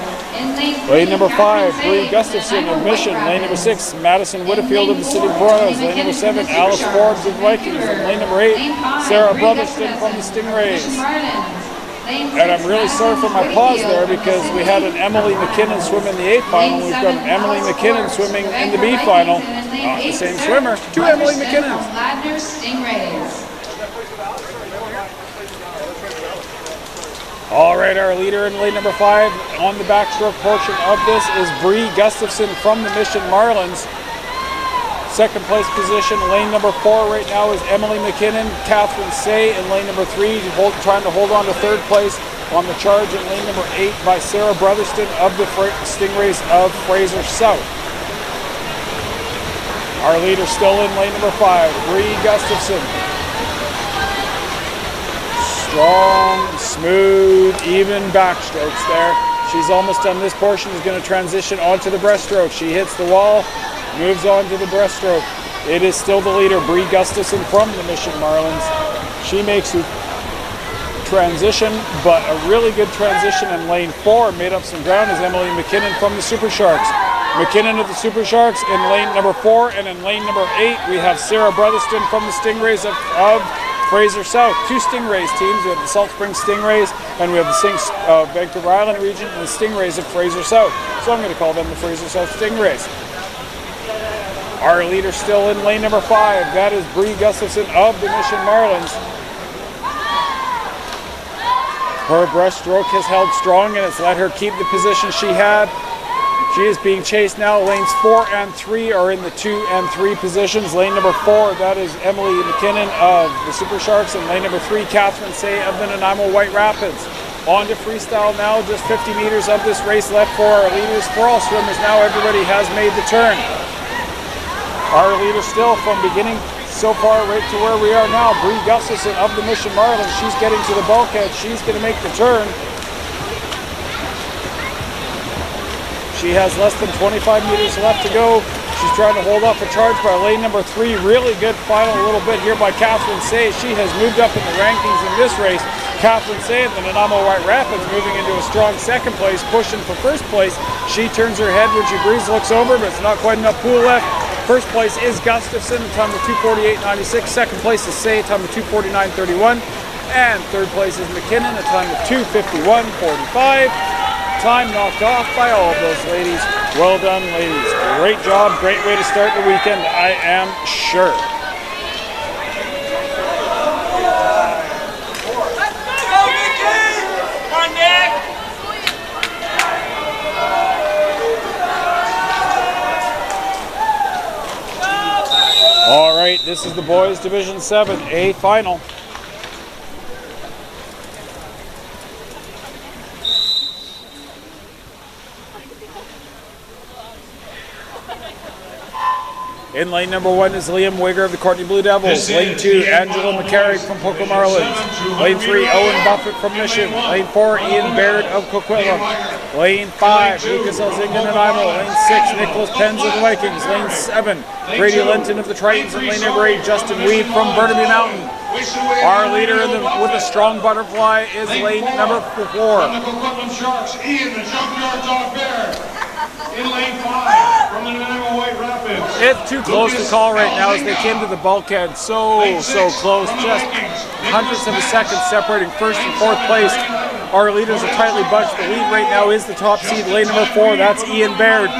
Lane number 5, Bree Gustafson of Mission. Lane number 6, Madison Whitfield of the City of Piranhas. Lane number 7, Alice Forbes of Vikings. And lane number 8, Sarah Brotherston from the Stingrays. And I'm really sorry for my pause there because we had an Emily McKinnon swim in the A final. We've got an Emily McKinnon swimming in the B final. Not the same swimmer. 2 Emily McKinnons. All right, our leader in lane number 5 on the backstroke portion of this is Bree Gustafson from the Mission Marlins. Second place position, lane number 4 right now is Emily McKinnon. Catherine Say in lane number 3, trying to hold on to third place on the charge in lane number 8 by Sarah Brotherston of the Stingrays of Fraser South. Our leader still in lane number 5, Bree Gustafson. Strong, smooth, even backstrokes there. She's almost done this portion. Is going to transition onto the breaststroke. She hits the wall, moves on to the breaststroke. It is still the leader, Bree Gustafson from the Mission Marlins. She makes a transition, but a really good transition in lane 4. Made up some ground is Emily McKinnon from the Super Sharks. McKinnon of the Super Sharks in lane number 4, and in lane number 8 we have Sarah Brotherston from the Stingrays of Fraser South. 2 Stingrays teams. We have the Salt Springs Stingrays, and we have the Vancouver Island region and the Stingrays of Fraser South. So I'm going to call them the Fraser South Stingrays. Our leader still in lane number 5. That is Bree Gustafson of the Mission Marlins. Her breaststroke has held strong, and it's let her keep the position she had. She is being chased now. Lanes 4 and 3 are in the 2 and 3 positions. Lane number 4, that is Emily McKinnon of the Super Sharks, and lane number 3, Catherine Say of the Nanaimo White Rapids. On to freestyle now. Just 50 meters of this race left for our leaders. For all swimmers now, everybody has made the turn. Our leader still from beginning so far right to where we are now, Bree Gustafson of the Mission Marlins. She's getting to the bulkhead. She's going to make the turn. She has less than 25 meters left to go. She's trying to hold off a charge by lane number 3. Really good final a little bit here by Catherine Say. She has moved up in the rankings in this race. Catherine Say of the Nanaimo White Rapids moving into a strong second place, pushing for first place. She turns her head when she breathes, looks over, but it's not quite enough pool left. First place is Gustafson, a time of 2:48.96. Second place is Say, a time of 2:49.31. And third place is McKinnon, a time of 2:51.45. Time knocked off by all of those ladies. Well done, ladies. Great job. Great way to start the weekend, I am sure. All right, this is the boys Division 7A final. In lane number 1 is Liam Wigger of the Courtney Blue Devils. Lane 2, Angela McCarrick from Poco Marlins. Lane 3, Owen Buffett from Mission. Lane 4, Ian Baird of Coquitlam. Lane 5, Lucas Elzinga of Nanaimo. Lane 6, Nicholas Penz of the Vikings. Lane 7, Brady Linton of the Tritons. And lane number 8, Justin Weed from Burnaby Mountain. Our leader with a strong butterfly is lane number 4. From the Coquitlam Sharks, Ian the Junkyard Dog Bear. In lane 5, from the Nanaimo White Rapids. It's too close to call right now as they came to the bulkhead. So close. Just hundredths of a second separating first and fourth place. Our leaders are tightly bunched. The lead right now is the top seed, lane number 4. That's Ian Baird.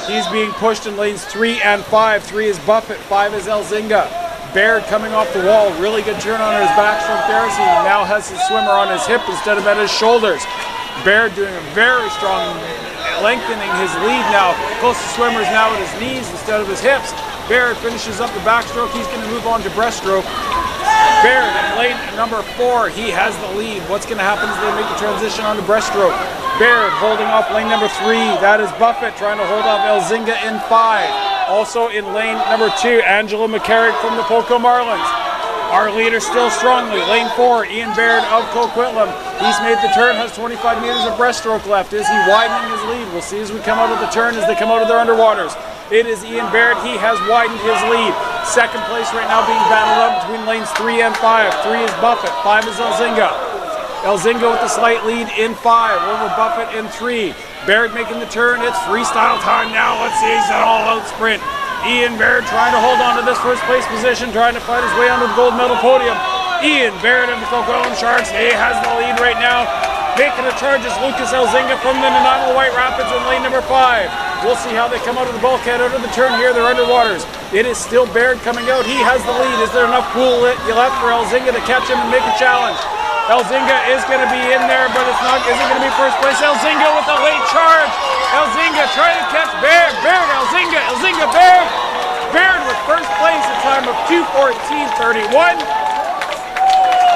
He's being pushed in lanes 3 and 5. 3 is Buffett, 5 is Elzinga. Baird coming off the wall. Really good turn on his backstroke there. He now has his swimmer on his hip instead of at his shoulders. Baird doing a very strong, lengthening his lead now. Closest swimmer is now at his knees instead of his hips. Baird finishes up the backstroke. He's going to move on to breaststroke. Baird in lane number 4, he has the lead. What's going to happen is they make the transition on to breaststroke. Baird holding off lane number 3. That is Buffett trying to hold off Elzinga in 5. Also in lane number 2, Angela McCarrick from the Poco Marlins. Our leader still strongly. Lane 4, Ian Baird of Coquitlam. He's made the turn, has 25 meters of breaststroke left. Is he widening his lead? We'll see as we come out of the turn, as they come out of their underwaters. It is Ian Baird. He has widened his lead. Second place right now being battled up between lanes 3 and 5. 3 is Buffett, 5 is Elzinga. Elzinga with the slight lead in 5, over Buffett in 3. Baird making the turn. It's freestyle time now. Let's see, he's an all-out sprint. Ian Baird trying to hold on to this first place position, trying to fight his way onto the gold medal podium. Ian Baird of the Coquitlam Sharks, he has the lead right now. Making a charge is Lucas Elzinga from the Nanaimo White Rapids in lane number 5. We'll see how they come out of the bulkhead, out of the turn here. They're underwaters. It is still Baird coming out. He has the lead. Is there enough pool left for Elzinga to catch him and make a challenge? Elzinga is going to be in there, but it's not. Isn't going to be first place. Elzinga with a late charge. Elzinga trying to catch Baird. Baird, Elzinga, Elzinga, Baird. Baird with first place, a time of 2:14.31.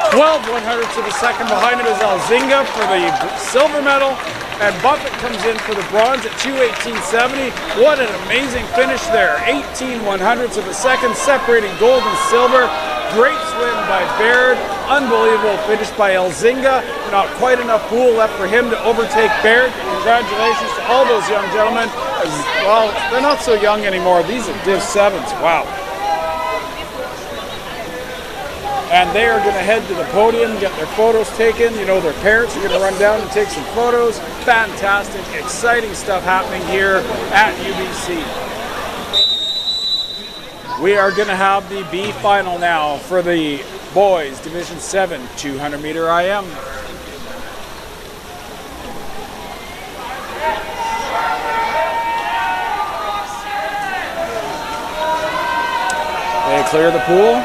12 100ths of a second behind him is Elzinga for the silver medal. and Buffett comes in for the bronze at 2:18.70. What an amazing finish there. 18/100ths of a second separating gold and silver. Great swim by Baird. Unbelievable finish by Elzinga. Not quite enough pool left for him to overtake Baird. Congratulations to all those young gentlemen. Well, they're not so young anymore. These are Div 7s. Wow. And they are going to head to the podium, get their photos taken. You know, their parents are going to run down and take some photos. Fantastic, exciting stuff happening here at UBC. We are going to have the B final now for the boys Division 7 200 meter IM. They clear the pool.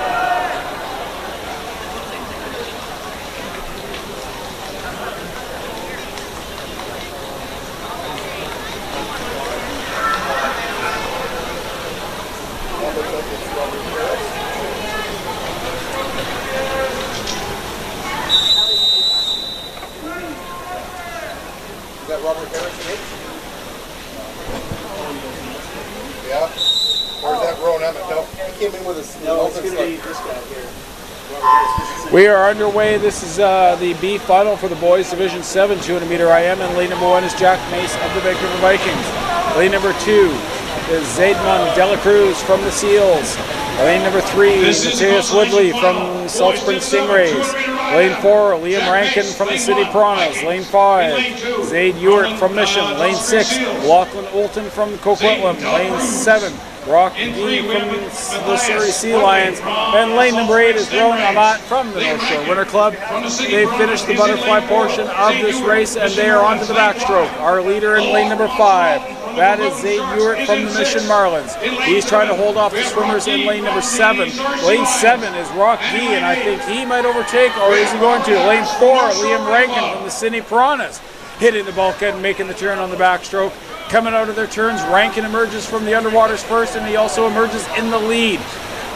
We are underway. This is the B final for the boys Division 7 200 meter IM, and lane number 1 is Jack Mace of the Vancouver Vikings. Lane number 2 is Zaidman Dela Cruz from the Seals. Lane number 3 Mateus Woodley from Salt Spring Stingrays. Lane 4 Liam Rankin from the City Piranhas. Lane 5 Zaid Ewart from Mission. Lane 6 Lachlan Olton from Coquitlam. Lane 7 Brock Gee from the Surrey Sea Lions. And lane number 8 is Rowan Amat from the North Shore Winter Club. They've finished the butterfly portion of this race and they are on to the backstroke. Our leader in lane number 5, that is Zaid Ewart from the Mission Marlins. He's trying to hold off the swimmers in lane number 7. Lane 7 is Rock Gee, and I think he might overtake, or is he going to? Lane 4, Liam Rankin from the Sydney Piranhas, hitting the bulkhead and making the turn on the backstroke. Coming out of their turns, Rankin emerges from the underwaters first, and he also emerges in the lead.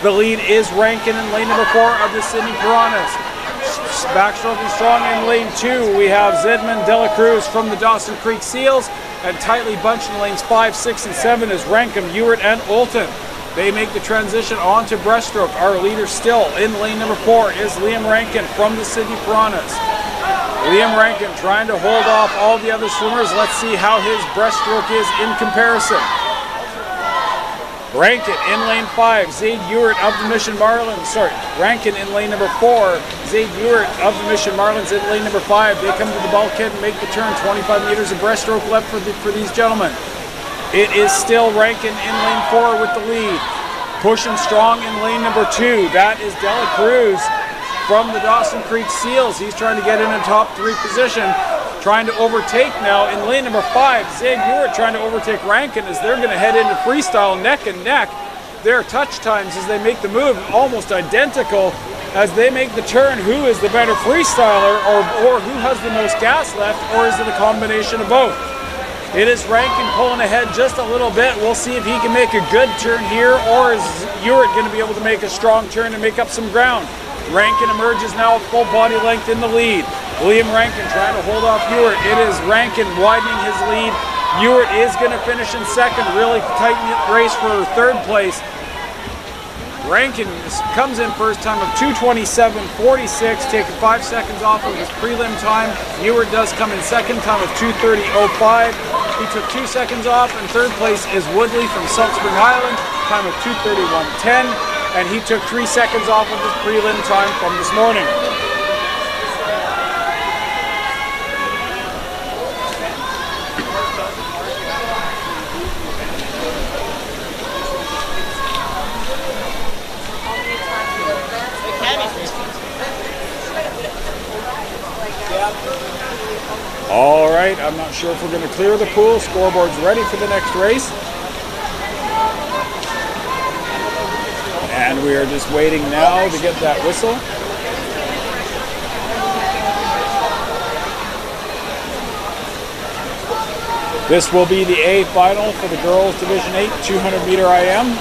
The lead is Rankin in lane number 4 of the Sydney Piranhas. Backstroking strong in lane 2, we have Zedman Dela Cruz from the Dawson Creek Seals, and tightly bunched in lanes 5, 6, and 7 is Rankin, Ewart, and Olton. They make the transition onto breaststroke. Our leader still in lane number 4 is Liam Rankin from the Sydney Piranhas. Liam Rankin trying to hold off all the other swimmers. Let's see how his breaststroke is in comparison. Rankin in lane 5, Zaid Ewart of the Mission Marlins. Rankin in lane number 4, Zaid Ewart of the Mission Marlins in lane number 5. They come to the bulkhead and make the turn. 25 meters of breaststroke left for these gentlemen. It is still Rankin in lane 4 with the lead. Pushing strong in lane number 2. That is Dela Cruz from the Dawson Creek Seals. He's trying to get in a top 3 position. Trying to overtake now in lane number 5. Zaid Ewart trying to overtake Rankin as they're going to head into freestyle neck and neck. Their touch times as they make the move almost identical as they make the turn. Who is the better freestyler or who has the most gas left, or is it a combination of both? It is Rankin pulling ahead just a little bit. We'll see if he can make a good turn here, or is Ewart going to be able to make a strong turn and make up some ground. Rankin emerges now at full body length in the lead. William Rankin trying to hold off Ewart. It is Rankin widening his lead. Ewart is going to finish in second. Really tight race for third place. Rankin comes in first time of 2:27.46, taking 5 seconds off of his prelim time. Ewart does come in second time of 2:30.05. He took 2 seconds off, and third place is Woodley from Salt Spring Island, time of 2:31.10, and he took 3 seconds off of his prelim time from this morning. All right, I'm not sure if we're going to clear the pool. Scoreboard's ready for the next race. And we are just waiting now to get that whistle. This will be the A final for the girls Division 8 200 meter IM.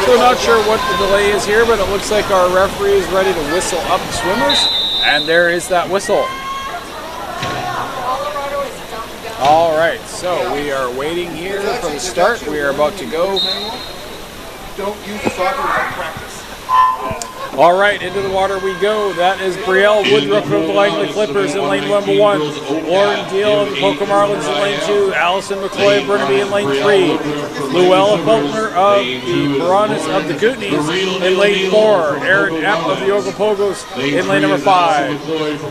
So not sure what the delay is here, but it looks like our referee is ready to whistle up the swimmers. And there is that whistle. All right, so we are waiting here for the start. We are about to go. Don't use the soccer like practice. All right, into the water we go. That is Brielle Woodruff of the Langley Clippers in lane number 1. Lauren Deal of the Poco Marlins in lane 2. Allison McCoy of Burnaby in lane 3. Luella Faulkner of the Piranhas of the Kootenays in lane 4. Erin Epp of the Ogopogos in lane number 5.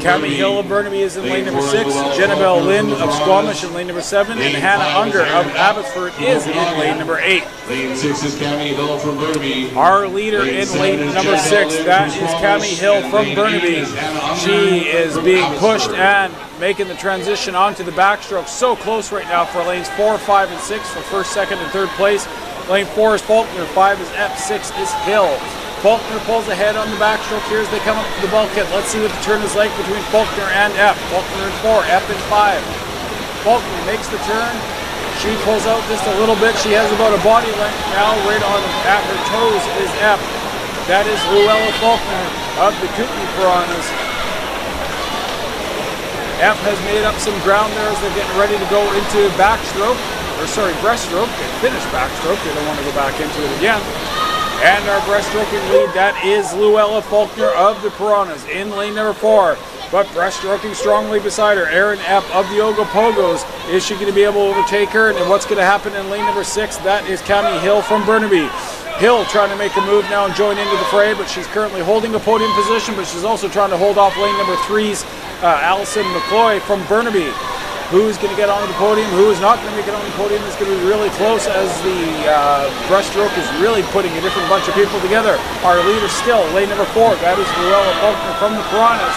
Cami Hill of Burnaby is in lane number 6. Jennabelle Lynn of Squamish in lane number 7. And Hannah Unger of Abbotsford is in lane number 8. Lane 6 is Cami Hill from Burnaby. Our leader in lane number 6, that is Cami Hill from Burnaby. She is being pushed and making the transition onto the backstroke. So close right now for lanes 4, 5, and 6 for first, second, and third place. Lane 4 is Faulkner, 5 is Epp, 6 is Hill. Faulkner pulls ahead on the backstroke here as they come up to the bulkhead. Let's see what the turn is like between Faulkner and Epp. Faulkner in 4, Epp in 5. Faulkner makes the turn. She pulls out just a little bit. She has about a body length now. Right on at her toes is Epp. That is Luella Faulkner of the Kootenay Piranhas. Epp has made up some ground there as they're getting ready to go into breaststroke. They finished backstroke. They don't want to go back into it again. And our breaststroking lead, that is Luella Faulkner of the Piranhas in lane number 4. But breaststroking strongly beside her, Erin Epp of the Ogopogos. Is she going to be able to overtake her? And what's going to happen in lane number 6? That is Cami Hill from Burnaby. Hill trying to make a move now and join into the fray, but she's currently holding a podium position, but she's also trying to hold off lane number 3's Allison McCoy from Burnaby. Who's going to get onto the podium? Who is not going to make it on the podium? It's going to be really close as the breaststroke is really putting a different bunch of people together. Our leader still, lane number 4, that is Luella Faulkner from the Piranhas.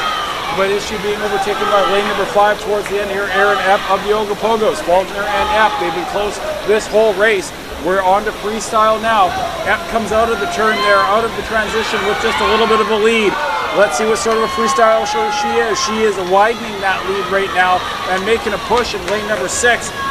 But is she being overtaken by lane number 5 towards the end here? Erin Epp of the Ogopogos. Faulkner and Epp, they've been close this whole race. We're on to freestyle now. Epp comes out of the turn there, out of the transition with just a little bit of a lead. Let's see what sort of a freestyle she is. She is widening that lead right now and making a push in lane number 6.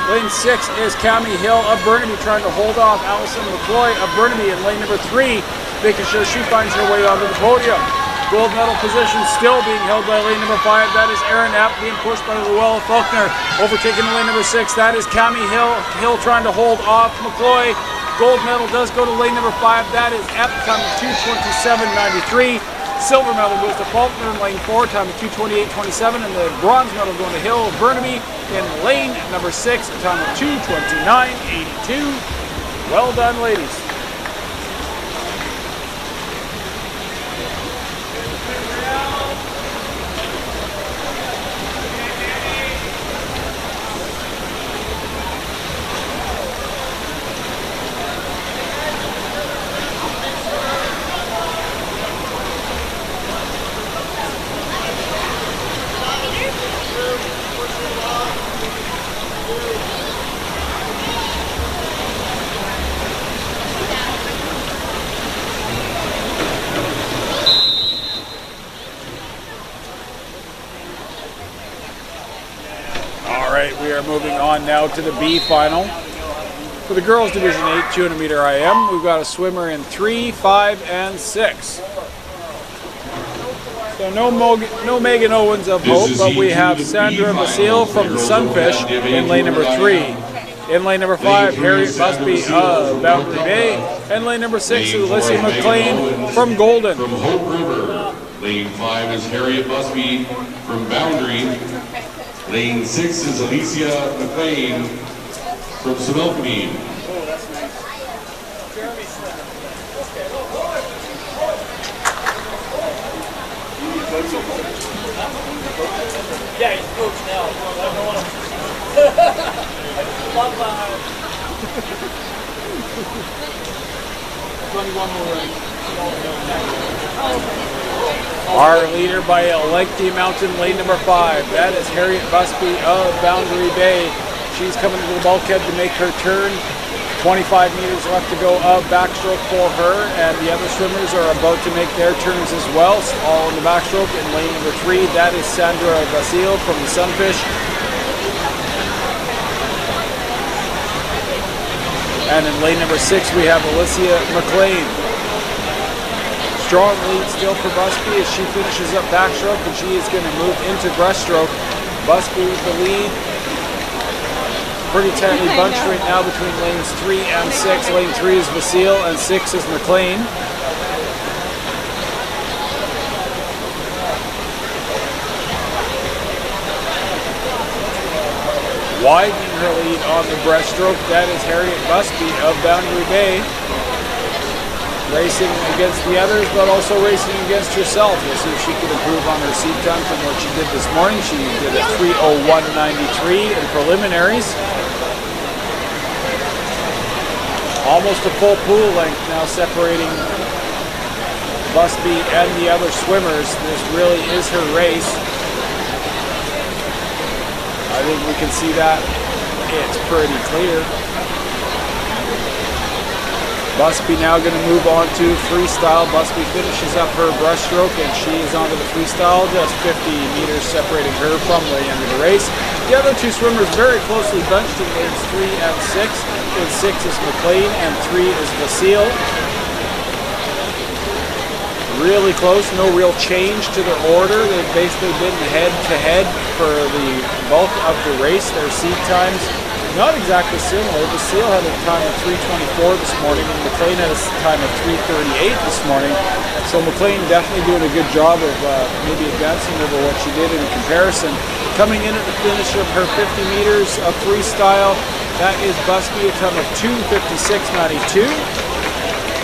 Lane 6 is Cami Hill of Burnaby trying to hold off Allison McCoy of Burnaby in lane number 3, making sure she finds her way onto the podium. Gold medal position still being held by lane number 5. That is Erin Epp being pushed by Luella Faulkner. Overtaking lane number 6. That is Cami Hill. Hill trying to hold off McCoy. Gold medal does go to lane number 5. That is Epp, time of 2:27.93. Silver medal goes to Faulkner in lane 4, time of 2:28.27. And the bronze medal going to Hill of Burnaby in lane number 6, time of 2:29.82. Well done, ladies. We are moving on now to the B final. For the girls Division 8 200 meter IM, we've got a swimmer in 3, 5, and 6. So no Megan Owens of Hope, but we have Sandra Basile from the Sunfish in lane number 3. In lane number 5, Harriet Busby of Boundary Bay. And lane number 6 is Alyssa McLean from Golden. From Hope River. Lane 5 is Harriet Busby from Boundary. Lane 6 is Alicia McLean from Similkameen. Oh, that's nice. Jeremy Smith. Okay. Yeah, he's coach now. I don't want to. I just love Our leader by a lengthy amount in lane number 5. That is Harriet Busby of Boundary Bay. She's coming to the bulkhead to make her turn. 25 meters left to go of backstroke for her, and the other swimmers are about to make their turns as well. All in the backstroke in lane number 3. That is Sandra Vasil from the Sunfish. And in lane number 6, we have Alicia McLean. Strong lead still for Busby as she finishes up backstroke, and she is going to move into breaststroke. Busby with the lead. Pretty tightly bunched right now between lanes 3 and 6. Lane 3 is Vasil and 6 is McLean. Widening her lead on the breaststroke, that is Harriet Busby of Boundary Bay. Racing against the others, but also racing against herself. We'll see if she can improve on her seat time from what she did this morning. She did a 3:01.93 in preliminaries. Almost a full pool length now separating Busby and the other swimmers. This really is her race. I think we can see that. It's pretty clear. Busby now going to move on to freestyle. Busby finishes up her breaststroke and she is onto the freestyle, just 50 meters separating her from the end of the race. The other two swimmers very closely bunched in lanes 3 and 6. In 6 is McLean and 3 is Vasil. Really close, no real change to their order. They've basically been head-to-head for the bulk of the race. Their seat times not exactly similar. Vasil had a time of 3:24 this morning, and McLean had a time of 3:38 this morning. So McLean definitely doing a good job of maybe advancing over what she did in comparison. Coming in at the finish of her 50 meters of freestyle, that is Busby, a time of 2:56.92.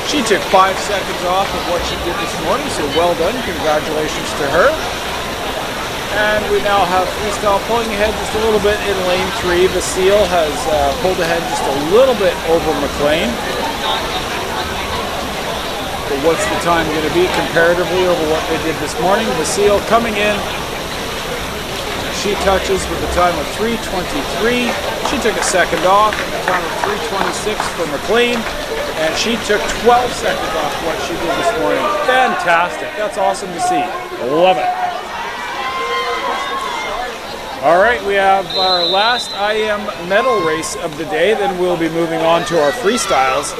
She took 5 seconds off of what she did this morning, so well done. Congratulations to her. And we now have freestyle pulling ahead just a little bit in lane 3. Vasil has pulled ahead just a little bit over McLean. But what's the time going to be comparatively over what they did this morning? Vasil coming in. She touches with a time of 3:23. She took a second off, a time of 3:26 for McLean. And she took 12 seconds off what she did this morning. Fantastic. That's awesome to see. Love it. All right, we have our last IM medal race of the day. Then we'll be moving on to our freestyles.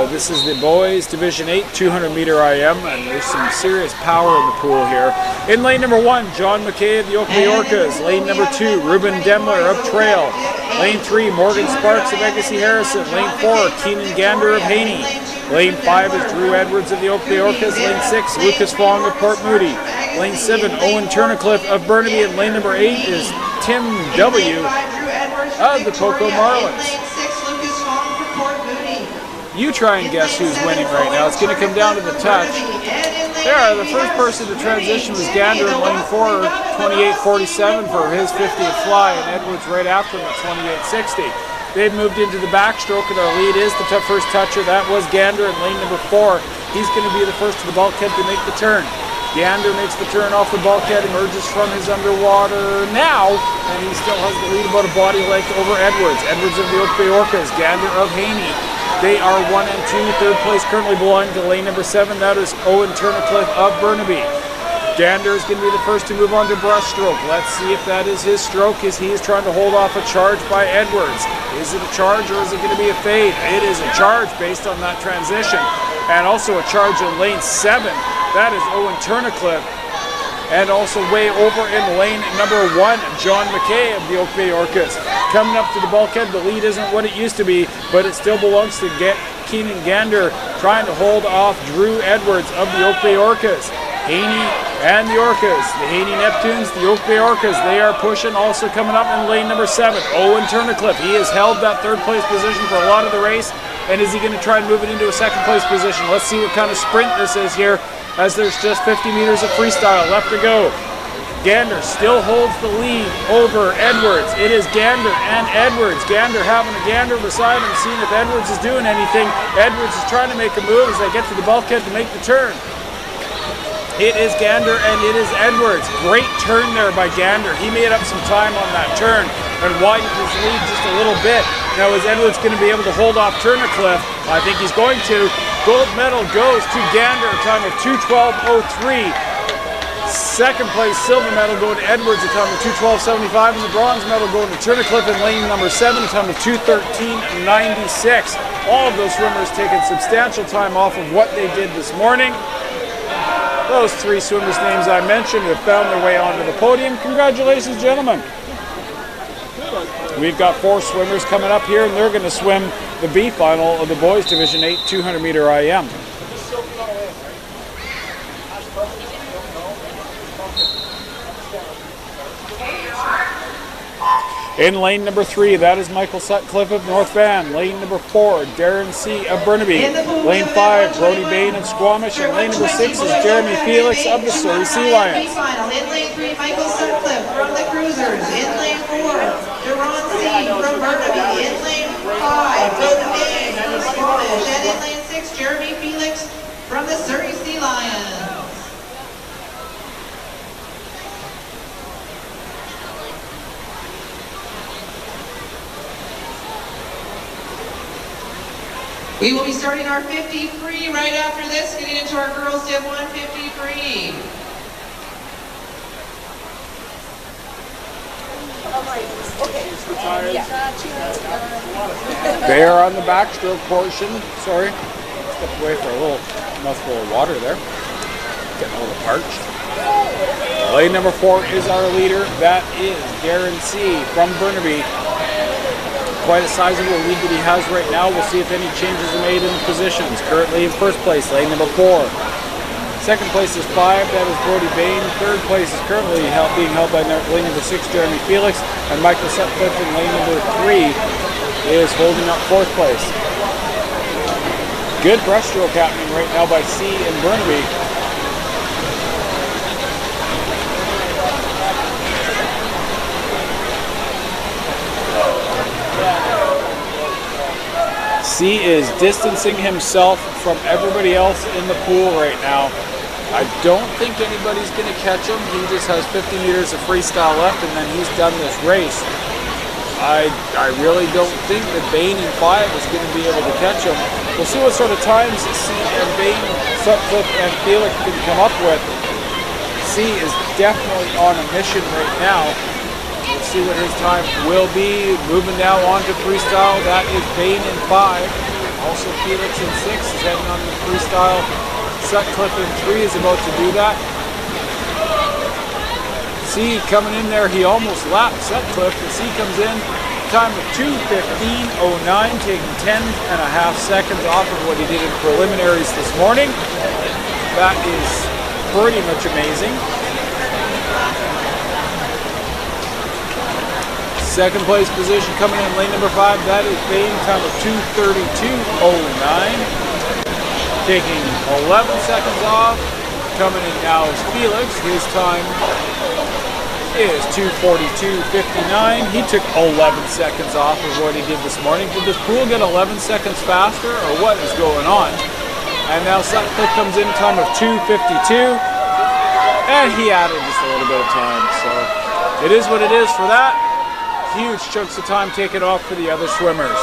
This is the boys Division 8 200-meter IM, and there's some serious power in the pool here. In lane number 1, John McKay of the Oakley Orcas. Lane number 2, Ruben Demler of Trail. Lane 3, Morgan Sparks of Agassiz Harrison. Lane 4, Keenan Gander of Haney. Lane 5 is Drew Edwards of the Oakley Orcas. Lane 6, Lucas Fong of Port Moody. Lane 7, Owen Turnicliffe of Burnaby. And lane number 8 is Tim W. of the Poco Marlins. You try and guess who's winning right now. It's going to come down to the touch. There, the first person to transition was Gander in lane 4, 28.47 for his 50th fly, and Edwards right after him at 28.60. They've moved into the backstroke, and our lead is the first toucher. That was Gander in lane number 4. He's going to be the first to the bulkhead to make the turn. Gander makes the turn off the bulkhead, emerges from his underwater now, and he still has the lead about a body length over Edwards. Edwards of the Oakley Orcas, Gander of Haney. They are 1 and 2. Third place currently belonging to lane number 7. That is Owen Turnicliffe of Burnaby. Gander is going to be the first to move on to breaststroke. Let's see if that is his stroke as he is trying to hold off a charge by Edwards. Is it a charge or is it going to be a fade? It is a charge based on that transition. And also a charge in lane 7. That is Owen Turnicliffe. And also way over in lane number 1, John McKay of the Oakley Orcas. Coming up to the bulkhead, the lead isn't what it used to be, but it still belongs to Keenan Gander, trying to hold off Drew Edwards of the Oakley Orcas. Haney and the Orcas, the Haney Neptunes, the Oakley Orcas, they are pushing. Also coming up in lane number 7, Owen Turnicliffe. He has held that third place position for a lot of the race, and is he going to try and move it into a second place position? Let's see what kind of sprint this is here, as there's just 50 meters of freestyle left to go. Gander still holds the lead over Edwards. It is Gander and Edwards. Gander having a gander beside him, seeing if Edwards is doing anything. Edwards is trying to make a move as they get to the bulkhead to make the turn. It is Gander and it is Edwards. Great turn there by Gander. He made up some time on that turn and widened his lead just a little bit. Now is Edwards going to be able to hold off Turnercliff? I think he's going to. Gold medal goes to Gander, a time of 2:12.03. Second place silver medal going to Edwards, a time of 2:12.75, and the bronze medal going to Turnercliff in lane number 7, a time of 2:13.96. All of those swimmers taking substantial time off of what they did this morning. Those three swimmers' names I mentioned have found their way onto the podium. Congratulations, gentlemen. We've got 4 swimmers coming up here, and they're going to swim the B final of the boys Division 8 200-meter IM. In lane number 3, that is Michael Sutcliffe of North Van. Lane number 4, Darren C. of Burnaby. Lane 5, Brody Bain of Squamish. And lane number 6 is Jeremy Felix of the Surrey Sea Lions. In lane 3, Michael Sutcliffe from the Cruisers. In lane 4, Darren C. from Burnaby. In lane 5, Brody Bain from Squamish. And in lane 6, Jeremy Felix from the Surrey Sea Lions. We will be starting our 50 free right after this, getting into our girls Div 150 free. They are on the backstroke portion. Sorry, stepped away for a little mouthful of water there. Getting a little parched. Lane number 4 is our leader. That is Darren C. from Burnaby. Quite a sizable lead that he has right now. We'll see if any changes are made in the positions. Currently in first place, lane number 4. Second place is 5, that is Brody Bain. Third place is currently being held by lane number 6, Jeremy Felix. And Michael Sutcliffe in lane number 3 is holding up fourth place. Good breaststroke happening right now by C in Burnaby. C is distancing himself from everybody else in the pool right now. I don't think anybody's going to catch him. He just has 50 meters of freestyle left and then he's done this race. I really don't think that Bain in 5 is going to be able to catch him. We'll see what sort of times C and Bain, Sutcliffe and Felix can come up with. C is definitely on a mission right now. We'll see what his time will be. Moving now on to freestyle. That is Bain in 5. Also Felix in 6 is heading on to freestyle. Sutcliffe in 3 is about to do that. C coming in there. He almost lapped Sutcliffe. The C comes in. Time of 2:15.09, taking 10.5 seconds off of what he did in preliminaries this morning. That is pretty much amazing. Second place position coming in lane number 5, that is Bain, time of 2:32.09. Taking 11 seconds off. Coming in now is Felix. His time is 2:42.59. He took 11 seconds off of what he did this morning. Did this pool get 11 seconds faster or what is going on? And now Sutcliffe comes in time of 2:52. And he added just a little bit of time. So it is what it is for that. Huge chunks of time taken off for the other swimmers.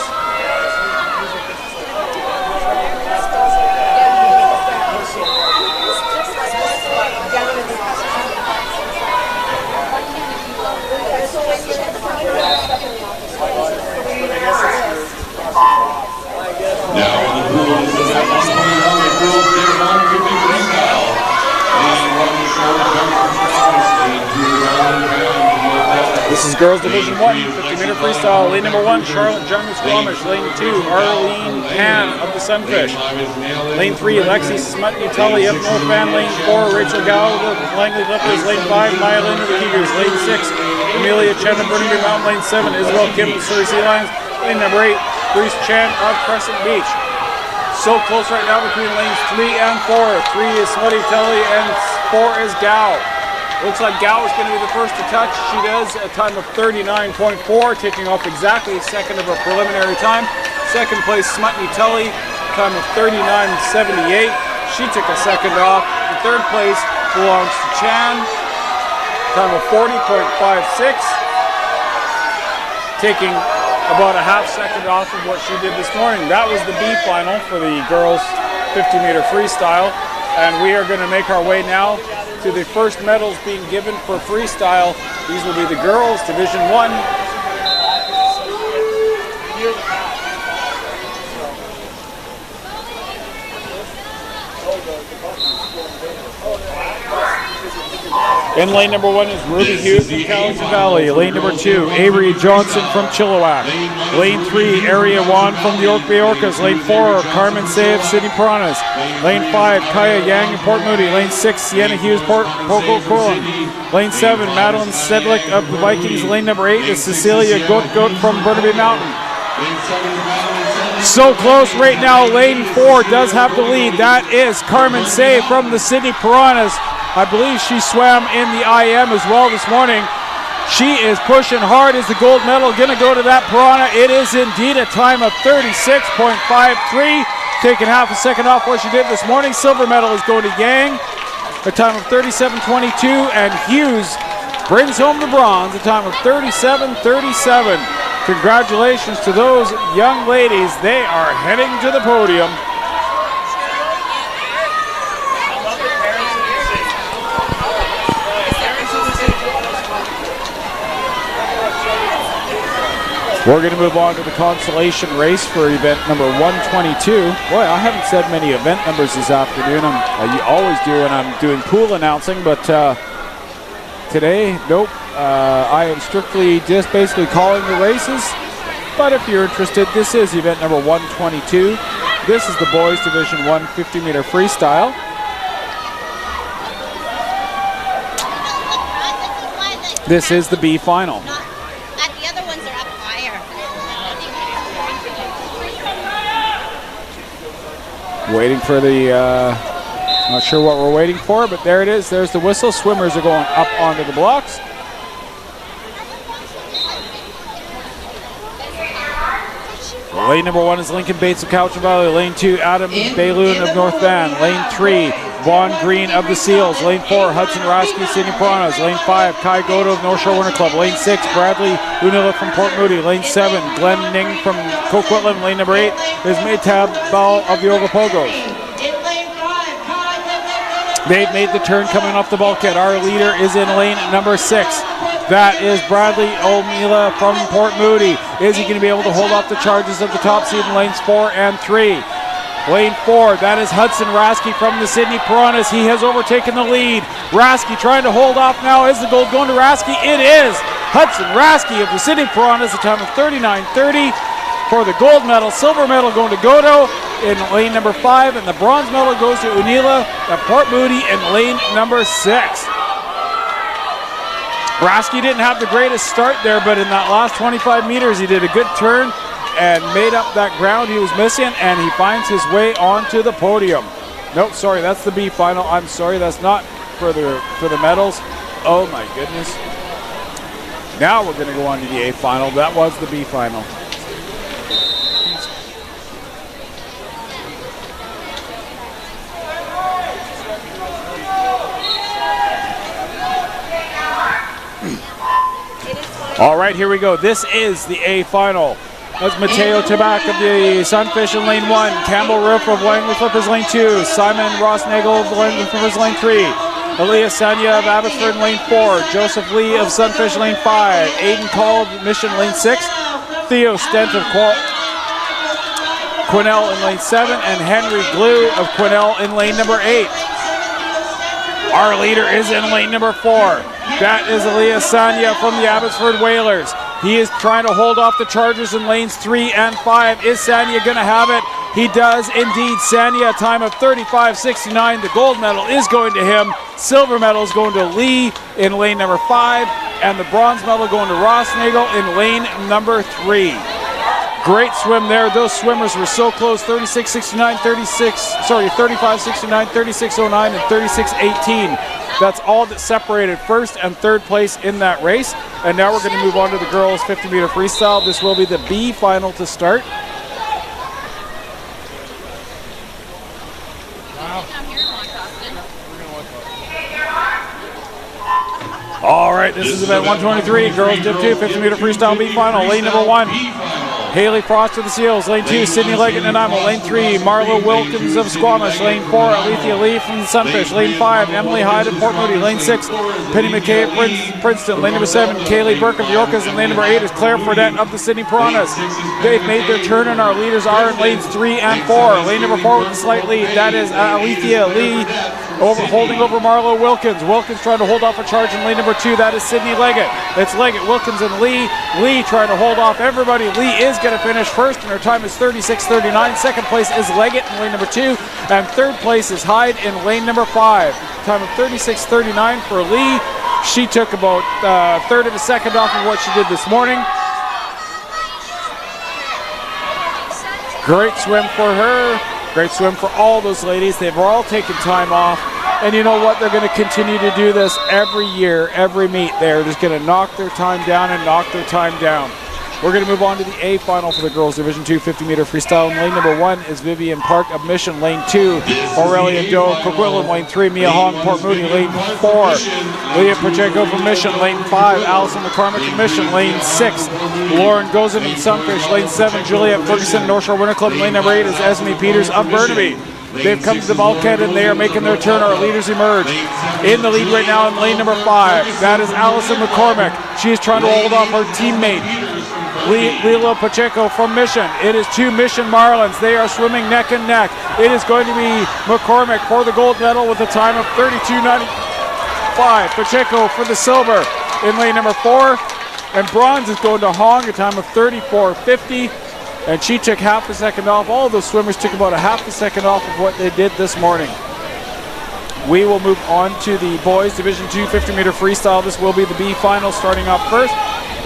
Now in the pool, this is at 121, the girls Div 150 freestyle. Lane 1 short jump from Provincial, lane 2 Darren Van. This is girls Division 1, 50-meter freestyle. Lane number 1, Charlotte Jung of Squamish. Lane 2, Arlene Pan of the Sunfish. Lane 3, Lexi Smutney Tully of North Van. Lane 4, Rachel Gallagher of Langley Lippers. Lane 5, Maya Lynn of the Cougars. Lane 6, Amelia Chen of Burnaby Mountain. Lane 7, Isabel Kim of Surrey Sea Lions. Lane number 8, Bruce Chan of Crescent Beach. So close right now between lanes 3 and 4. 3 is Smutney Tully and 4 is Gal. Looks like Gal is going to be the first to touch. She does a time of 39.4, taking off exactly a second of her preliminary time. Second place, Smutney Tully, time of 39.78. She took a second off. And third place belongs to Chan, time of 40.56, taking about a half second off of what she did this morning. That was the B final for the girls 50-meter freestyle, and we are going to make our way now to the first medals being given for freestyle. These will be the girls Division 1. In lane number 1 is Ruby Hughes from Cowichan Valley. Lane number 2, Avery Johnson from Chilliwack. Lane 3, Area 1 from the York Bay Orcas. Lane 4, Carmen Say of Sydney Piranhas. Lane 5, Kaya Yang of Port Moody. Lane 6, Sienna Hughes, Poco Corlin. Lane 7, Madeline Sedlick of the Vikings. Lane number 8 is Cecilia Goat from Burnaby Mountain. So close right now. Lane 4 does have the lead. That is Carmen Say from the Sydney Piranhas. I believe she swam in the IM as well this morning. She is pushing hard. Is the gold medal going to go to that Piranha? It is indeed a time of 36.53. Taking half a second off what she did this morning. Silver medal is going to Yang, a time of 37.22. And Hughes brings home the bronze, a time of 37.37. Congratulations to those young ladies. They are heading to the podium. We're going to move on to the consolation race for event number 122. Boy, I haven't said many event numbers this afternoon. I always do when I'm doing pool announcing, but today, nope. I am strictly just basically calling the races. But if you're interested, this is event number 122. This is the boys Division 1 50-meter freestyle. This is the B final. Waiting for the, not sure what we're waiting for, but there it is. There's the whistle. Swimmers are going up onto the blocks. Lane number 1 is Lincoln Bates of Cowichan Valley. Lane 2, Adam Bayloon of North Van. Lane 3, Vaughn Green of the Seals. Lane 4, Hudson Rasky, Sydney Piranhas. Lane 5, Kai Goto of North Shore Winter Club. Lane 6, Bradley Unilla from Port Moody. Lane 7, Glenn Ning from Coquitlam. Lane number 8 is Maytab Ball of the Ogapogos. They've made the turn coming off the bulkhead. Our leader is in lane number 6. That is Bradley O'Meala from Port Moody. Is he going to be able to hold off the charges of the top seed in lanes 4 and 3? Lane 4, that is Hudson Rasky from the Sydney Piranhas. He has overtaken the lead. Rasky trying to hold off now. Is the gold going to Rasky? It is Hudson Rasky of the Sydney Piranhas, a time of 39.30 for the gold medal. Silver medal going to Godo in lane number 5, and the bronze medal goes to Unila at Port Moody in lane number 6. Rasky didn't have the greatest start there, but in that last 25 meters, he did a good turn and made up that ground he was missing, and he finds his way onto the podium. Nope, sorry, that's the B final. I'm sorry, that's not for the medals. Oh my goodness. Now we're going to go on to the A final. That was the B final. All right, here we go. This is the A final. That's Mateo Tabak of the Sunfish in lane 1. Campbell Roof of Langley Flippers lane 2. Simon Rossnagel of the Langley Flippers lane 3. Elias Sanya of Abbotsford in lane 4. Joseph Lee of Sunfish lane 5. Aiden Call of Mission lane 6. Theo Stent of Quesnel in lane 7. And Henry Glue of Quesnel in lane number 8. Our leader is in lane number 4. That is Elias Sanya from the Abbotsford Whalers. He is trying to hold off the Chargers in lanes 3 and 5. Is Sanya going to have it? He does indeed. Sanya, a time of 35.69. The gold medal is going to him. Silver medal is going to Lee in lane number 5. And the bronze medal going to Ross Nagel in lane number 3. Great swim there. Those swimmers were so close. 36.69, 35.69, 36.09, and 36.18. That's all that separated first and third place in that race. And now we're going to move on to the girls 50-meter freestyle. This will be the B final to start. All right, this is event 123. Girls Dip 2, 50-meter freestyle B final. Lane number 1, Haley Frost of the Seals. Lane 2, Sydney Leggett and Nanaimo. Lane 3, Marlo Wilkins of Squamish. Lane 4, Alethea Lee from the Sunfish. Lane 5, Emily Hyde of Port Moody. Lane 6, Penny McKay of Princeton. Lane number 7, Kaylee Burke of the Orcas. And lane number 8 is Claire Fredette of the Sydney Piranhas. They've made their turn, and our leaders are in lanes 3 and 4. Lane number 4 with a slight lead. That is Alethea Lee holding over Marlo Wilkins. Wilkins trying to hold off a charge in lane number 2. That is Sydney Leggett. It's Leggett, Wilkins, and Lee. Lee trying to hold off everybody. Lee is going to finish first, and her time is 36.39. Second place is Leggett in lane number 2, and third place is Hyde in lane number 5. Time of 36.39 for Lee. She took about a third of a second off of what she did this morning. Great swim for her. Great swim for all those ladies. They've all taken time off. And you know what? They're going to continue to do this every year, every meet. They're just going to knock their time down and knock their time down. We're going to move on to the A final for the girls Division 2 50-meter freestyle. In lane number 1 is Vivian Park of Mission. Lane 2, Aurelia Doe of Coquitlam. Lane 3, Mia Hong, Port Moody. Lane 4, Leah Pacheco from Mission. Lane 5, Allison McCormick from Mission. Lane 6, Lauren Gozin from Sunfish. Lane 7, Juliette Ferguson, North Shore Winter Club. Lane number 8 is Esme Peters of Burnaby. They've come to the bulkhead and they are making their turn. Our leaders emerge. In the lead right now in lane number 5, that is Allison McCormick. She is trying to hold off her teammate, Lila Pacheco from Mission. It is 2 Mission Marlins. They are swimming neck and neck. It is going to be McCormick for the gold medal with a time of 32.95. Pacheco for the silver in lane number 4. And bronze is going to Hong, a time of 34.50. And she took half a second off. All of those swimmers took about a half a second off of what they did this morning. We will move on to the boys Division 2 50-meter freestyle. This will be the B final. Starting off first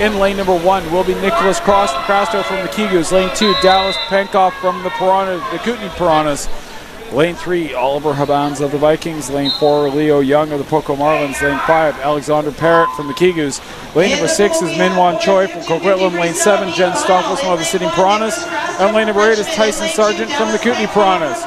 in lane number 1 will be Nicholas Crasto from the Kigus. Lane 2, Dallas Penkoff from the Kootenay Piranhas. Lane 3, Oliver Habans of the Vikings. Lane 4, Leo Young of the Poco Marlins. Lane 5, Alexander Parrott from the Kigus. Lane number 6 is Minwan Choi from Coquitlam. Lane 7, Jen Stoffelsson of the Sydney Piranhas. And lane number 8 is Tyson Sargent from the Kootenay Piranhas.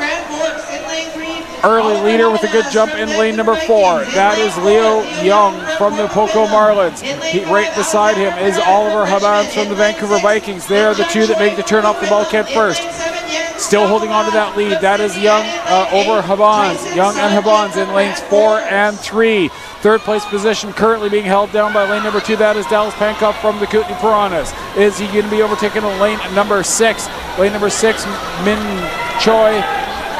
Early leader with a good jump in lane number 4. That is Leo Young from the Poco Marlins. Right beside him is Oliver Habans from the Vancouver Vikings. They are the two that make the turn off the bulkhead first. Still holding on to that lead. That is Young over Habans. Young and Habans in lanes 4 and 3. Third place position currently being held down by lane number 2. That is Dallas Penkoff from the Kootenay Piranhas. Is he going to be overtaken in lane number 6? Lane number 6, Min Choi.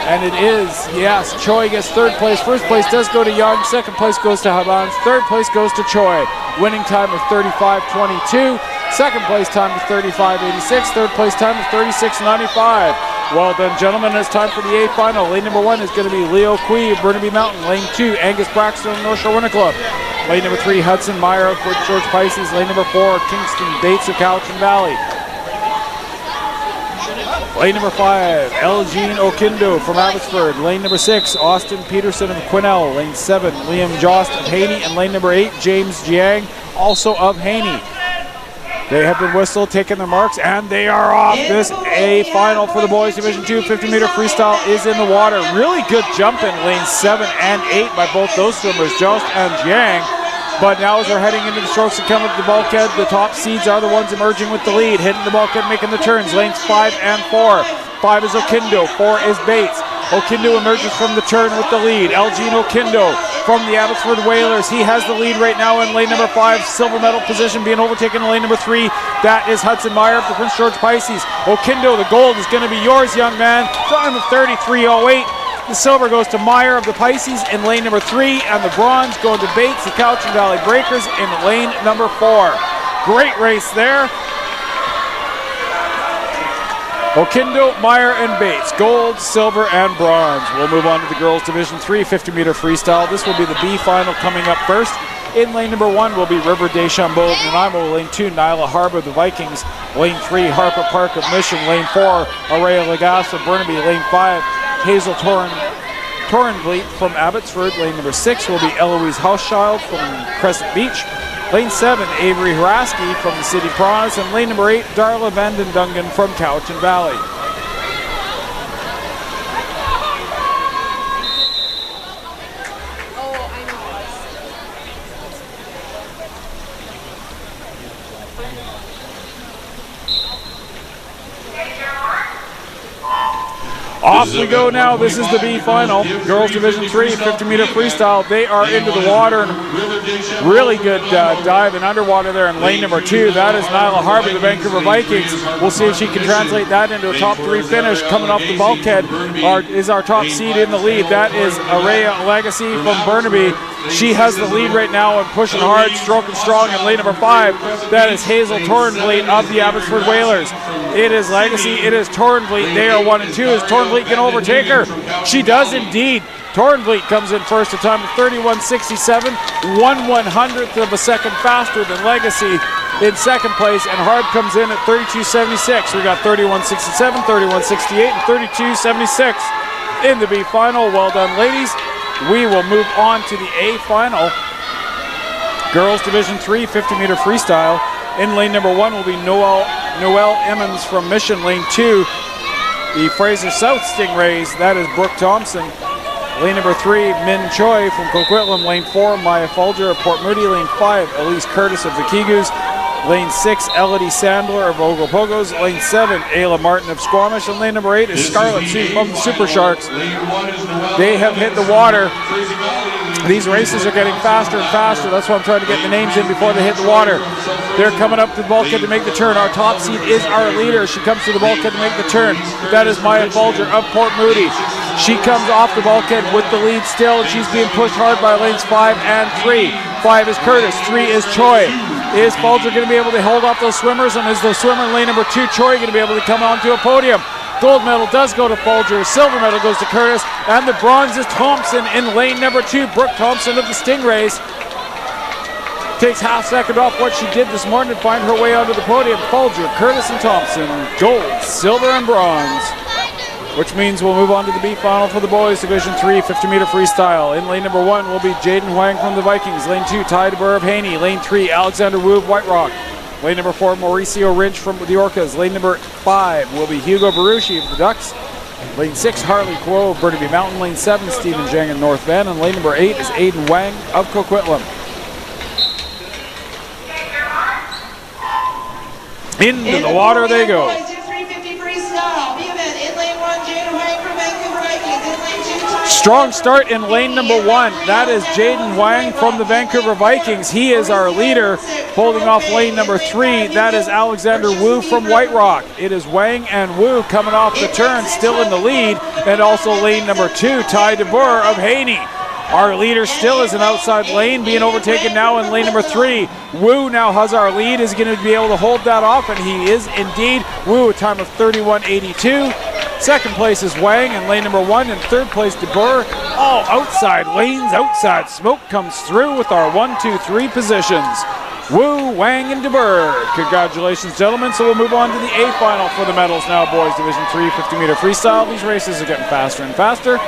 And it is, yes, Choi gets third place. First place does go to Young. Second place goes to Habans. Third place goes to Choi. Winning time of 35.22. Second place time of 35.86. Third place time of 36.95. Well done, gentlemen. It's time for the A final. Lane number 1 is going to be Leo Quee of Burnaby Mountain. Lane 2, Angus Braxton of North Shore Winter Club. Lane number 3, Hudson Meyer of Prince George Pisces. Lane number 4, Kingston Bates of Cowichan Valley. Lane number 5, Elgene Okindo from Abbotsford. Lane number 6, Austin Peterson of Quesnel. Lane 7, Liam Jost of Haney. And lane number 8, James Jiang, also of Haney. They have been whistled, taking their marks, and they are off. This A final for the boys Division 2 50-meter freestyle is in the water. Really good jump in lanes 7 and 8 by both those swimmers, Jost and Jiang. But now as we're heading into the strokes that come up the bulkhead, the top seeds are the ones emerging with the lead, hitting the bulkhead, making the turns. Lanes 5 and 4. 5 is Okindo, 4 is Bates. Okindo emerges from the turn with the lead. Elgene Okindo from the Abbotsford Whalers. He has the lead right now in lane number 5, silver medal position, being overtaken in lane number 3. That is Hudson Meyer of the Prince George Pisces. Okindo, the gold is going to be yours, young man. Time of 33.08. The silver goes to Meyer of the Pisces in lane number 3, and the bronze going to Bates, the Cowichan Valley Breakers, in lane number 4. Great race there. Okindo, Meyer, and Bates, gold, silver, and bronze. We'll move on to the girls Division 3 50-meter freestyle. This will be the B final coming up first. In lane number 1 will be River Deschambault of Nanaimo. Lane 2, Nyla Harbour of the Vikings. Lane 3, Harper Park of Mission. Lane 4, Araya Lagasse of Burnaby. Lane 5, Hazel Torrenvliet from Abbotsford. Lane number 6 will be Eloise Hauschild from Crescent Beach. Lane 7, Avery Haraski from the City Province. And lane number 8, Darla Vanden Dungan from Cowichan Valley. Off we go now. This is the B final. Girls Division 3, 50-meter freestyle. They are into the water. Really good dive and underwater there in lane number 2. That is Nyla Harbour, the Vancouver Vikings. We'll see if she can translate that into a top 3 finish. Coming off the bulkhead is our top seed in the lead. That is Araya Legacy from Burnaby. She has the lead right now and pushing hard, stroking strong in lane number 5. That is Hazel Torrenvliet of the Abbotsford Whalers. It is Legacy, it is Torrenvliet. They are 1 and 2. Is Torrenvliet can overtake her? She does indeed. Torrenvliet comes in first, a time of 31.67, 1/100th of a second faster than Legacy in second place, and Harb comes in at 32.76. We got 31.67, 31.68, and 32.76 in the B final. Well done, ladies. We will move on to the A final. Girls Division 3, 50-meter freestyle. In lane number 1 will be Noelle Emmons from Mission. Lane 2, the Fraser South Stingrays. That is Brooke Thompson. Lane number 3, Min Choi from Coquitlam. Lane 4, Maya Folger of Port Moody. Lane 5, Elise Curtis of the Kigus. Lane 6, Elodie Sandler of Ogopogos. Lane 7, Ayla Martin of Squamish. And lane number 8 is Scarlett Sue from the Super Sharks. They have hit the water. These races are getting faster and faster. That's why I'm trying to get the names in before they hit the water. They're coming up to the bulkhead to make the turn. Our top seed is our leader. She comes to the bulkhead to make the turn. That is Maya Folger of Port Moody. She comes off the bulkhead with the lead still, and she's being pushed hard by lanes 5 and 3. 5 is Curtis, 3 is Choi. Is Folger going to be able to hold off those swimmers? And is the swimmer in lane number 2, Choi, going to be able to come onto a podium? Gold medal does go to Folger, silver medal goes to Curtis, and the bronze is Thompson in lane number 2. Brooke Thompson of the Stingrays takes half second off what she did this morning to find her way onto the podium. Folger, Curtis, and Thompson, gold, silver, and bronze. Which means we'll move on to the B final for the boys Division 3 50-meter freestyle. In lane number 1 will be Jaden Huang from the Vikings. Lane 2, Ty DeBurr of Haney. Lane 3, Alexander Wu of White Rock. Lane number 4, Mauricio Ridge from the Orcas. Lane number 5 will be Hugo Baruchi of the Ducks. Lane 6, Harley Kuo of Burnaby Mountain. Lane 7, Stephen Zhang of North Bend. And lane number 8 is Aiden Wang of Coquitlam. Into the water they go. Strong start in lane number 1. That is Jaden Wang from the Vancouver Vikings. He is our leader. Holding off lane number 3, that is Alexander Wu from White Rock. It is Wang and Wu coming off the turn, still in the lead. And also lane number 2, Ty DeBurr of Haney. Our leader still is an outside lane, being overtaken now in lane number 3. Wu now has our lead, is going to be able to hold that off, and he is indeed. Wu, a time of 31.82. Second place is Wang in lane number 1, and third place DeBurr. All outside lanes, outside smoke comes through with our 1, 2, 3 positions. Wu, Wang, and DeBurr. Congratulations, gentlemen. So we'll move on to the A final for the medals now, boys. Division 3 50-meter freestyle. These races are getting faster and faster.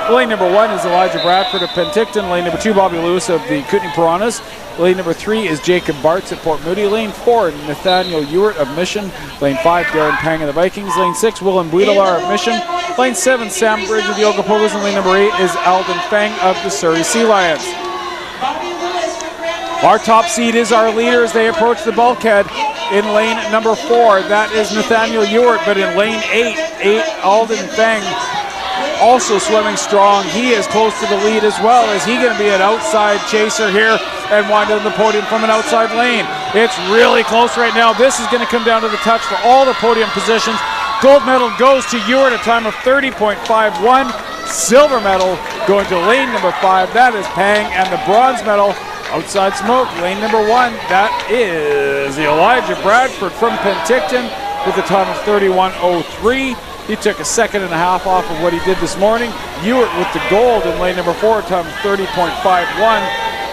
Lane number 1 is Elijah Bradford of Penticton. Lane number 2, Bobby Lewis of the Kootenay Piranhas. Lane number 3 is Jacob Bartz at Port Moody. Lane 4, Nathaniel Ewart of Mission. Lane 5, Darren Pang of the Vikings. Lane 6, Willem Buidelar of Mission. Lane 7, Sam Bridge of the Ogopogos. And lane number 8 is Alden Fang of the Surrey Sea Lions. Our top seed is our leader as they approach the bulkhead. In lane number 4, that is Nathaniel Ewart. But in lane 8, Alden Fang also swimming strong. He is close to the lead as well. Is he going to be an outside chaser here and wind up on the podium from an outside lane? It's really close right now. This is going to come down to the touch for all the podium positions. Gold medal goes to Ewart, a time of 30.51. Silver medal going to lane number 5. That is Pang. And the bronze medal, outside smoke, lane number 1. That is Elijah Bradford from Penticton with a time of 31.03. He took a second and a half off of what he did this morning. Ewart with the gold in lane number 4, time of 30.51.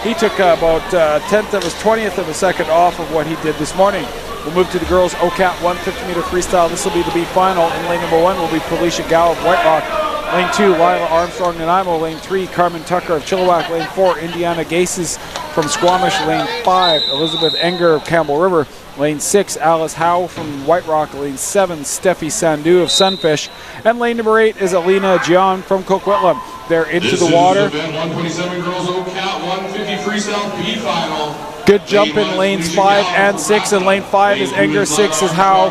He took about 20th of a second off of what he did this morning. We'll move to the girls' OCAT 150-meter freestyle. This will be the B final. In lane number 1 will be Felicia Gao of White Rock. Lane 2, Lila Armstrong of Nanaimo. Lane 3, Carmen Tucker of Chilliwack. Lane 4, Indiana Gases from Squamish. Lane 5, Elizabeth Enger of Campbell River. Lane 6, Alice Howe from White Rock. Lane 7, Steffi Sandu of Sunfish. And lane number 8 is Alina Gian from Coquitlam. They're into the water. This is event 127 girls OCAT 150 freestyle B final. Good jump in lanes 5 and 6, and lane 5 is Enger, 6 is Howe.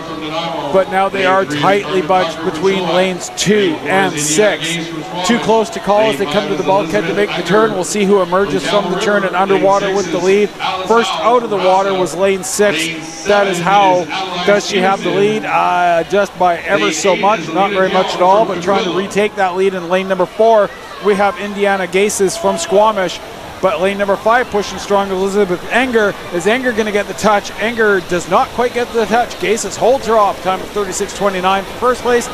But now they are tightly bunched between lanes 2 and 6. Too close to call as they come to the bulkhead to make the turn. We'll see who emerges from the turn and underwater with the lead. First out of the water was lane 6. That is Howe. Does she have the lead? Just by ever so much, not very much at all, but trying to retake that lead in lane number 4. We have Indiana Gases from Squamish. But lane number 5 pushing strong, Elizabeth Enger. Is Enger going to get the touch? Enger does not quite get the touch. Gases holds her off, time of 36.29 for first place.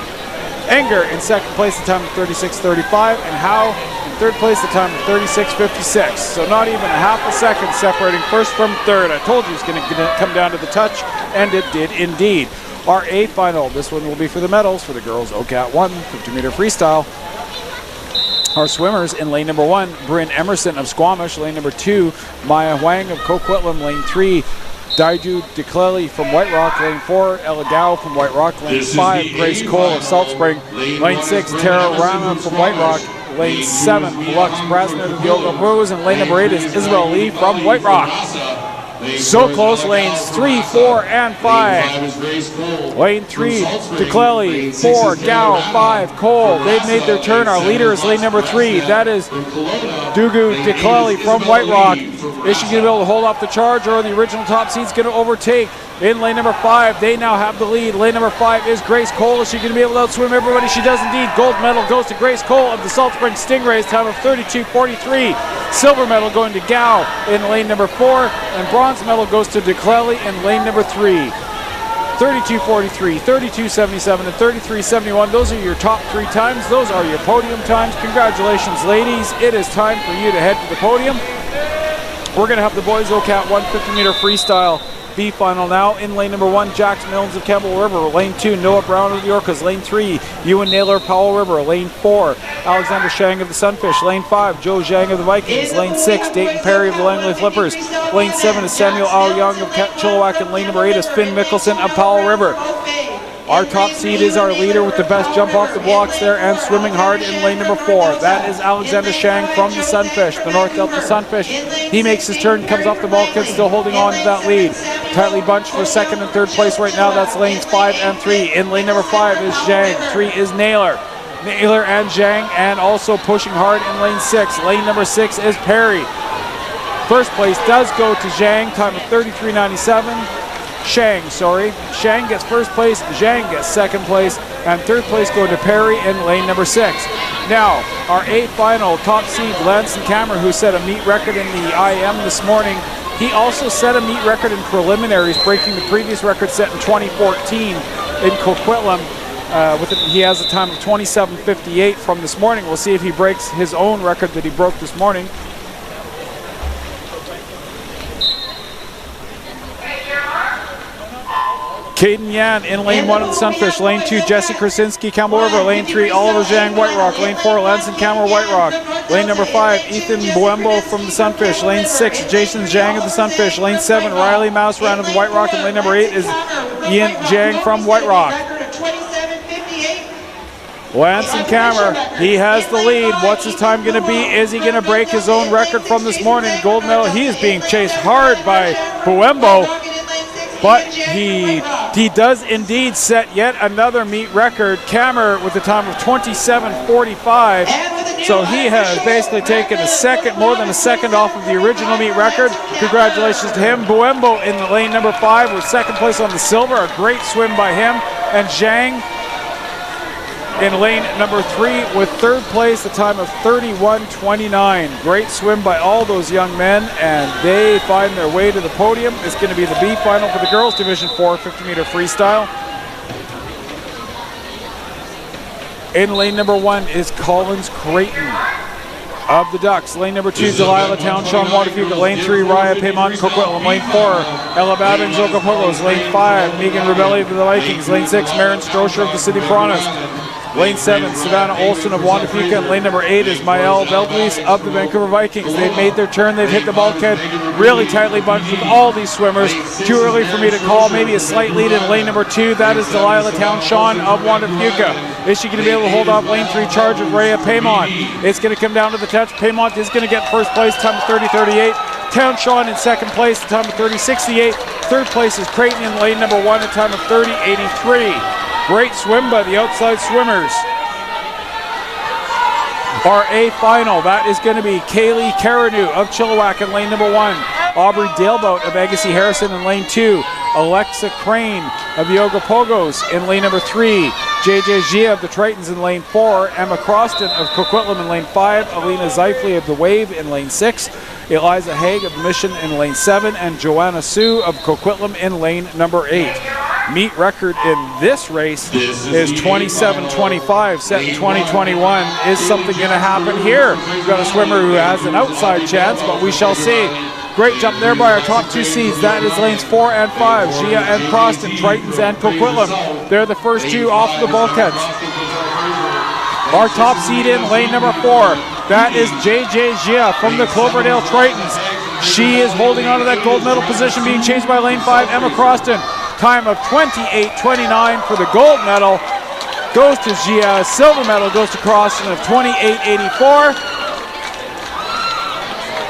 Enger in second place, the time of 36.35. And Howe in third place, the time of 36.56. So not even a half a second separating first from third. I told you it's going to come down to the touch, and it did indeed. Our A final, this one will be for the medals for the girls OCAT 150-meter freestyle. Our swimmers in lane number 1, Bryn Emerson of Squamish. Lane number 2, Maya Huang of Coquitlam. Lane 3, Daiju DeClelly from White Rock. Lane 4, Ella Gao from White Rock. Lane 5, Grace Cole of Salt Spring. Lane 6, Tara Rama from White Rock. Lane 7, Lux Brasner of Yoga Bros. And lane number 8 is Isabel Lee from White Rock. So close, lanes 3, 4, and 5. Lane 3, DeClelly, 4, Gao, 5, Cole. They've made their turn. Our leader is lane number 3. That is Dugu DeClelly from White Rock. Is she going to be able to hold off the charge, or the original top seed's going to overtake? In lane number 5, they now have the lead. Lane number 5 is Grace Cole. Is she going to be able to outswim everybody? She does indeed. Gold medal goes to Grace Cole of the Salt Spring Stingrays, time of 32.43. Silver medal going to Gao in lane number 4, and bronze medal goes to DeClelly in lane number 3. 32.43, 32.77, and 33.71. Those are your top 3 times. Those are your podium times. Congratulations, ladies. It is time for you to head to the podium. We're going to have the boys OCAT 150-meter freestyle B final now. In lane number 1, Jax Milnes of Campbell River. Lane 2, Noah Brown of the Orcas. Lane 3, Ewan Naylor of Powell River. Lane 4, Alexander Shang of the Sunfish. Lane 5, Joe Zhang of the Vikings. Lane 6, Dayton Perry of the Langley Flippers. Lane 7 is Samuel Ao Young of Chilliwack. And lane number 8 is Finn Mickelson of Powell River. Our top seed is our leader with the best jump off the blocks there and swimming hard in lane number 4. That is Alexander Shang from the Sunfish, the North Delta Sunfish. He makes his turn, comes off the bulkhead, still holding on to that lead. Tightly bunched for second and third place right now. That's lanes 5 and 3. In lane number 5 is Zhang. 3 is Naylor. Naylor and Zhang, and also pushing hard in lane 6. Lane number 6 is Perry. First place does go to Zhang, time of 33.97. Shang gets first place, Zhang gets second place, and third place going to Perry in lane number 6. Now, our A final top seed, Lanson Cameron, who set a meet record in the IM this morning. He also set a meet record in preliminaries, breaking the previous record set in 2014 in Coquitlam. He has a time of 27.58 from this morning. We'll see if he breaks his own record that he broke this morning. Caden Yan in lane 1 of the Sunfish. Lane 2, Jesse Krasinski, Campbell River. Lane 3, Oliver Zhang, White Rock. Lane 4, Lanson Cameron, White Rock. Lane number 5, Ethan Buembo from the Sunfish. Lane 6, Jason Zhang of the Sunfish. Lane 7, Riley Mouseround of the White Rock. And lane number 8 is Ian Zhang from White Rock. Lanson Cameron, he has the lead. What's his time going to be? Is he going to break his own record from this morning? Gold medal. He is being chased hard by Buembo. But he does indeed set yet another meet record. Kammer with a time of 27.45. So he has basically taken more than a second off of the original meet record. Congratulations to him. Buembo in the lane number 5 with second place on the silver. A great swim by him. And Zhang in lane number 3 with third place, the time of 31.29. Great swim by all those young men, and they find their way to the podium. It's going to be the B final for the girls Division 4 50-meter freestyle. In lane number 1 is Collins Creighton. of the Ducks. Lane number 2, Delilah Town, Sean Waterfuga. Lane 3, Raya Paymont, Coquitlam. Lane 4, Ella Babbins, Okapogos. Lane 5, Megan Rebelli of the Vikings. Lane 6, Marin Strosher of the City Piranhas. Lane 7, Savannah Olson of Waterfuga. And lane number 8 is Maëlle Belduis of the Vancouver Vikings. They've made their turn. They've hit the bulkhead. Really tightly bunched with all these swimmers. Too early for me to call. Maybe a slight lead in lane number 2. That is Delilah Town, Sean of Waterfuga. Is she going to be able to hold off lane 3 charge of Raya Paymont? It's going to come down to the touch. Paymont is going to get first place, time of 30:38. Town Sean in second place, the time of 30:68. Third place is Creighton in lane number 1, a time of 30:83. Great swim by the outside swimmers. Our A final, that is going to be Kaylee Carreneau of Chilliwack in lane number 1. Aubrey Dalebout of Agassiz Harrison in lane 2. Alexa Crane of the Ogapogos in lane number 3. JJ Gia of the Tritons in lane 4. Emma Croston of Coquitlam in lane 5. Alina Zeifley of the Wave in lane 6. Eliza Haig of the Mission in lane 7. And Joanna Sue of Coquitlam in lane number 8. Meet record in this race is 27:25, set in 2021. Is something going to happen here? We've got a swimmer who has an outside chance, but we shall see. Great jump there by our top 2 seeds. That is lanes 4 and 5, Gia and Croston, Tritons and Coquitlam. They're the first 2 off the bulkheads. Our top seed in lane number 4, that is JJ Gia from the Cloverdale Tritons. She is holding on to that gold medal position, being chased by lane 5, Emma Croston. Time of 28:29 for the gold medal goes to Gia. Silver medal goes to Croston of 28:84.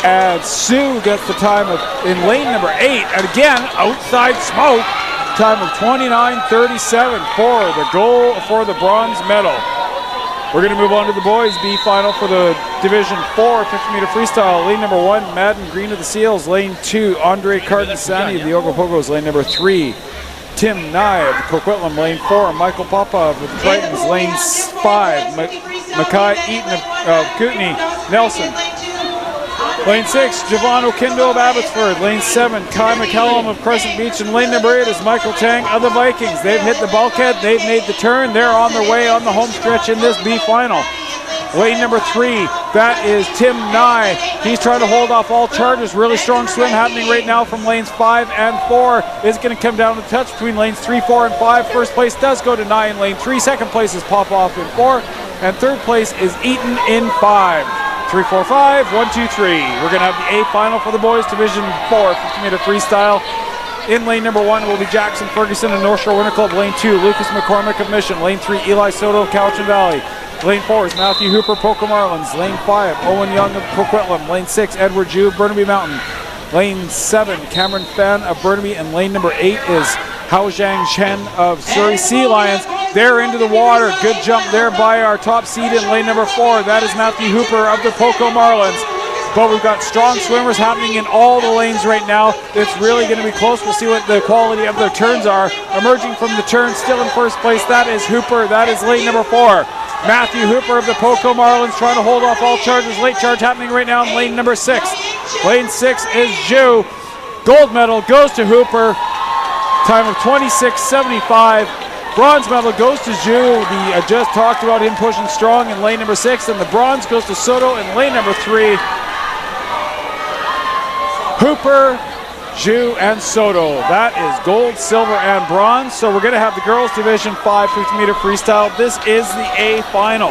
And Sue gets the time of in lane number 8. And again, outside smoke. Time of 29:37 for the goal for the bronze medal. We're going to move on to the boys B final for the Division 4 50-meter freestyle. Lane number 1, Madden Green of the Seals. Lane 2, Andre Cardensani of the Ogapogos. Lane number 3, Tim Nye of the Coquitlam. Lane 4, Michael Popov of the Tritons. Lane 5, Mackay Eaton of Kootenay Nelson. Lane 6, Javon Okindo of Abbotsford. Lane 7, Kai McCallum of Crescent Beach. And lane number 8 is Michael Tang of the Vikings. They've hit the bulkhead. They've made the turn. They're on their way on the home stretch in this B final. Lane number 3, that is Tim Nye. He's trying to hold off all charges. Really strong swim happening right now from lanes 5 and 4. It's going to come down to touch between lanes 3, 4, and 5. First place does go to Nye in lane 3. Second place is Popoff in 4. And third place is Eaton in 5. 3, 4, 5, 1, 2, 3. We're going to have the A final for the boys Division 4 50-meter freestyle. In lane number 1 will be Jackson Ferguson of North Shore Winter Club. Lane 2, Lucas McCormick of Mission. Lane 3, Eli Soto of Cowichan Valley. Lane 4 is Matthew Hooper, Poco Marlins. Lane 5, Owen Young of Coquitlam. Lane 6, Edward Jew of Burnaby Mountain. Lane 7, Cameron Fan of Burnaby. And lane number 8 is Hao Zhang Chen of Surrey Sea Lions. They're into the water. Good jump there by our top seed in lane number 4. That is Matthew Hooper of the Poco Marlins. But we've got strong swimmers happening in all the lanes right now. It's really going to be close. We'll see what the quality of their turns are. Emerging from the turn, still in first place, that is Hooper. That is lane number 4. Matthew Hooper of the Poco Marlins trying to hold off all charges. Late charge happening right now in lane number 6. Lane 6 is Jew. Gold medal goes to Hooper. Time of 26:75. Bronze medal goes to Jew. I just talked about him pushing strong in lane number 6. And the bronze goes to Soto in lane number 3. Hooper, Jew, and Soto. That is gold, silver, and bronze. So we're going to have the girls Division 5 50-meter freestyle. This is the A final.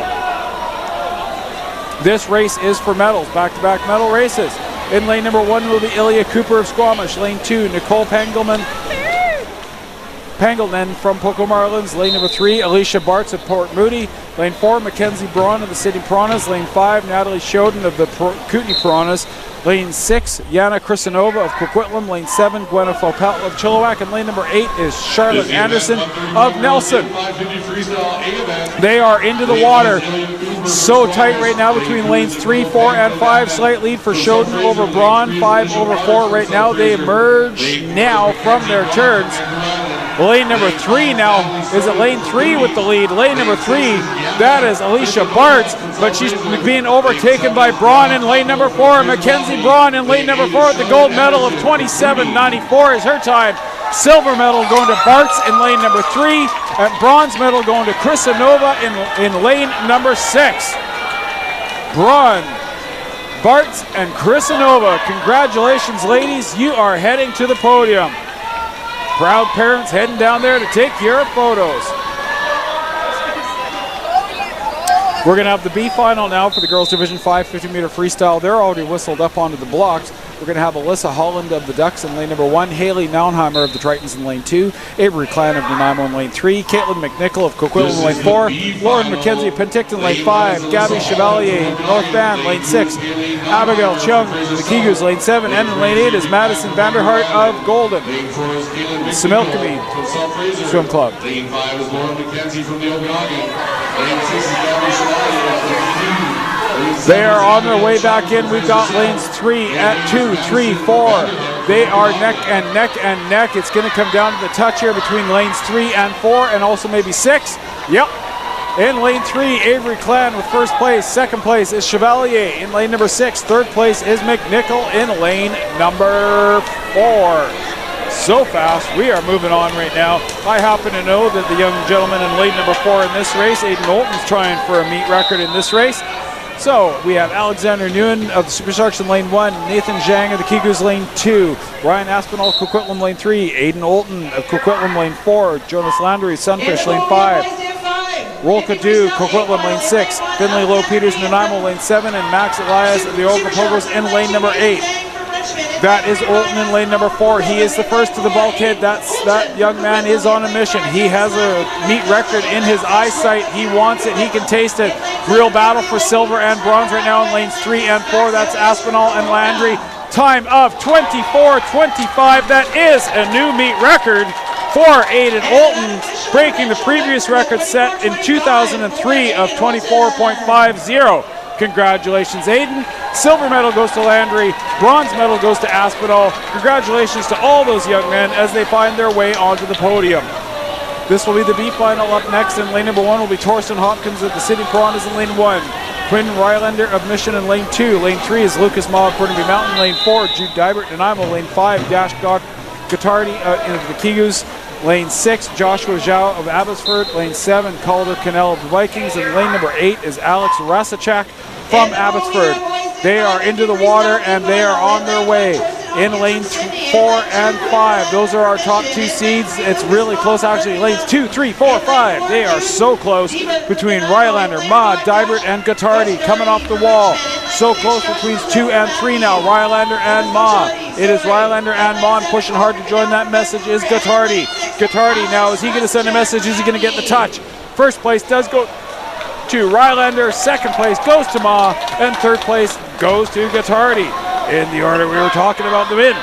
This race is for medals, back-to-back medal races. In lane number 1 will be Ilya Cooper of Squamish. Lane 2, Nicole Pangleman from Poco Marlins. Lane number 3, Alicia Bartz of Port Moody. Lane 4, Mackenzie Braun of the City Piranhas. Lane 5, Natalie Shoden of the Kootenay Piranhas. Lane 6, Yana Krisanova of Coquitlam. Lane 7, Gwenna Falpel of Chilliwack. And lane number 8 is Charlotte Anderson of Nelson. They are into the water. So tight right now between lanes 3, 4, and 5. Slight lead for Shoden over Braun. 5 over 4 right now. They emerge now from their turns. Lane number 3 now is at lane 3 with the lead. Lane number 3, that is Alicia Bartz, but she's being overtaken by Braun in lane number 4. Mackenzie Braun in lane number 4 with the gold medal of 27:94 is her time. Silver medal going to Bartz in lane number 3, and bronze medal going to Krisanova in lane number 6. Braun Bartz and Chrisanova. Congratulations, ladies. You are heading to the podium. Proud parents heading down there to take your photos. We're going to have the B final now for the girls Division 5 50-meter freestyle. They're already whistled up onto the blocks. We're going to have Alyssa Holland of the Ducks in lane number 1, Haley Naunheimer of the Tritons in lane 2, Avery Clan of Nanaimo in lane 3, Caitlin McNichol of Coquitlam in lane 4, Lauren McKenzie of Penticton in lane 5, Gabby Chevalier North Van lane 6, Abigail Chung of the Kigus lane 7, and in lane 8 is Madison Vanderhart of Golden. Similkameen Swim Club. Lane 5 is Lauren McKenzie from the Okanagan. Lane 6 is Gabby Chevalier from the Kigus. They are on their way back in. We've got lanes 3 at 2, 3, 4. They are neck and neck and neck. It's going to come down to the touch here between lanes 3 and 4 and also maybe 6. Yep. In lane 3, Avery Clan with first place. Second place is Chevalier in lane number 6. Third place is McNichol in lane number 4. So fast. We are moving on right now. I happen to know that the young gentleman in lane number 4 in this race, Aiden Olton's trying for a meet record in this race. So we have Alexander Nguyen of the Super Sharks in lane 1, Nathan Zhang of the Kigus lane 2, Ryan Aspinall of Coquitlam lane 3, Aiden Olton of Coquitlam lane 4, Jonas Landry Sunfish lane 5, Rolka Du Coquitlam lane 6, Finley Lowe Peters Nanaimo lane 7, and Max Elias of the Oglapogos in lane number 8. That is Olton in lane number 4. He is the first to the bulkhead. That young man is on a mission. He has a meet record in his eyesight. He wants it. He can taste it. Real battle for silver and bronze right now in lanes 3 and 4. That's Aspinall and Landry. Time of 24:25. That is a new meet record for Aiden Olton, breaking the previous record set in 2003 of 24.50. Congratulations, Aiden. Silver medal goes to Landry. Bronze medal goes to Aspinall. Congratulations to all those young men as they find their way onto the podium. This will be the B final. Up next in lane number 1 will be Torsten Hopkins of the City Piranhas in lane 1. Quinn Rylander of Mission in lane 2. Lane 3 is Lucas Ma of Burnaby Mountain. Lane 4, Jude Dybert Nanaimo. Lane 5, Dash Guattardi of the Kigus. Lane 6, Joshua Zhao of Abbotsford. Lane 7, Calder Cannell of the Vikings. And lane number 8 is Alex Rasachak from Abbotsford. They are into the water and they are on their way. In lane 4 and 5, those are our top 2 seeds. It's really close actually. Lanes 2, 3, 4, 5. They are so close between Rylander, Ma, Dybert, and Guattardi coming off the wall. So close between 2 and 3 now. Rylander and Ma. It is Rylander and Ma, and pushing hard to join that message is Guattardi. Guattardi now, is he going to send a message? Is he going to get the touch? First place does go to Rylander, second place goes to Ma, and third place goes to Guattardi in the order we were talking about them in.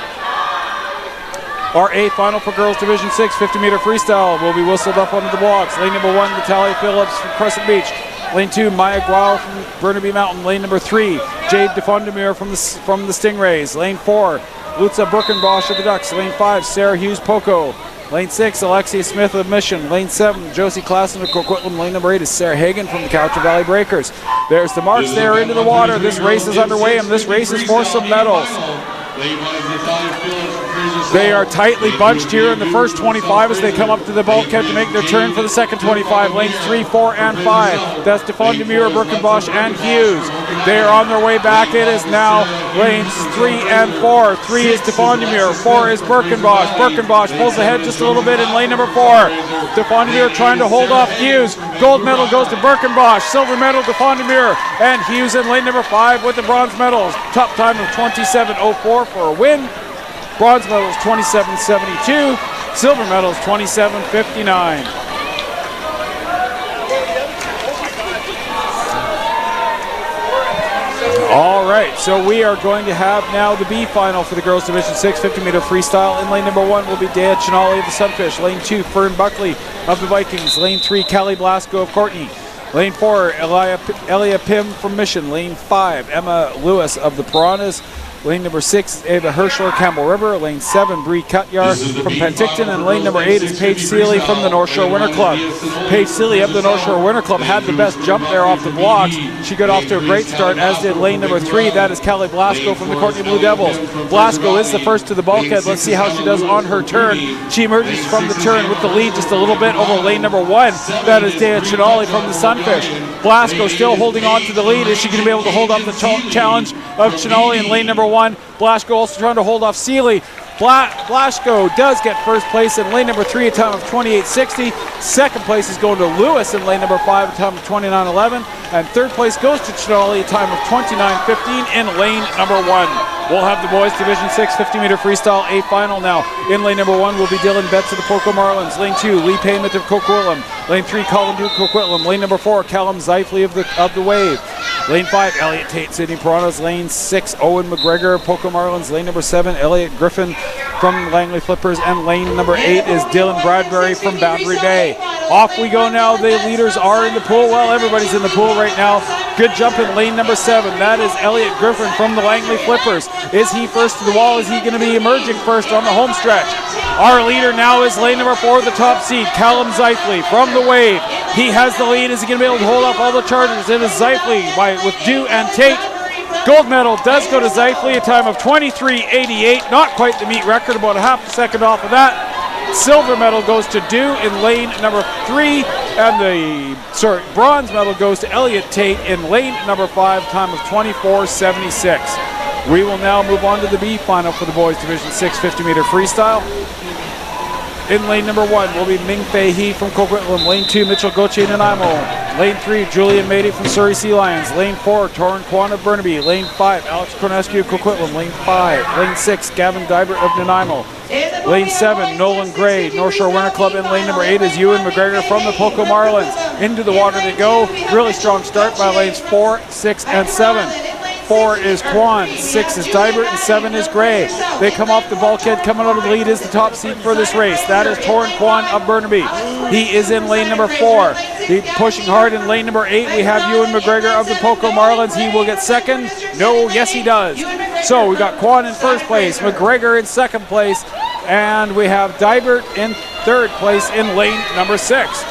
Our A final for girls Division 6 50-meter freestyle will be whistled up onto the blocks. Lane number 1, Natalia Phillips from Crescent Beach. Lane 2, Maya Guao from Burnaby Mountain. Lane number 3, Jade DeFondemir from the Stingrays. Lane 4, Lutza Birkenbosch of the Ducks. Lane 5, Sarah Hughes Poco. Lane 6, Alexia Smith of Mission. Lane 7, Josie Klassen of Coquitlam. Lane number 8 is Sarah Hagan from the Cowichan Valley Breakers. There's the march. They are into the water. This race is underway, and this race is for some medals. They are tightly bunched here in the first 25 as they come up to the bulkhead to make their turn for the second 25. Lanes 3, 4, and 5. That's DeFondemir, Birkenbosch, and Hughes. They are on their way back. It is now lanes 3 and 4. 3 is DeFondemir. 4 is Birkenbosch. Birkenbosch pulls ahead just a little bit in lane number 4. DeFondemir trying to hold off Hughes. Gold medal goes to Birkenbosch. Silver medal DeFondemir. And Hughes in lane number 5 with the bronze medals. Top time of 27:04 for a win. Bronze medal is 27:72. Silver medal is 27:59. All right, so we are going to have now the B final for the girls Division 6 50-meter freestyle. In lane number 1 will be Dea Chinali of the Sunfish. Lane 2, Fern Buckley of the Vikings. Lane 3, Callie Blasco of Courtney. Lane 4, Elia Pym from Mission. Lane 5, Emma Lewis of the Piranhas. Lane number 6, Ava Hirschler, Campbell River. Lane 7, Bree Cutyar from Penticton. And lane number 8 is Paige Seeley from the North Shore Winter Club. Paige Seeley of the North Shore Winter Club had the best jump there off the blocks. She got off to a great start, as did lane number 3. That is Callie Blasco from the Courtney Blue Devils. Blasco is the first to the bulkhead. Let's see how she does on her turn. She emerges from the turn with the lead just a little bit over lane number 1. That is Dea Chinali from the Sunfish. Blasco still holding on to the lead. Is she going to be able to hold up the challenge of Chinali in lane number 1. Blaschko also trying to hold off Seeley. Blaschko does get first place in lane number 3, a time of 28.60. Second place is going to Lewis in lane number 5, a time of 29.11. And third place goes to Chinali, a time of 29.15 in lane number 1. We'll have the boys Division 6 50-meter freestyle A final now. In lane number 1 will be Dylan Betts of the Poco Marlins. Lane 2, Lee Payment of Coquitlam. Lane 3, Colin Duke, Coquitlam. Lane number 4, Callum Zeifley of the Wave. Lane 5, Elliot Tate, Sydney Piranhas. Lane 6, Owen McGregor, Poco Marlins. Lane number 7, Elliot Griffin from Langley Flippers. And lane number 8 is Dylan Bradbury from Boundary Bay. Off we go now. The leaders are in the pool. Well, everybody's in the pool right now. Good jump in lane number 7. That is Elliot Griffin from the Langley Flippers. Is he first to the wall? Is he going to be emerging first on the home stretch? Our leader now is lane number 4, the top seed, Callum Zeifley from the Wave. He has the lead. Is he going to be able to hold off all the chargers? It is Zeifley with Dew and Tate. Gold medal does go to Zeifley, a time of 23.88. Not quite the meet record, about a half a second off of that. Silver medal goes to Dew in lane number 3, and the bronze medal goes to Elliot Tate in lane number 5, time of 24.76. We will now move on to the B final for the boys Division 6 50-meter freestyle. In lane number 1 will be Ming Fei He from Coquitlam. Lane 2, Mitchell Gauthier Nanaimo. Lane 3, Julian Mady from Surrey Sea Lions. Lane 4, Torrin Kwan of Burnaby. Lane 5, Alex Kornescu of Coquitlam. Lane 5, Lane 6, Gavin Dybert of Nanaimo. Lane 7, Nolan Gray, North Shore Winter Club. In lane number 8 is Ewan McGregor from the Poco Marlins. Into the water they go. Really strong start by lanes 4, 6, and 7. 4 is Kwan, 6 is Dybert, and 7 is Gray. They come off the bulkhead. Coming out of the lead is the top seed for this race. That is Torrin Kwan of Burnaby. He is in lane number 4. He's pushing hard in lane number 8. We have Ewan McGregor of the Poco Marlins. He will get second. No, yes he does. So we got Kwan in first place, McGregor in second place, and we have Dybert in third place in lane number 6.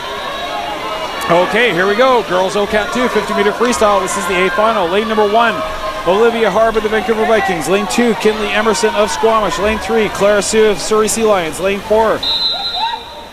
Okay, here we go. Girls OCAT 2 50-meter freestyle. This is the A final. Lane number 1, Olivia Harb of the Vancouver Vikings. Lane 2, Kinley Emerson of Squamish. Lane 3, Clara Sue of Surrey Sea Lions. Lane 4,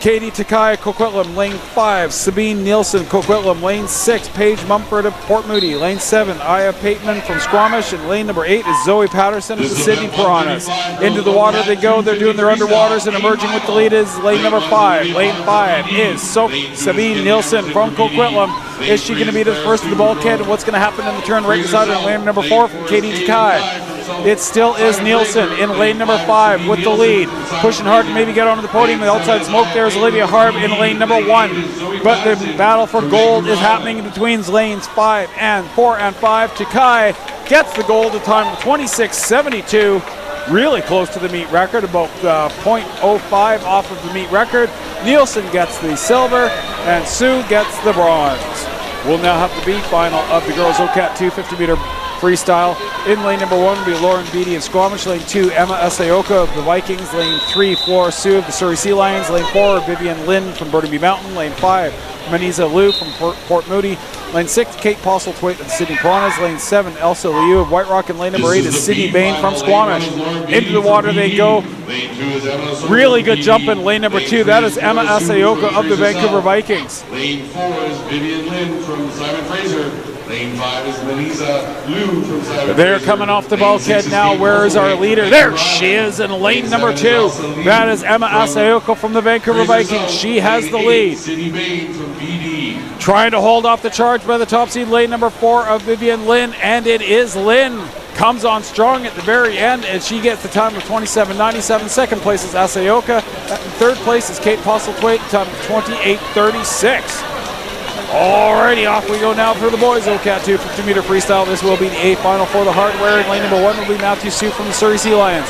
Katie Takai, Coquitlam. Lane 5, Sabine Nielsen, Coquitlam. Lane 6, Paige Mumford of Port Moody. Lane 7, Aya Pateman from Squamish. And lane number 8 is Zoe Patterson of the Sydney Piranhas. Into the water they go. They're doing their underwaters, and emerging with the lead is lane number 5. Lane 5 is Sabine Nielsen from Coquitlam. Is she going to be the first to the bulkhead? And what's going to happen in the turn right beside her? Lane number 4 from Katie Takai. It still is Nielsen in lane number 5 with the lead. Pushing hard to maybe get onto the podium. The outside smoke there is Olivia Harb in lane number 1. But the battle for gold is happening in between lanes 4 and 5. Takai gets the gold, a time of 26.72. Really close to the meet record, about 0.05 off of the meet record. Nielsen gets the silver, and Sue gets the bronze. We'll now have the B final of the girls OCAT 2 50-meter freestyle. In lane number 1 will be Lauren Beatty of Squamish. Lane 2, Emma Asaoka of the Vikings. Lane 3, Flora Sue of the Surrey Sea Lions. Lane 4, Vivian Lynn from Burnaby Mountain. Lane 5, Maniza Liu from Port Moody. Lane 6, Kate Postlethwaite of the Sydney Piranhas. Lane 7, Elsa Liu of White Rock. And lane number 8 is Sydney Bain from Squamish. Into the water they go. Really good jump in lane number 2. That is Emma Asaoka of the Vancouver Vikings. Lane 4 is Vivian Lynn from Simon Fraser. Lane 5 is Maniza Liu from Simon They're coming off the bulkhead now. Where is our leader? There she is in lane number 2. That is Emma Asaoka from the Vancouver Vikings. She has the lead. Sydney Bain from BD. Trying to hold off the charge by the top seed, lane number 4 of Vivian Lynn, and it is Lynn. Comes on strong at the very end, and she gets the time of 27.97. Second place is Asaoka. Third place is Kate Postlethwaite, time of 28.36. Alrighty, off we go now for the boys OCAT 2 50-meter freestyle. This will be the A final for the hardware. In lane number 1 will be Matthew Sue from the Surrey Sea Lions.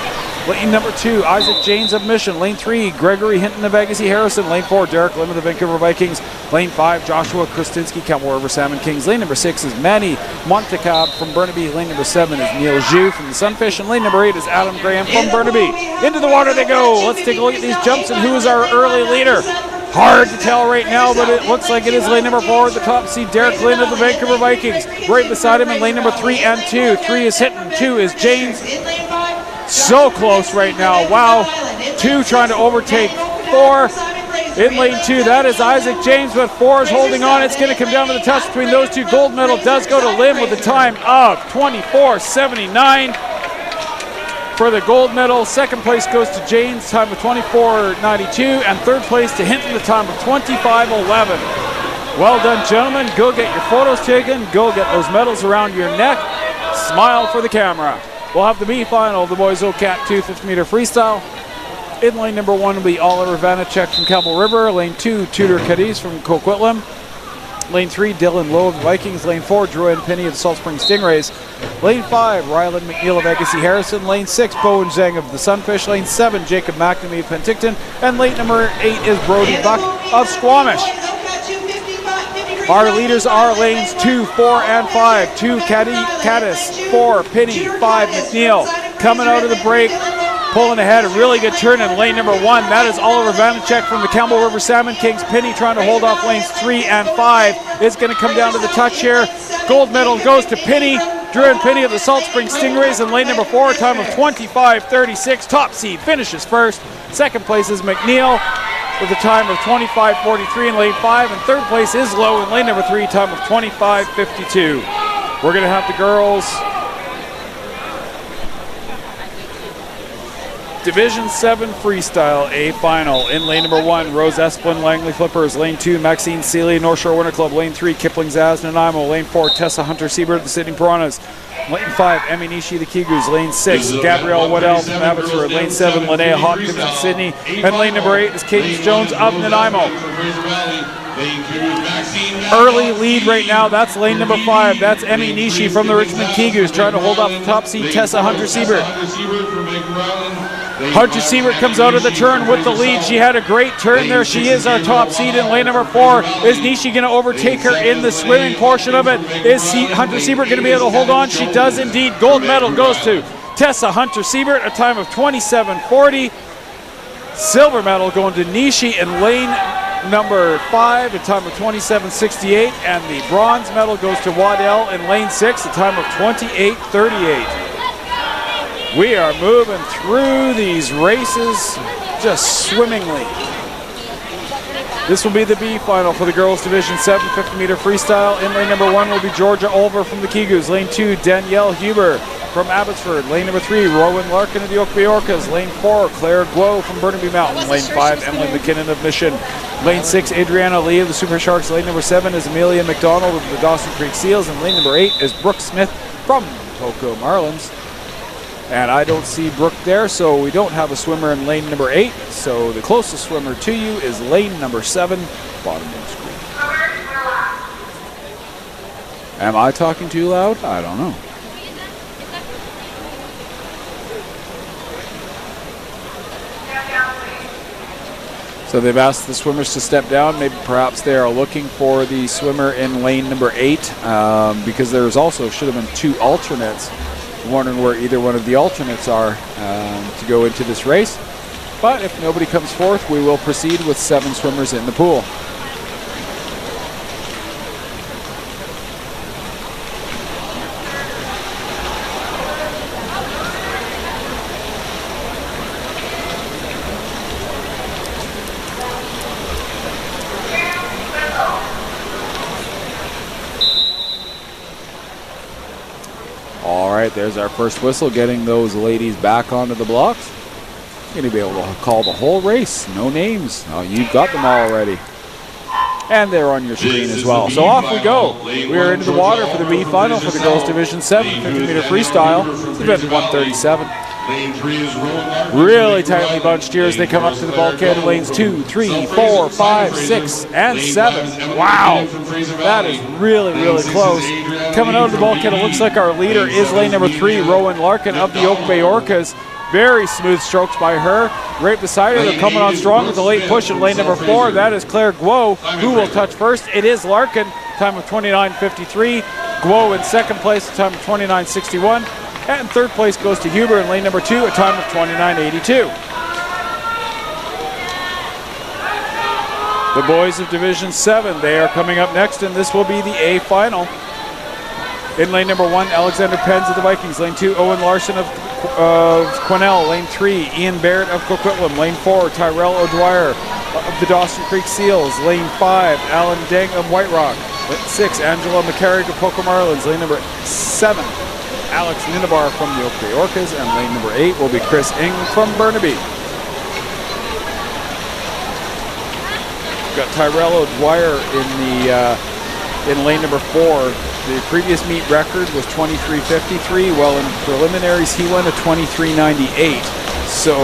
Lane number 2, Isaac James of Mission. Lane 3, Gregory Hinton of Agassiz Harrison. Lane 4, Derek Lim of the Vancouver Vikings. Lane 5, Joshua Krasinski, Kentmore River Salmon Kings. Lane number 6 is Manny Montecab from Burnaby. Lane number 7 is Neil Zhu from the Sunfish. And lane number 8 is Adam Graham from Burnaby. Into the water they go. Let's take a look at these jumps and who is our early leader. Hard to tell right now, but it looks like it is lane number 4, the top seed, Derek Lynn of the Vancouver Vikings. Right beside him in lane number 3 and 2. 3 is Hinton, 2 is James. So close right now. Wow. 2 trying to overtake 4. In lane 2, that is Isaac James, but 4 is holding on. It's going to come down to the touch between those two. Gold medal does go to Lim with a time of 24:79 for the gold medal. Second place goes to James, time of 24:92, and third place to Hinton, the time of 25:11. Well done, gentlemen. Go get your photos taken. Go get those medals around your neck. Smile for the camera. We'll have the B final of the boys Ocat 250-meter freestyle. In lane number 1 will be Oliver Vanacek from Cabell River. Lane 2, Tudor Cadiz from Coquitlam. Lane 3, Dylan Lowe of the Vikings. Lane 4, Drew Penny of the Salt Spring Stingrays. Lane 5, Ryland McNeil of Agassiz Harrison. Lane 6, Bowen Zhang of the Sunfish. Lane 7, Jacob McNamee of Penticton. And late number 8 is Brody Buck of Squamish. Our leaders are lanes 2, 4, and 5. 2, Caddis. 4, Penny. 5, McNeil. Coming out of the break, pulling ahead, a really good turn in lane number 1. That is Oliver Vanacek from the Campbell River Salmon Kings. Penny trying to hold off lanes 3 and 5. It's going to come down to the touch here. Gold medal goes to Penny. Drew and Penny of the Salt Spring Stingrays in lane number 4, time of 25:36. Top seed finishes first. Second place is McNeil with a time of 25:43 in lane 5. And third place is Lowe in lane number 3, time of 25:52. We're going to have the girls Division 7 Freestyle A final. In lane number 1, Rose Esplin, Langley Flippers. Lane 2, Maxine Seeley, North Shore Winter Club. Lane 3, Kipling Zaz, Nanaimo. Lane 4, Tessa Hunter Siebert, the Sydney Piranhas. Lane 5, Emmy Nishi, the Kigus. Lane 6, Gabrielle Waddell from Abbotsford. Lane 7, Linnea Hopkins of Sydney. And lane number 8 is Katie Jones of Nanaimo. Early lead right now, that's lane number 5. That's Emmy Nishi from the Richmond Kigus trying to hold off the top seed, Tessa Hunter Siebert. Hunter Siebert comes out of the turn with the lead. She had a great turn there. She is our top seed in lane number 4. Is Nishi going to overtake her in the swimming portion of it? Is Hunter Siebert going to be able to hold on? She does indeed. Gold medal goes to Tessa Hunter Siebert, a time of 27:40. Silver medal going to Nishi in lane number 5, a time of 27:68. And the bronze medal goes to Waddell in lane 6, a time of 28:38. We are moving through these races just swimmingly. This will be the B final for the girls Division 7 50-meter freestyle. In lane number 1 will be Georgia Olver from the Kigus. Lane 2, Danielle Huber from Abbotsford. Lane number 3, Rowan Larkin of the Oak Bay Orcas. Lane 4, Claire Guo from Burnaby Mountain. Lane 5, Emily McKinnon of Mission. Lane 6, Adriana Lee of the Super Sharks. Lane number 7 is Amelia McDonald of the Dawson Creek Seals. And lane number 8 is Brooke Smith from Toko Marlins. And I don't see Brooke there, so we don't have a swimmer in lane number 8. So the closest swimmer to you is lane number 7, bottom of the screen. Am I talking too loud? I don't know. So they've asked the swimmers to step down. Maybe perhaps they are looking for the swimmer in lane number 8 because there's also should have been 2 alternates. Wondering where either one of the alternates are to go into this race. But if nobody comes forth, we will proceed with 7 swimmers in the pool. There's our first whistle, getting those ladies back onto the blocks. You're going to be able to call the whole race. No names. Oh, you've got them all already. And they're on your screen as well. So off we go. We are into the water for the B final for the girls Division 7 50-meter freestyle. It's event 137. Really tightly bunched here as they come up to the bulkhead in lanes 2, 3, 4, 5, 6, and 7. Wow, that is really, really close. Coming out of the bulkhead, it looks like our leader is lane number 3, Rowan Larkin of the Oak Bay Orcas. Very smooth strokes by her. Right beside her, they're coming on strong with a late push in lane number 4. That is Claire Guo, who will touch first. It is Larkin, time of 29:53. Guo in second place, a time of 29:61. And third place goes to Huber in lane number 2, a time of 29:82. The boys of Division 7, they are coming up next, and this will be the A final. In lane number 1, Alexander Penz of the Vikings. Lane 2, Owen Larson of Quesnel. Lane 3, Ian Barrett of Coquitlam. Lane 4, Tyrell O'Dwyer of the Dawson Creek Seals. Lane 5, Alan Deng of White Rock. Lane 6, Angela McCarrick of Poco Marlins. Lane number 7, Alex Ninabar from the Oak Bay Orcas. And lane number 8 will be Chris Ing from Burnaby. We've got Tyrell O'Dwyer in lane number 4. The previous meet record was 23:53. Well, in preliminaries, he went a 23:98. So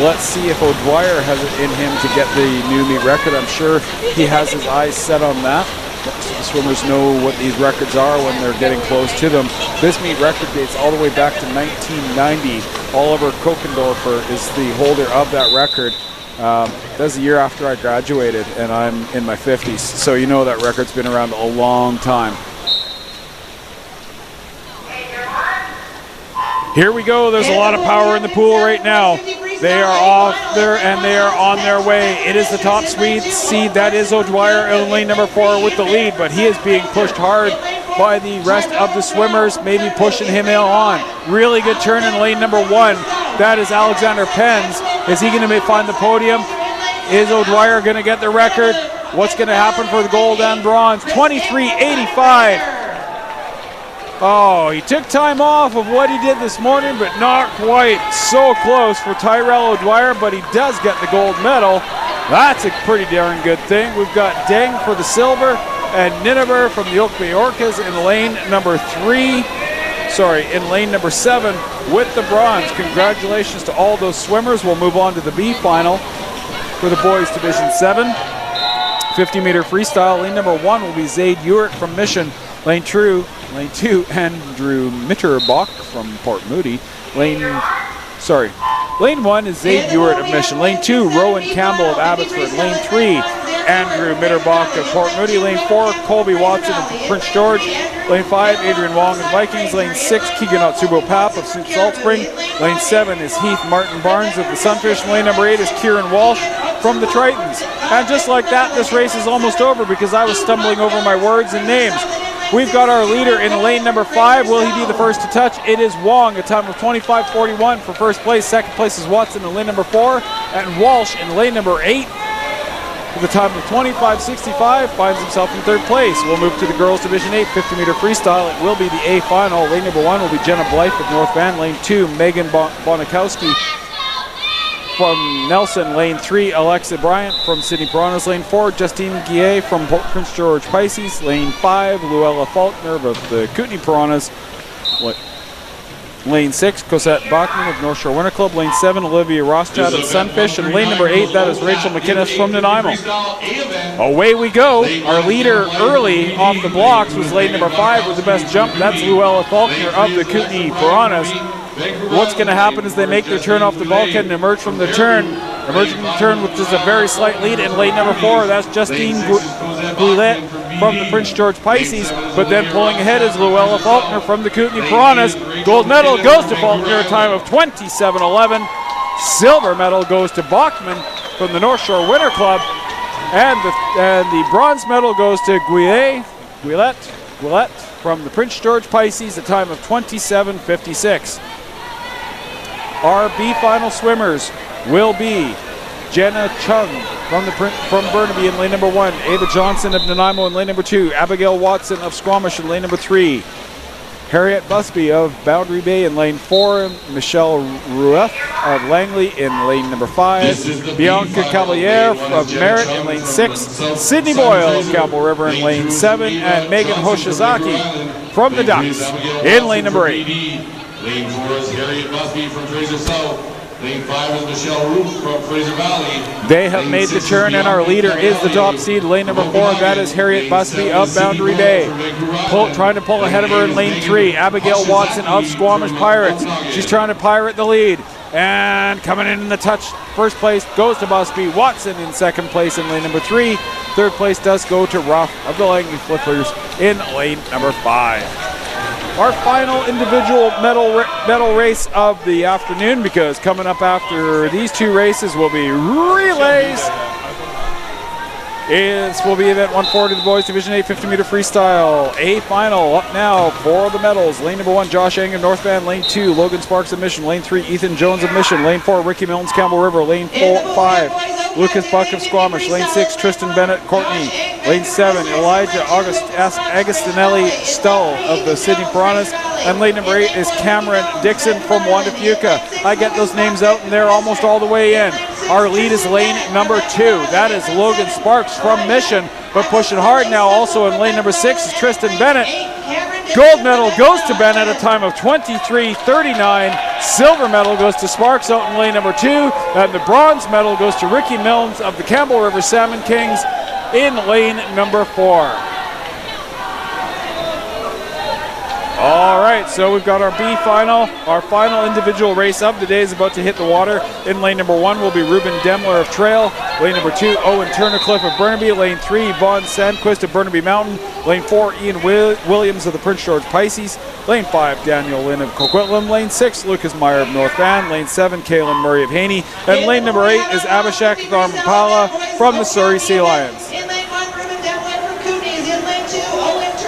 let's see if O'Dwyer has it in him to get the new meet record. I'm sure he has his eyes set on that. The swimmers know what these records are when they're getting close to them. This meet record dates all the way back to 1990. Oliver Kokendorfer is the holder of that record. That's the year after I graduated, and I'm in my 50s. So you know that record's been around a long time. Here we go. There's a lot of power in the pool right now. They are off there and they are on their way. It is the top seed. That is O'Dwyer in lane number 4 with the lead, but he is being pushed hard by the rest of the swimmers, maybe pushing him on. Really good turn in lane number 1. That is Alexander Penz. Is he going to find the podium? Is O'Dwyer going to get the record? What's going to happen for the gold and bronze? 23:85. Oh, he took time off of what he did this morning, but not quite. So close for Tyrell O'Dwyer, but he does get the gold medal. That's a pretty darn good thing. We've got Deng for the silver and Ninaber from the Oak Bay Orcas in lane number 7 with the bronze. Congratulations to all those swimmers. We'll move on to the B final for the boys division 7. 50-meter freestyle. Lane number 1 will be Zaid Ewert from Mission. Lane 2, Andrew Mitterbach from Port Moody. Lane 1 is Zaid Ewert of Mission. Lane 2, Rowan Campbell of Abbotsford. Lane 3, Andrew Mitterbach of Port Moody. Lane 4, Colby Watson of Prince George. Lane 5, Adrian Wong of Vikings. Lane 6, Keegan Otsubo Pap of Salt Spring. Lane 7 is Heath Martin Barnes of the Sunfish. Lane number 8 is Kieran Walsh from the Tritons. And just like that, this race is almost over because I was stumbling over my words and names. We've got our leader in lane number 5. Will he be the first to touch? It is Wong, a time of 25:41 for first place. Second place is Watson in lane number 4. And Walsh in lane number 8 with a time of 25:65 finds himself in third place. We'll move to the girls division 8 50-meter freestyle. It will be the A final. Lane number 1 will be Jenna Blythe of North Van. Lane 2, Megan Bonikowski from Nelson. Lane 3, Alexa Bryant from Sydney Piranhas. Lane 4, Justine Guillet from Prince George Pisces. Lane 5, Luella Faulkner of the Kootenay Piranhas. Lane 6, Cosette Bachman of North Shore Winter Club. Lane 7, Olivia Rothschild of Sunfish. And lane number 8, that is Rachel McInnes from Nanaimo. Away we go. Our leader early off the blocks was lane number 5 with the best jump. That's Luella Faulkner of the Kootenay Piranhas. What's going to happen is they make their turn off the bulkhead and emerge from the turn. Emerging from the turn with just a very slight lead in lane number 4. That's Justine Guillet from the Prince George Pisces. But then pulling ahead is Luella Faulkner from the Kootenay Piranhas. Gold medal goes to Faulkner, a time of 27:11. Silver medal goes to Bachman from the North Shore Winter Club. And the bronze medal goes to Guillet from the Prince George Pisces, a time of 27:56. Our B final swimmers will be Jenna Chung from Burnaby in lane number 1, Ava Johnson of Nanaimo in lane number 2, Abigail Watson of Squamish in lane number 3, Harriet Busby of Boundary Bay in lane 4, Michelle Rueff of Langley in lane number 5, Bianca Cavalier of Merritt in lane 6, Sydney Boyle of Campbell River in lane 7, and Megan Hoshizaki from the Ducks in lane number 8. Lane 4 is Harriet Busby from Fraser South. Lane 5 is Michelle Roof from Fraser Valley. They have made the turn, and our leader is the top seed, lane number 4. That is Harriet Busby of Boundary Bay. Trying to pull ahead of her in lane 3, Abigail Watson of Squamish Pirates. She's trying to pirate the lead. And coming in the touch, first place goes to Busby. Watson in second place in lane number 3. Third place does go to Ruff of the Langley Flippers in lane number 5. Our final individual medal race of the afternoon, because coming up after these two races will be relays. This will be event 140, the boys division 8 50-meter freestyle. A final up now for the medals. Lane number 1, Josh Eng of North Van. Lane 2, Logan Sparks of Mission. Lane 3, Ethan Jones of Mission. Lane 4, Ricky Milton's Campbell River. Lane 5, Lucas Buck of Squamish. Lane 6, Tristan Bennett Courtney. Lane 7, Elijah Agostinelli Stull of the Sydney Piranhas. And lane number 8 is Cameron Dixon from Wanda Fuca. I get those names out and they're almost all the way in. Our lead is lane number 2. That is Logan Sparks from Mission, but pushing hard now. Also in lane number 6 is Tristan Bennett. Gold medal goes to Bennett at a time of 23:39. Silver medal goes to Sparks out in lane number 2. And the bronze medal goes to Ricky Milnes of the Campbell River Salmon Kings in lane number 4. All right, so we've got our B final. Our final individual race of the day is about to hit the water. In lane number 1 will be Ruben Demler of Trail. Lane number 2, Owen Turnercliffe of Burnaby. Lane 3, Vaughn Sandquist of Burnaby Mountain. Lane 4, Ian Williams of the Prince George Pisces. Lane 5, Daniel Lynn of Coquitlam. Lane 6, Lucas Meyer of North Van. Lane 7, Kaylin Murray of Haney. And lane number 8 is Abhishek Dharmapala from the Surrey Sea Lions.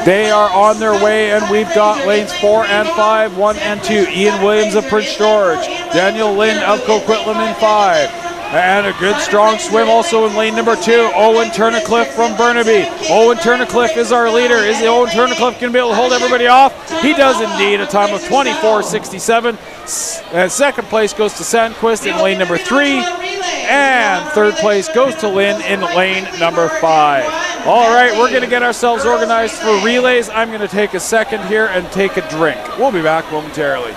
They are on their way, and we've got lanes 4 and 5, 1 and 2. Ian Williams of Prince George, Daniel Lynn of Coquitlam in 5. And a good strong swim also in lane number 2, Owen Turnercliffe from Burnaby. Owen Turnercliffe is our leader. Is the Owen Turnercliffe going to be able to hold everybody off? He does indeed, a time of 24:67. And second place goes to Sandquist in lane number 3. And third place goes to Lynn in lane number 5. All right, we're going to get ourselves organized for relays. I'm going to take a second here and take a drink. We'll be back momentarily.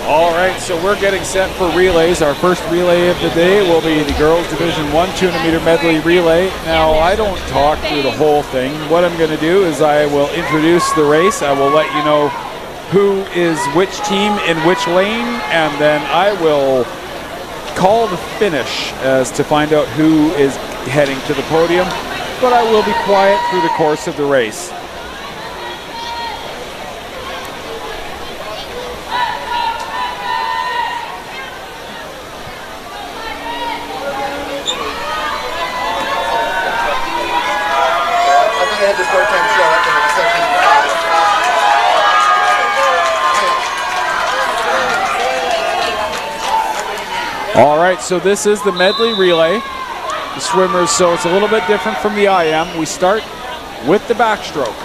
All right, so we're getting set for relays. Our first relay of the day will be the girls Division 1 200-meter medley relay. Now, I don't talk through the whole thing. What I'm going to do is I will introduce the race. I will let you know who is which team in which lane, and then I will call the finish as to find out who is heading to the podium. But I will be quiet through the course of the race. All right, so this is the medley relay. The swimmers, so it's a little bit different from the IM. We start with the backstroke,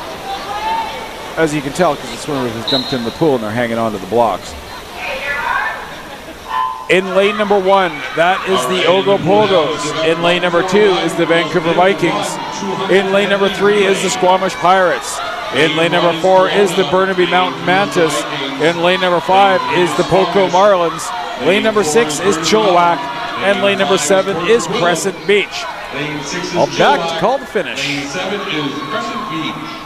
as you can tell, because the swimmers have jumped in the pool and they're hanging onto the blocks. In lane number 1, that is the Ogopogos. In lane number 2 is the Vancouver Vikings. In lane number 3 is the Squamish Pirates. In lane number 4 is the Burnaby Mountain Mantis. In lane number 5 is the Poco Marlins. Lane number 6 is Chilliwack, and lane number 7 is Crescent Beach. I'll back to call the finish. Lane 7 is Crescent Beach.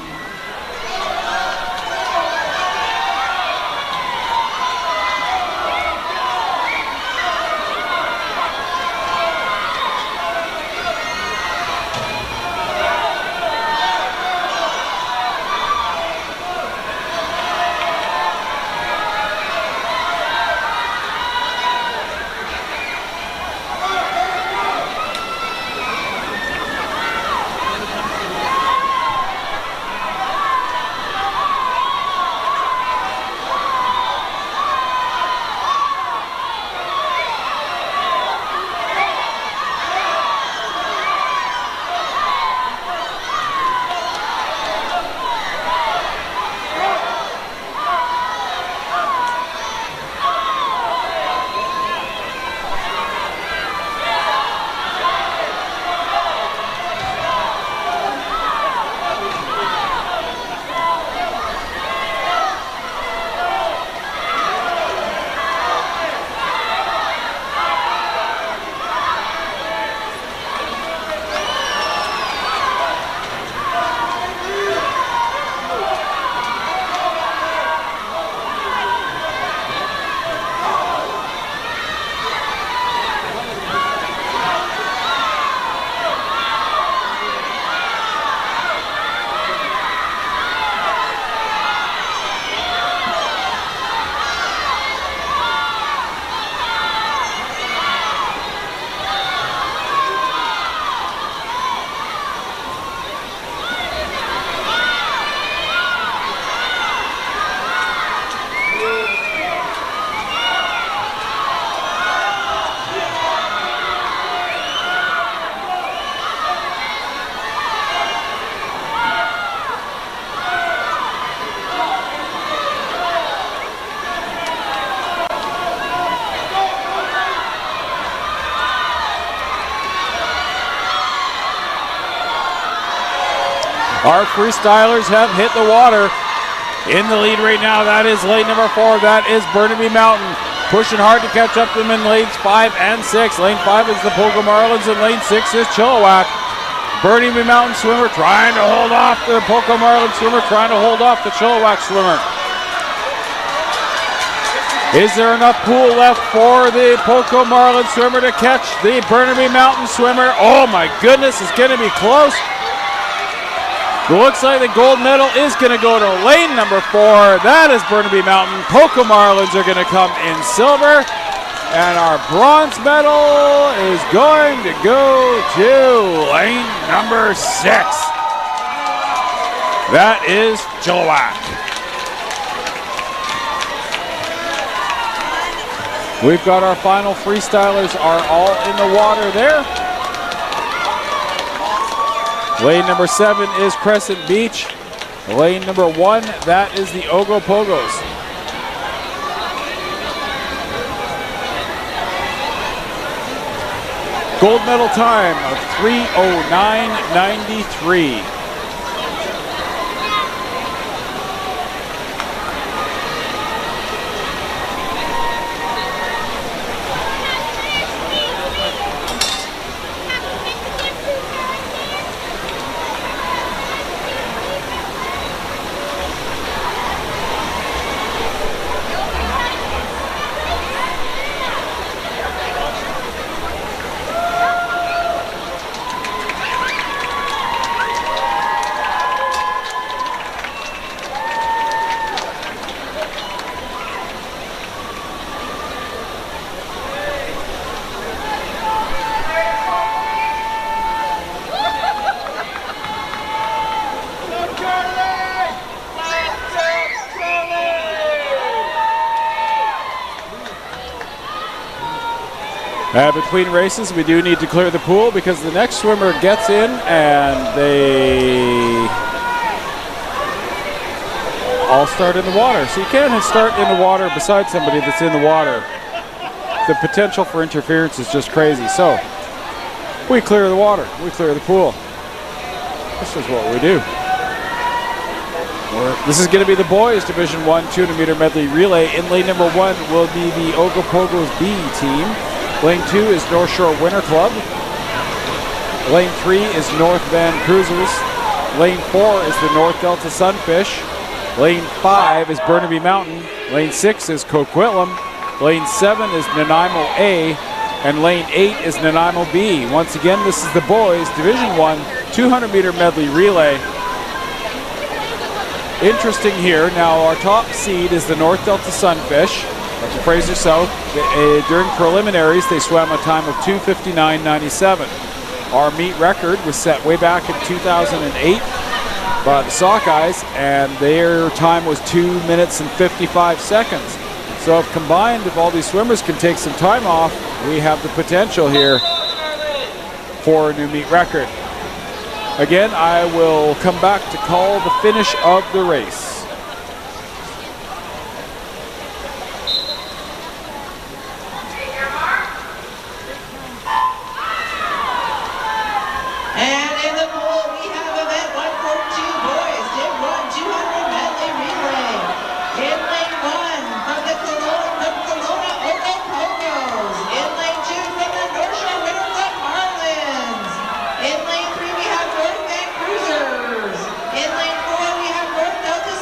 Our freestylers have hit the water. In the lead right now, that is lane number 4. That is Burnaby Mountain. Pushing hard to catch up to them in lanes 5 and 6. Lane 5 is the Poco Marlins and lane 6 is Chilliwack. Burnaby Mountain swimmer trying to hold off the Poco Marlin swimmer, trying to hold off the Chilliwack swimmer. Is there enough pool left for the Poco Marlin swimmer to catch the Burnaby Mountain swimmer? Oh my goodness, it's going to be close. It looks like the gold medal is going to go to lane number 4. That is Burnaby Mountain. Poco Marlins are going to come in silver. And our bronze medal is going to go to lane number 6. That is Chilliwack. We've got our final freestylers are all in the water there. Lane number 7 is Crescent Beach. Lane number 1, that is the Ogopogos. Gold medal time of 3:09.93. Between races, we do need to clear the pool because the next swimmer gets in and they all start in the water. So you can't start in the water beside somebody that's in the water. The potential for interference is just crazy. So we clear the water, we clear the pool. This is what we do. This is going to be the boys Division 1 200-meter medley relay. In lane number 1 will be the Ogopogos B team. Lane 2 is North Shore Winter Club. Lane 3 is North Van Cruisers. Lane 4 is the North Delta Sunfish. Lane 5 is Burnaby Mountain. Lane 6 is Coquitlam. Lane 7 is Nanaimo A. And lane 8 is Nanaimo B. Once again, this is the boys Division 1 200-meter medley relay. Interesting here, now our top seed is the North Delta Sunfish from Fraser South. During preliminaries, they swam a time of 2:59.97. Our meet record was set way back in 2008 by the Sockeyes, and their time was 2 minutes and 55 seconds. So if combined, if all these swimmers can take some time off, we have the potential here for a new meet record. Again, I will come back to call the finish of the race. And in the pool, we have event 142, boys, Div 1 200 medley relay. In lane 1, from the Kelowna Ogopogos. In lane 2, from the North Shore Winter Club Marlins. In lane 3, we have North Van Cruisers. In lane 4, we have North Delta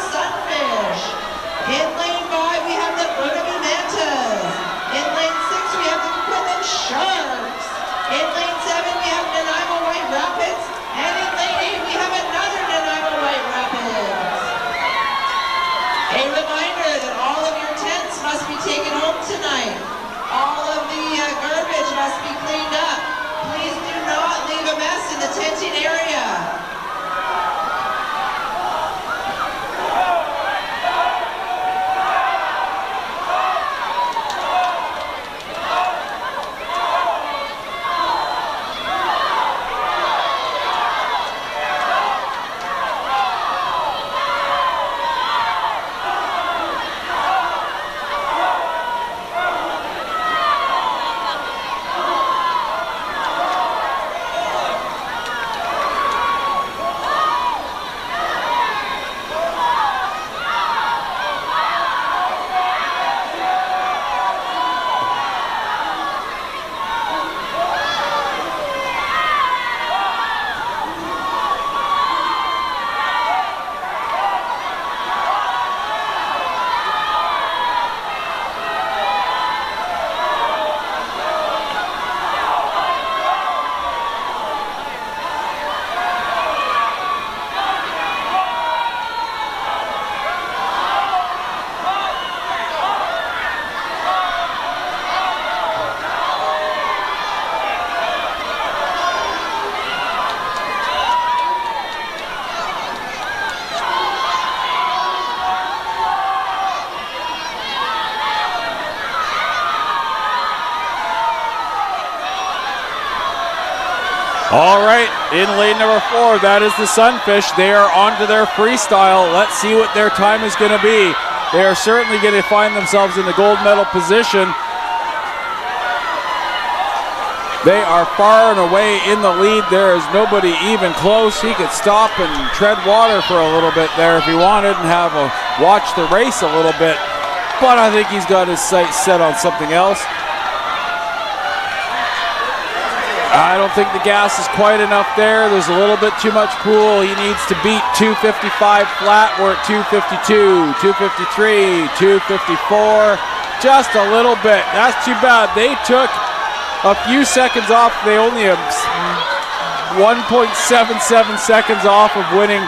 All right, in lane number 4, that is the Sunfish. They are onto their freestyle. Let's see what their time is going to be. They are certainly going to find themselves in the gold medal position. They are far and away in the lead. There is nobody even close. He could stop and tread water for a little bit there if he wanted and watch the race a little bit. But I think he's got his sights set on something else. I don't think the gas is quite enough there. There's a little bit too much pool. He needs to beat 255 flat. We're at 252, 253, 254. Just a little bit. That's too bad. They took a few seconds off. They only have 1.77 seconds off of winning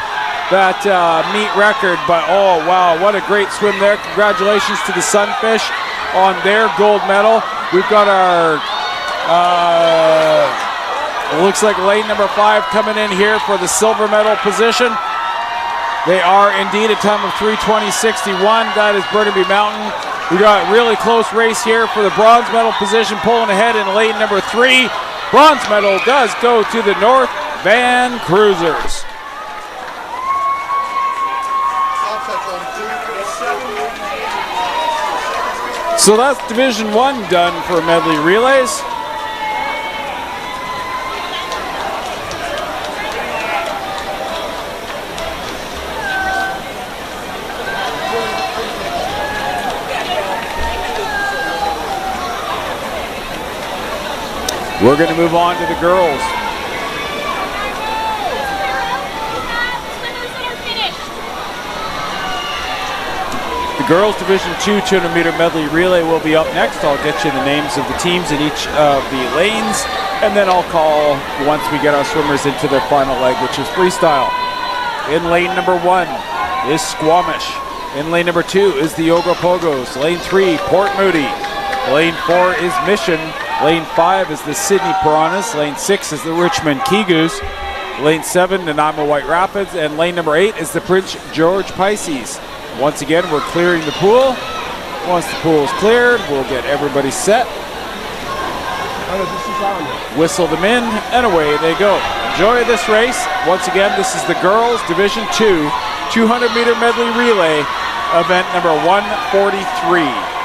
that meet record. But oh wow, what a great swim there. Congratulations to the Sunfish on their gold medal. We've got our it looks like lane number 5 coming in here for the silver medal position. They are indeed a time of 3:20.61. That is Burnaby Mountain. We got a really close race here for the bronze medal position, pulling ahead in lane number 3. Bronze medal does go to the North Van Cruisers. So that's Division 1 done for medley relays. We're going to move on to the girls. The girls Division 2 200-meter medley relay will be up next. I'll get you the names of the teams in each of the lanes, and then I'll call once we get our swimmers into their final leg, which is freestyle. In lane number 1 is Squamish. In lane number 2 is the Ogropogos. Lane 3, Port Moody. Lane 4 is Mission. Lane 5 is the Sydney Piranhas. Lane 6 is the Richmond Kigus. Lane 7, Nanaimo White Rapids. And lane number 8 is the Prince George Pisces. Once again, we're clearing the pool. Once the pool is cleared, we'll get everybody set. Whistle them in, and away they go. Enjoy this race. Once again, this is the girls Division 2 200-meter medley relay, event number 143.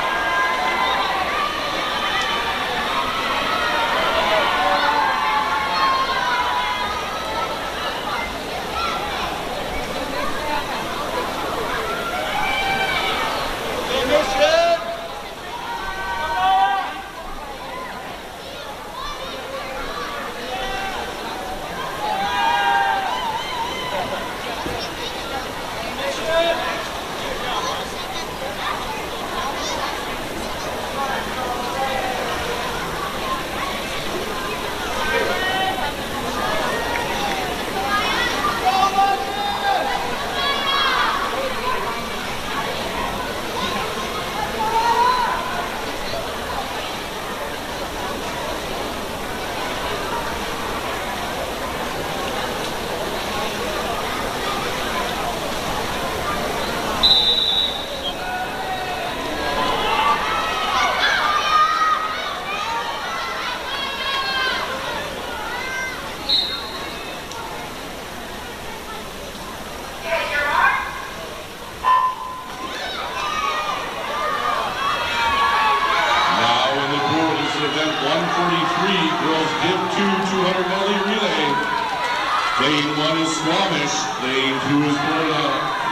Lane 1 is Squamish. Lane 2 is Florida.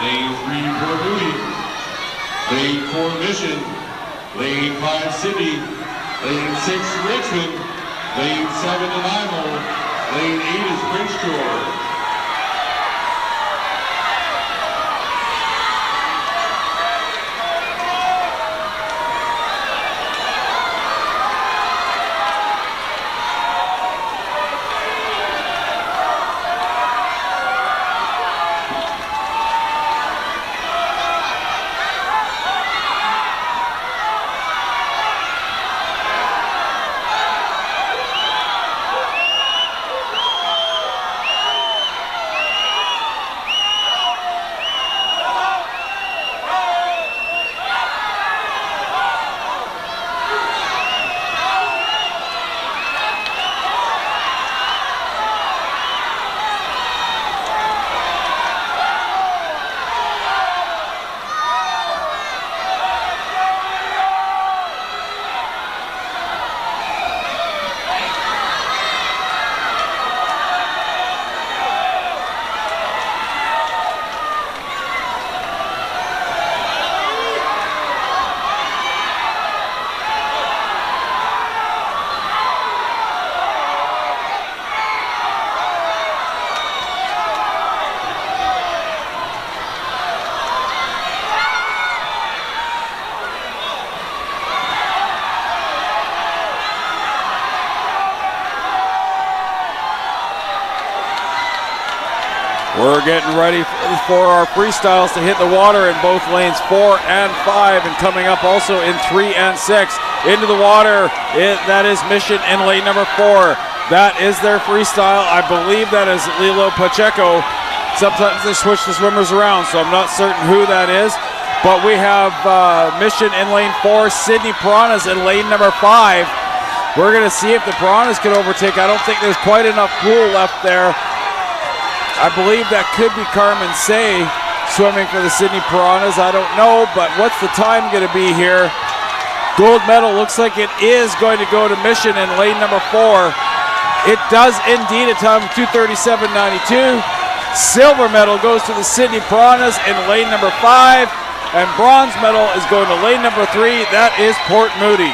Lane 3, Port Moody. Lane 4, Mission. Lane 5, Sydney. Lane 6, Richmond. Lane 7, Nanaimo. Lane 8 is Prince George. We're getting ready for our freestyles to hit the water in both lanes 4 and 5, and coming up also in 3 and 6. Into the water, that is Mission in lane number 4. That is their freestyle. I believe that is Lilo Pacheco. Sometimes they switch the swimmers around, so I'm not certain who that is. But we have Mission in lane 4, Sydney Piranhas in lane number 5. We're going to see if the Piranhas can overtake. I don't think there's quite enough pool left there. I believe that could be Carmen Say swimming for the Sydney Piranhas. I don't know, but what's the time going to be here? Gold medal looks like it is going to go to Mission in lane number 4. It does indeed, a time of 2:37.92. Silver medal goes to the Sydney Piranhas in lane number 5. And bronze medal is going to lane number 3. That is Port Moody.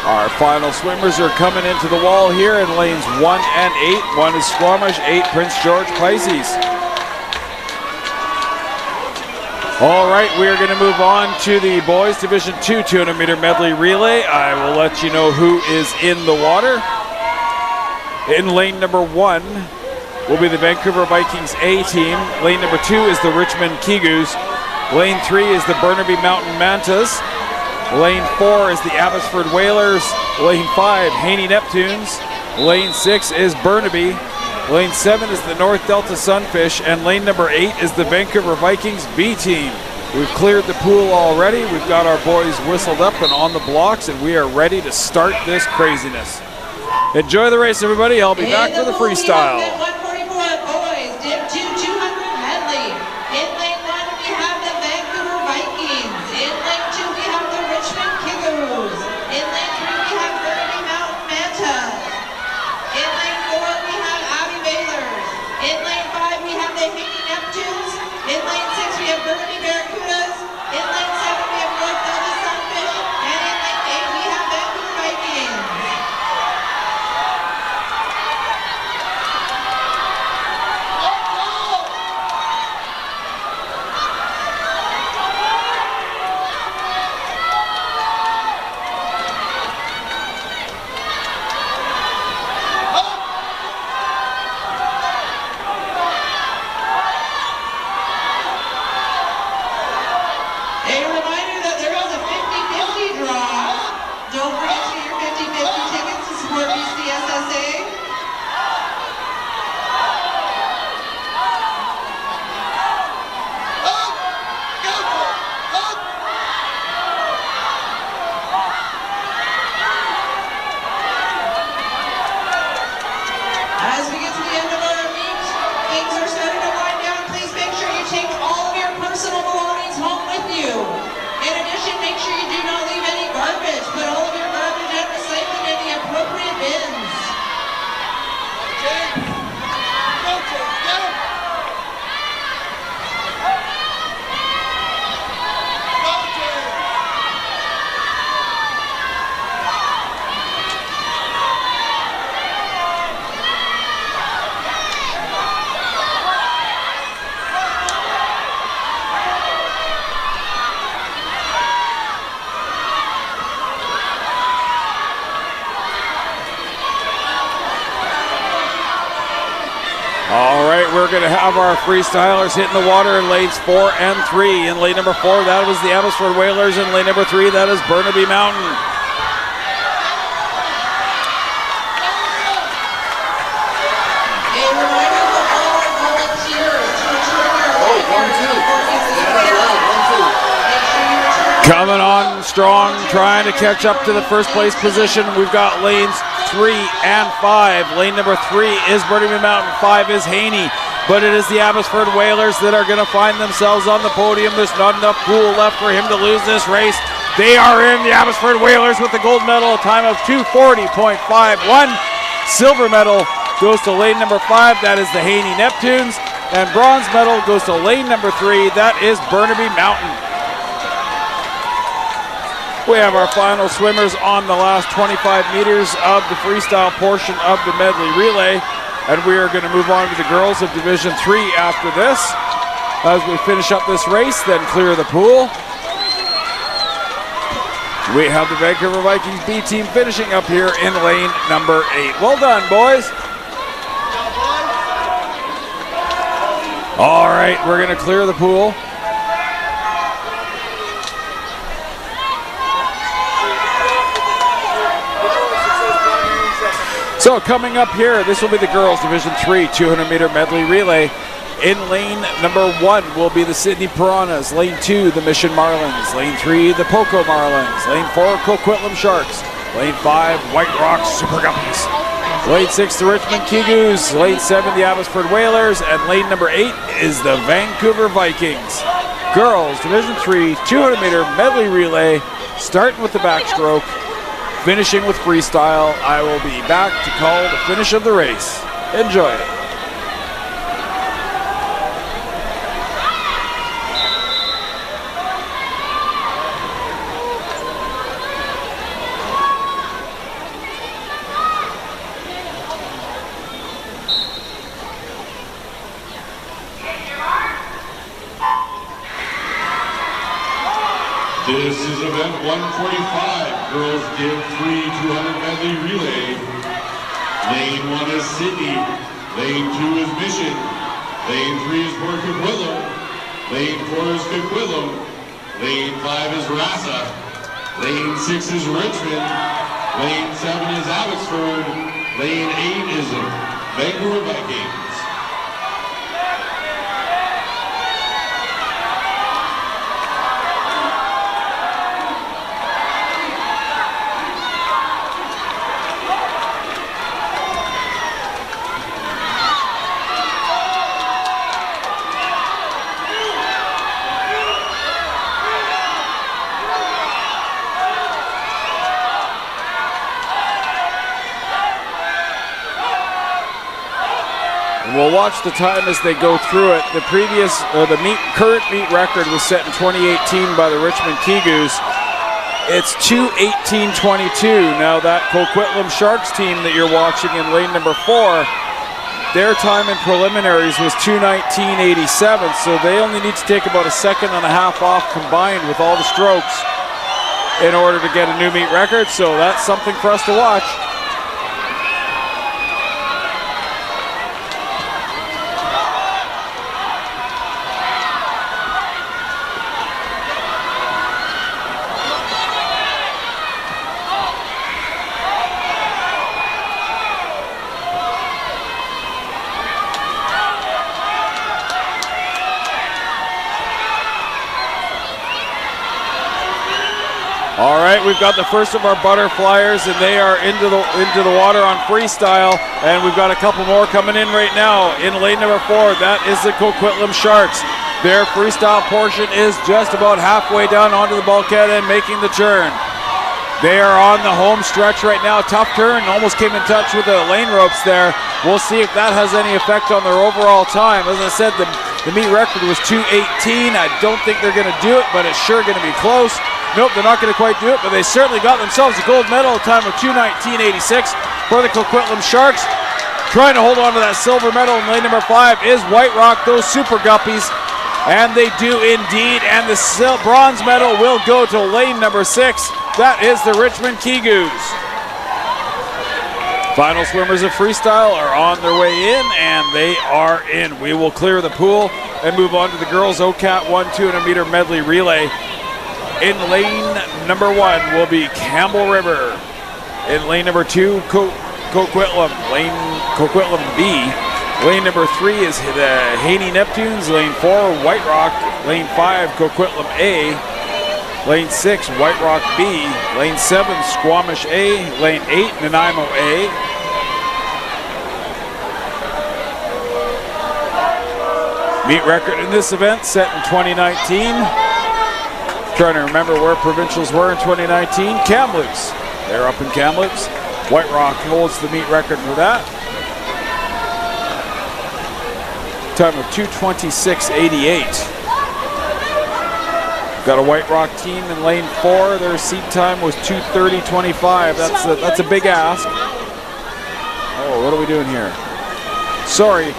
Our final swimmers are coming into the wall here in lanes 1 and 8. 1 is Squamish, 8 Prince George Pisces. All right, we are going to move on to the boys Division 2 200-meter medley relay. I will let you know who is in the water. In lane number 1 will be the Vancouver Vikings A team. Lane number 2 is the Richmond Kigus. Lane 3 is the Burnaby Mountain Mantas. Lane 4 is the Abbotsford Whalers. Lane 5, Haney Neptunes. Lane 6 is Burnaby. Lane 7 is the North Delta Sunfish. And lane number 8 is the Vancouver Vikings B team. We've cleared the pool already. We've got our boys whistled up and on the blocks, and we are ready to start this craziness. Enjoy the race, everybody. I'll be back for the freestyle. 144 boys, Div 2 200 medley. In lane 1 we have the Vancouver Vikings. In lane 2 we have the Richmond Kigus. In lane 3 we have Burnaby Mountain Mantas. In lane 4 we have Abbey Whalers. In lane 5 we have the Haney Neptunes. In lane 6 we have Burnaby Barracudas. In lane 7 we have North Delta Sunfish. And in lane 8 we have Vancouver Vikings. A reminder that there is a 50-50 draw. Don't forget to get your 50-50 tickets to support BCSSA. As we get to the end of our meet, things are starting to wind down. Please make sure you take all of your personal belongings home with you. In addition, make sure you do not leave any garbage. Put all of your garbage and recycling in the appropriate bins. All right, we're going to have our freestylers hitting the water in lanes 4 and 3. In lane number 4, that was the Abbotsford Whalers. In lane number 3, that is Burnaby Mountain. A reminder for all our volunteers to return your volunteers before you leave the field. Make sure you return. Coming on strong, trying to catch up to the first place position. We've got lanes 3 and 5. Lane number 3 is Burnaby Mountain, 5 is Haney. But it is the Abbotsford Whalers that are going to find themselves on the podium. There's not enough pool left for him to lose this race. They are in, the Abbotsford Whalers with the gold medal, a time of 2:40.51. Silver medal goes to lane number 5, that is the Haney Neptunes. And bronze medal goes to lane number 3, that is Burnaby Mountain. We have our final swimmers on the last 25 meters of the freestyle portion of the medley relay. And we are going to move on to the girls of Division 3 after this. As we finish up this race, then clear the pool. We have the Vancouver Vikings B team finishing up here in lane number 8. Well done, boys. All right, we're going to clear the pool. So coming up here, this will be the girls Division 3 200-meter medley relay. In lane number 1 will be the Sydney Piranhas. Lane 2, the Mission Marlins. Lane 3, the Poco Marlins. Lane 4, Coquitlam Sharks. Lane 5, White Rock Super Guppies. Lane 6, the Richmond Kigoos. Lane 7, the Abbotsford Whalers. And lane number 8 is the Vancouver Vikings. Girls Division 3 200-meter medley relay, starting with the backstroke, finishing with freestyle. I will be back to call the finish of the race. Enjoy it. This is event 145, girls Div 3 200 medley relay. Lane 1 is Sydney, lane 2 is Mission, lane 3 is Port Coquitlam, lane 4 is Coquitlam, lane 5 is Rasa, lane 6 is Richmond, lane 7 is Abbotsford, lane 8 is Vancouver Vikings. We'll watch the time as they go through it. The current meet record was set in 2018 by the Richmond Kigoos. It's 2:18:22. Now that Coquitlam Sharks team that you're watching in lane number 4, their time in preliminaries was 2:19:87, so they only need to take about a second and a half off combined with all the strokes in order to get a new meet record, so that's something for us to watch. All right, we've got the first of our butterflyers, and they are into the water on freestyle, and we've got a couple more coming in right now. In lane number 4, that is the Coquitlam Sharks. Their freestyle portion is just about halfway down onto the bulkhead and making the turn. They are on the home stretch right now. Tough turn, almost came in touch with the lane ropes there. We'll see if that has any effect on their overall time. As I said, the meet record was 2:18. I don't think they're going to do it, but it's sure going to be close. Nope, they're not going to quite do it, but they certainly got themselves a gold medal, a time of 2:19.86 for the Coquitlam Sharks. Trying to hold on to that silver medal in lane number 5 is White Rock, those Super Guppies, and they do indeed, and the bronze medal will go to lane number 6. That is the Richmond Kigoos. Final swimmers of freestyle are on their way in, and they are in. We will clear the pool and move on to the girls OCAT 1 200-meter medley relay. In lane number 1 will be Campbell River. In lane number 2, Coquitlam. Lane Coquitlam B. Lane number 3 is the Haney Neptunes. Lane 4, White Rock. Lane 5, Coquitlam A. Lane 6, White Rock B. Lane 7, Squamish A. Lane 8, Nanaimo A. Meet record in this event set in 2019. Trying to remember where Provincials were in 2019. Kamloops. They're up in Kamloops. White Rock holds the meet record for that. Time of 2:26.88. Got a White Rock team in lane 4. Their seat time was 2:30.25. That's a big ask. Oh, what are we doing here? Sorry,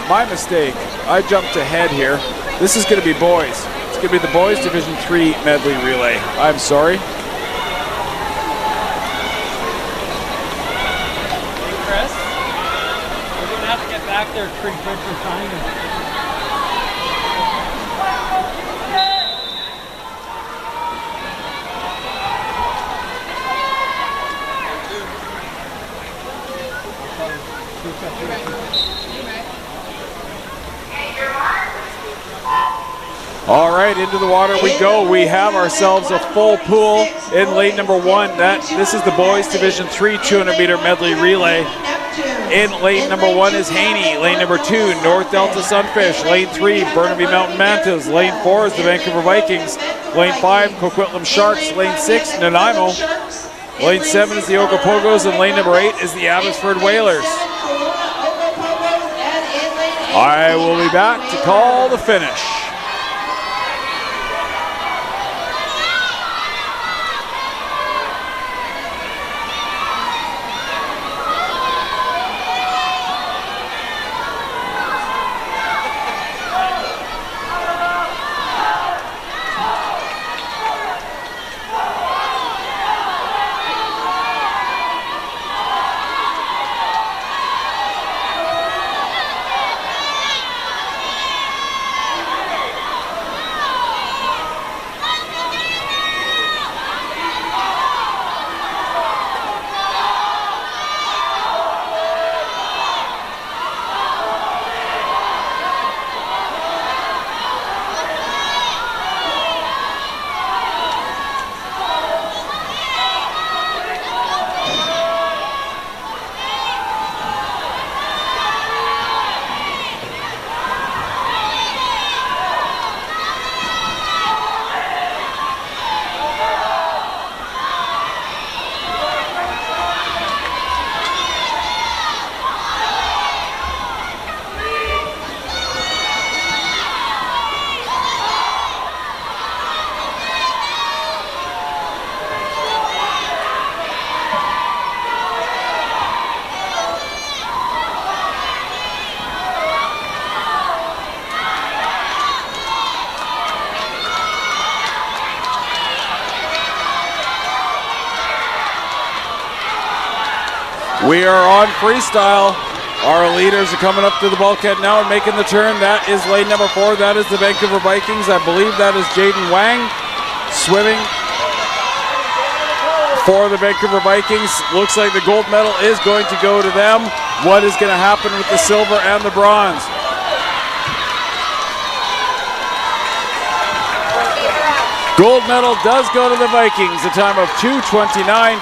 my mistake. I jumped ahead here. This is going to be boys. It's going to be the boys Division 3 medley relay. I'm sorry. Chris, we're going to have to get back there pretty quick for timing. All right, into the water we go. We have ourselves a full pool in lane number 1. This is the boys Division 3 200-meter medley relay. In lane number 1 is Haney. Lane number 2, North Delta Sunfish. Lane 3, Burnaby Mountain Mantas. Lane 4 is the Vancouver Vikings. Lane 5, Coquitlam Sharks. Lane 6, Nanaimo. Lane 7 is the Okapogos, and lane number 8 is the Abbotsford Whalers. I will be back to call the finish. We are on freestyle. Our leaders are coming up to the bulkhead now and making the turn. That is lane number 4. That is the Vancouver Vikings. I believe that is Jaden Wang swimming for the Vancouver Vikings. Looks like the gold medal is going to go to them. What is going to happen with the silver and the bronze? Gold medal does go to the Vikings, a time of 2:29.20.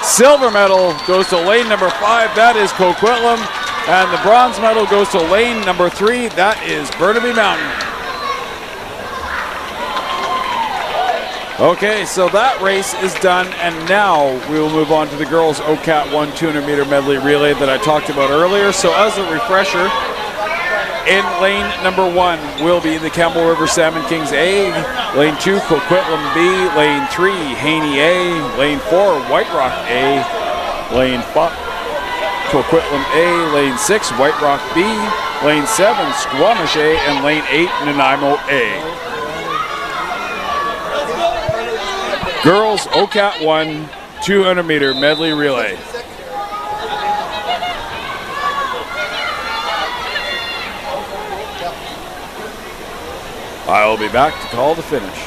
Silver medal goes to lane number 5, that is Coquitlam. And the bronze medal goes to lane number 3, that is Burnaby Mountain. Okay, so that race is done, and now we will move on to the girls OCAT 1 200-meter medley relay that I talked about earlier. So as a refresher, in lane number 1 will be the Campbell River Salmon Kings A, lane 2 Coquitlam B, lane 3 Haney A, lane 4 White Rock A, lane 5 Coquitlam A, lane 6 White Rock B, lane 7 Squamish A, and lane 8 Nanaimo A. Girls OCAT 1 200-meter medley relay. I will be back to call the finish.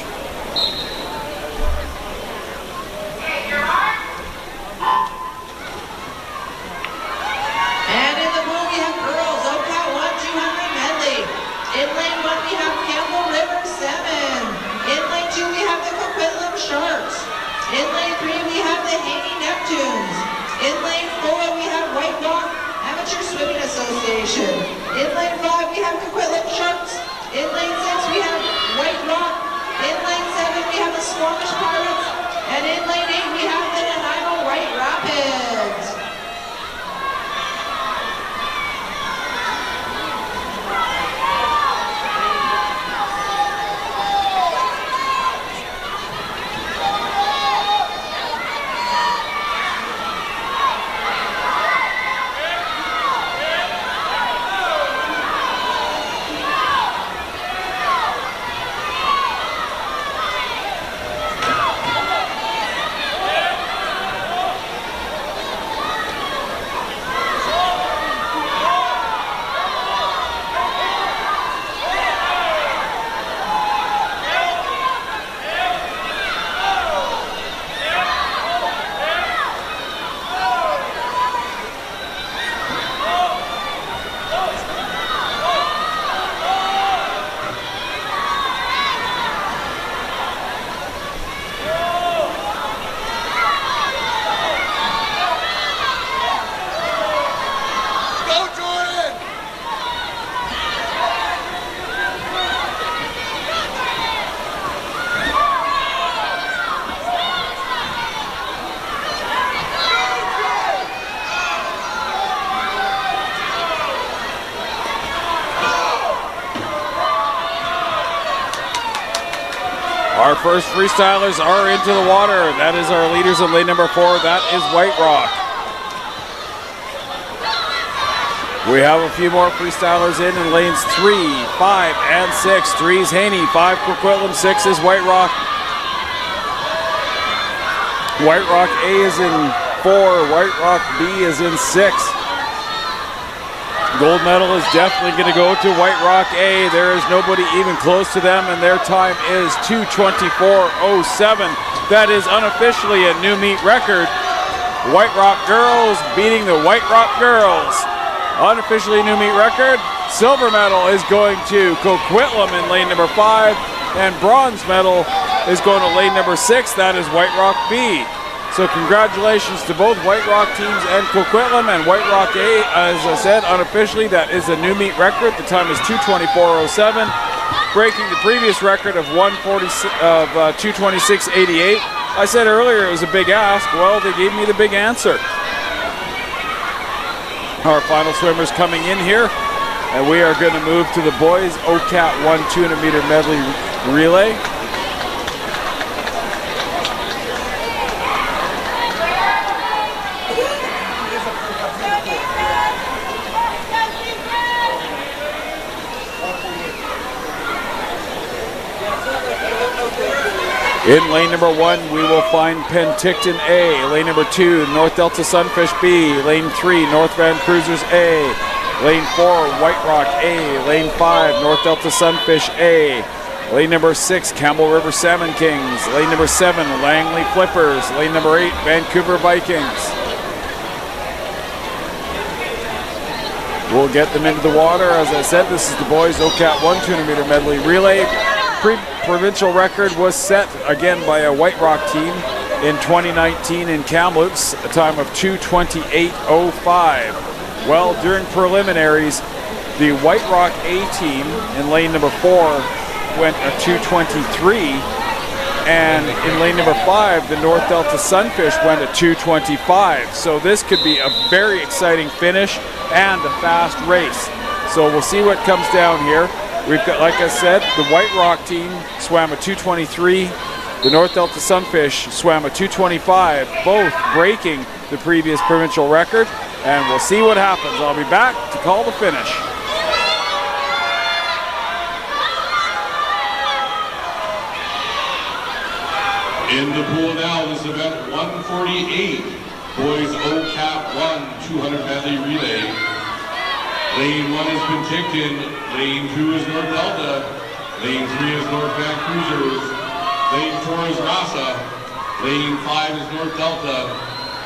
And in the pool we have girls OCAT 1 200 medley. In lane 1 we have Campbell River Salmon. In lane 2 we have the Coquitlam Sharks. In lane 3 we have the Haney Neptunes. In lane 4 we have White Rock Amateur Swimming Association. In lane 5 we have Coquitlam Sharks. In lane 6 we have White Rock. In lane 7 we have the Squamish Pirates. And in lane 8 we have the Nanaimo White Rapids. Our first freestylers are into the water. That is our leaders in lane number 4. That is White Rock. We have a few more freestylers in lanes 3, 5, and 6. 3 is Haney, 5 Coquitlam, 6 is White Rock. White Rock A is in 4, White Rock B is in 6. Gold medal is definitely going to go to White Rock A. There is nobody even close to them, and their time is 2:24:07. That is unofficially a new meet record. White Rock girls beating the White Rock girls. Unofficially new meet record. Silver medal is going to Coquitlam in lane number 5, and bronze medal is going to lane number 6. That is White Rock B. So congratulations to both White Rock teams and Coquitlam, and White Rock A, as I said, unofficially, that is a new meet record. The time is 2:24:07, breaking the previous record of 2:26:88. I said earlier it was a big ask. Well, they gave me the big answer. Our final swimmers coming in here, and we are going to move to the boys OCAT 1 200-meter medley relay. In lane number 1, we will find Penticton A. Lane number 2, North Delta Sunfish B. Lane 3, North Van Cruisers A. Lane 4, White Rock A. Lane 5, North Delta Sunfish A. Lane number 6, Campbell River Salmon Kings. Lane number 7, Langley Flippers. Lane number 8, Vancouver Vikings. We'll get them into the water. As I said, this is the boys OCAT 1 200-meter medley relay. Provincial record was set again by a White Rock team in 2019 in Kamloops, a time of 2:28:05. Well, during preliminaries, the White Rock A team in lane number 4 went a 2:23, and in lane number 5, the North Delta Sunfish went a 2:25. So this could be a very exciting finish and a fast race. So we'll see what comes down here. We've got, like I said, the White Rock team swam a 2:23. The North Delta Sunfish swam a 2:25, both breaking the previous provincial record. And we'll see what happens. I'll be back to call the finish. In the pool now, this event 148, boys OCAT 1 200 medley relay. Lane 1 is Penticton, lane 2 is North Delta, lane 3 is North Van Cruisers, lane 4 is Rasa, lane 5 is North Delta,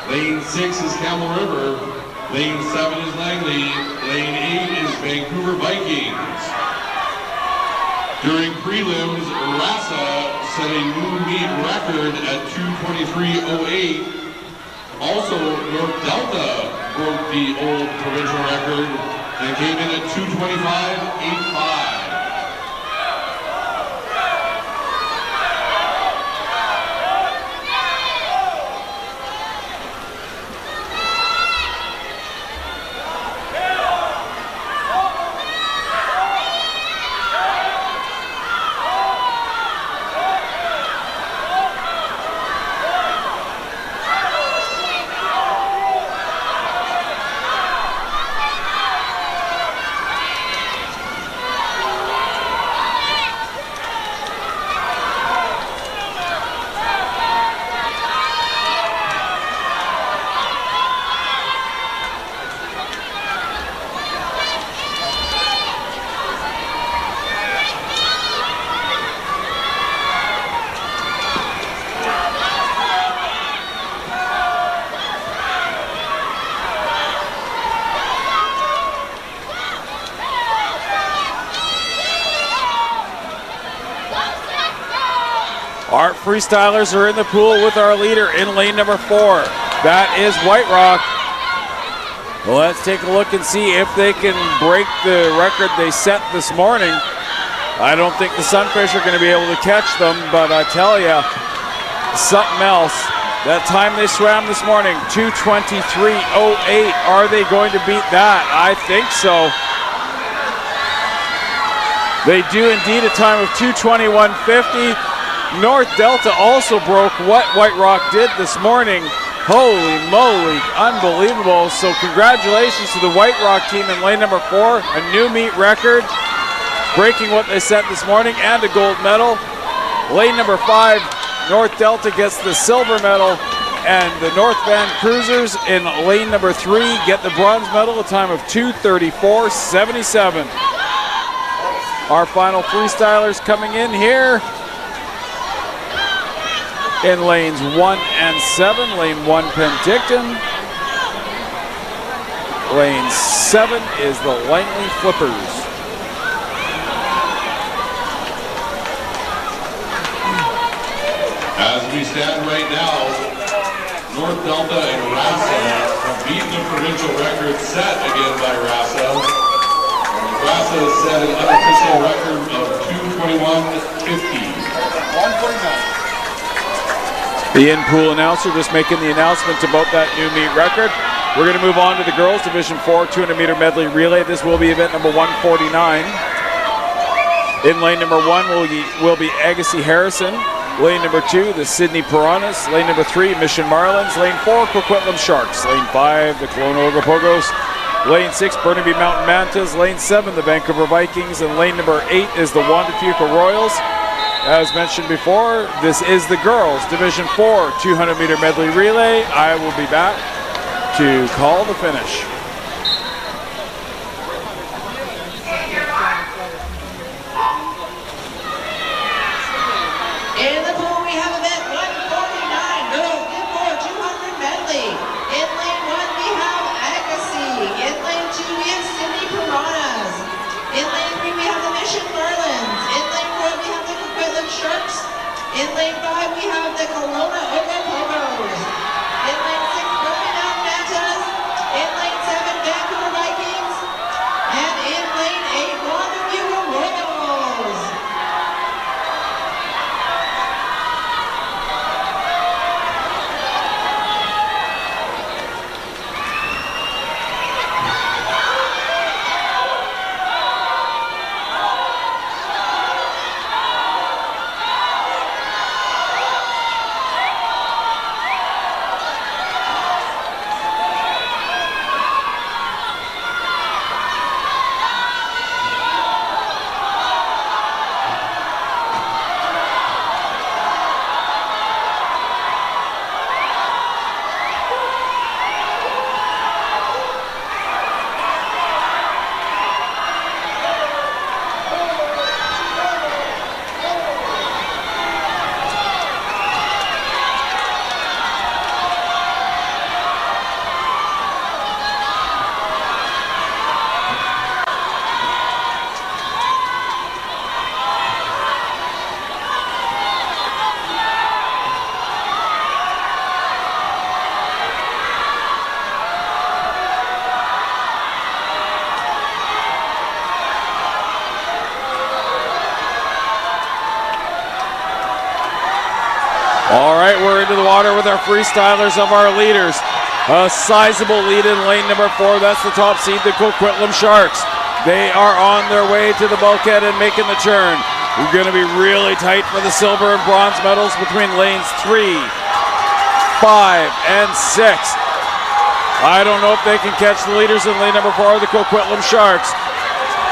lane 6 is Campbell River, lane 7 is Langley, lane 8 is Vancouver Vikings. During prelims, Rasa set a new meet record at 2:23:08. Also, North Delta broke the old provincial record and came in at 2:25:85. Our freestylers are in the pool with our leader in lane number 4. That is White Rock. Well, let's take a look and see if they can break the record they set this morning. I don't think the Sunfish are going to be able to catch them, but I tell you, something else. That time they swam this morning, 2:23:08. Are they going to beat that? I think so. They do indeed, a time of 2:21:50. North Delta also broke what White Rock did this morning. Holy moly, unbelievable. So congratulations to the White Rock team in lane number 4, a new meet record, breaking what they set this morning, and a gold medal. Lane number 5, North Delta gets the silver medal, and the North Van Cruisers in lane number 3 get the bronze medal, a time of 2:34.77. Our final freestylers coming in here in lanes 1 and 7. Lane 1, Penticton. Lane 7 is the Langley Flippers. As we stand right now, North Delta and Rasa have beaten the provincial record set again by Rasa. Rasa has set an unofficial record of 2:21.50. 149. The in-pool announcer just making the announcement about that new meet record. We're going to move on to the girls' Division 4 200-meter medley relay. This will be event number 149. In lane number 1 will be Agassiz Harrison. Lane number 2, the Sydney Piranhas. Lane number 3, Mission Marlins. Lane 4, Coquitlam Sharks. Lane 5, the Kelowna Ogopogos. Lane 6, Burnaby Mountain Mantas. Lane 7, the Vancouver Vikings. And lane number 8 is the Wanda-Fuca Royals. As mentioned before, this is the girls' Division 4 200-meter medley relay. I will be back to call the finish. In the pool, we have event 149, girls Div 4 200 medley. In lane 1, we have Agassiz. In lane 2, we have Sydney Piranhas. In lane 3, we have the Mission Marlins. In lane 4, we have the Coquitlam Sharks. In lane 5, we have the Kelowna Ogopogos. In lane 6, Burnaby Mountain Mantas. In lane 7, Vancouver Vikings. And in lane 8, Wanda-Fuca Royals. All right, we're into the water with our freestylers of our leaders. A sizable lead in lane number 4. That's the top seed, the Coquitlam Sharks. They are on their way to the bulkhead and making the turn. We're going to be really tight for the silver and bronze medals between lanes 3, 5, and 6. I don't know if they can catch the leaders in lane number 4, the Coquitlam Sharks.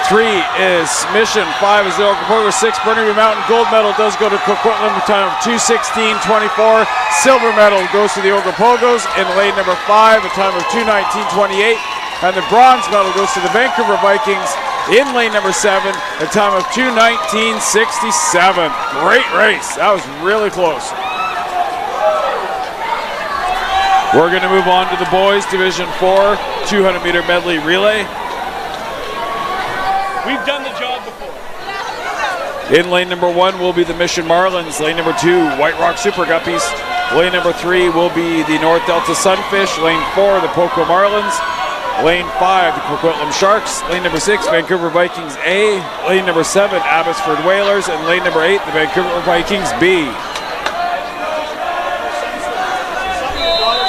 3 is Mission, 5 is the Ogopogos, 6 Burnaby Mountain. Gold medal does go to Coquitlam, a time of 2:16.24. Silver medal goes to the Ogopogos in lane number 5, a time of 2:19.28. And the bronze medal goes to the Vancouver Vikings in lane number 7, a time of 2:19.67. Great race. That was really close. We're going to move on to the boys' Division 4 200-meter medley relay. We've done the job before. In lane number 1 will be the Mission Marlins. Lane number 2, White Rock Super Guppies. Lane number 3 will be the North Delta Sunfish. Lane 4, the Poco Marlins. Lane 5, the Coquitlam Sharks. Lane number 6, Vancouver Vikings A. Lane number 7, Abbotsford Whalers. And lane number 8, the Vancouver Vikings B.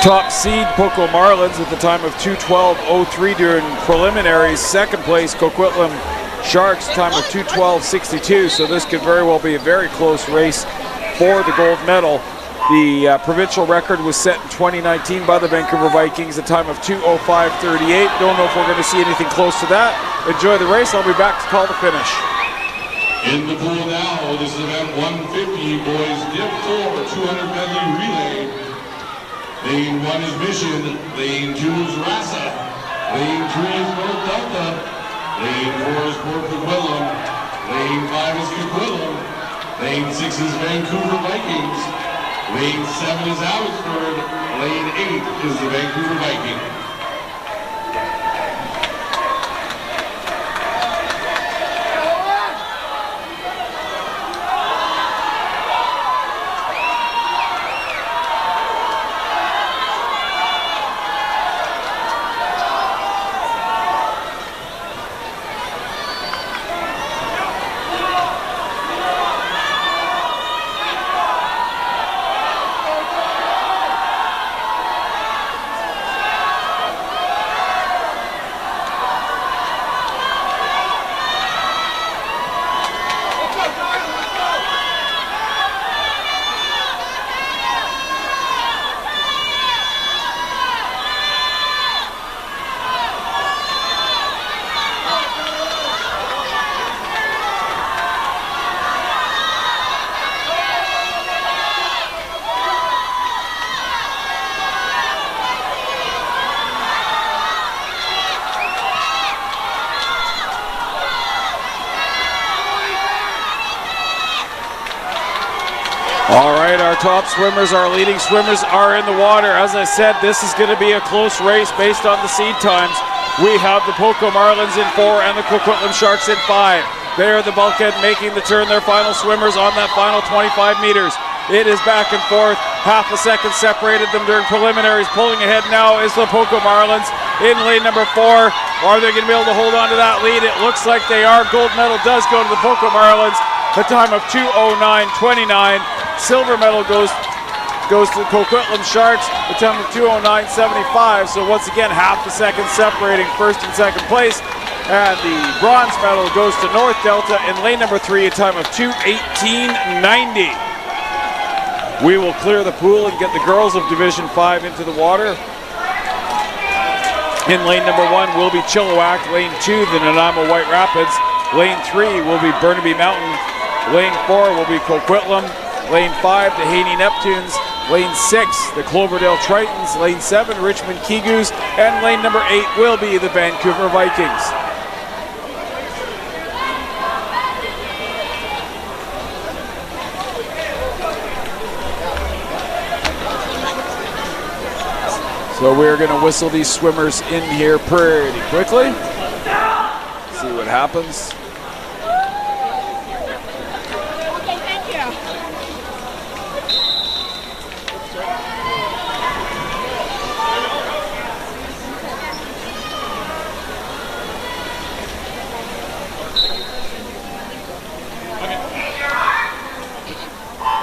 Top seed Poco Marlins at the time of 2:12.03 during preliminaries. Second place Coquitlam Sharks, time of 2:12.62. So this could very well be a very close race for the gold medal. The provincial record was set in 2019 by the Vancouver Vikings, a time of 2:05:38. Don't know if we're going to see anything close to that. Enjoy the race. I'll be back to call the finish. In the pool now, this is event 150, boys dip 4, 200 medley relay. Lane 1 is Mission, lane 2 is Rasa, lane 3 is North Delta, lane 4 is Port Coquitlam, lane 5 is Coquitlam, lane 6 is Vancouver Vikings, lane 7 is Abbotsford, lane 8 is the Vancouver Vikings. All right, our top swimmers, our leading swimmers are in the water. As I said, this is going to be a close race based on the seed times. We have the Poco Marlins in 4 and the Coquitlam Sharks in 5. They are the bulkhead making the turn, their final swimmers on that final 25 meters. It is back and forth. Half a second separated them during preliminaries. Pulling ahead now is the Poco Marlins in lane number 4. Are they going to be able to hold on to that lead? It looks like they are. Gold medal does go to the Poco Marlins. A time of 2:09:29. Silver medal goes to the Coquitlam Sharks. A time of 2:09:75. So once again, half a second separating first and second place. And the bronze medal goes to North Delta in lane number 3. A time of 2:18:90. We will clear the pool and get the girls of Division 5 into the water. In lane number 1 will be Chilliwack. Lane 2, the Nanaimo White Rapids. Lane 3 will be Burnaby Mountain. Lane 4 will be Coquitlam. Lane 5, the Haney Neptunes. Lane 6, the Cloverdale Tritons. Lane 7, Richmond Kigus. And lane number 8 will be the Vancouver Vikings. So we're going to whistle these swimmers in here pretty quickly. See what happens.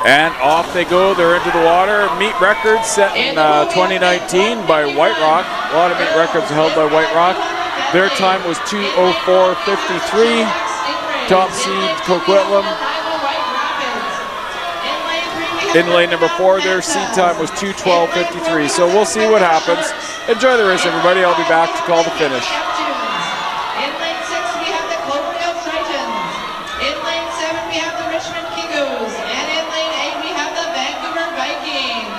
And off they go, they're into the water. Meet records set in 2019 by White Rock. A lot of meet records held by White Rock. Their time was 2:04:53. Top seed Coquitlam. In lane number 4, their seed time was 2:12:53. So we'll see what happens. Enjoy the race, everybody. I'll be back to call the finish. In lane 6, we have the Cloverdale Tritons. In lane 7, we have the Richmond Kigus. And in lane 8, we have the Vancouver Vikings.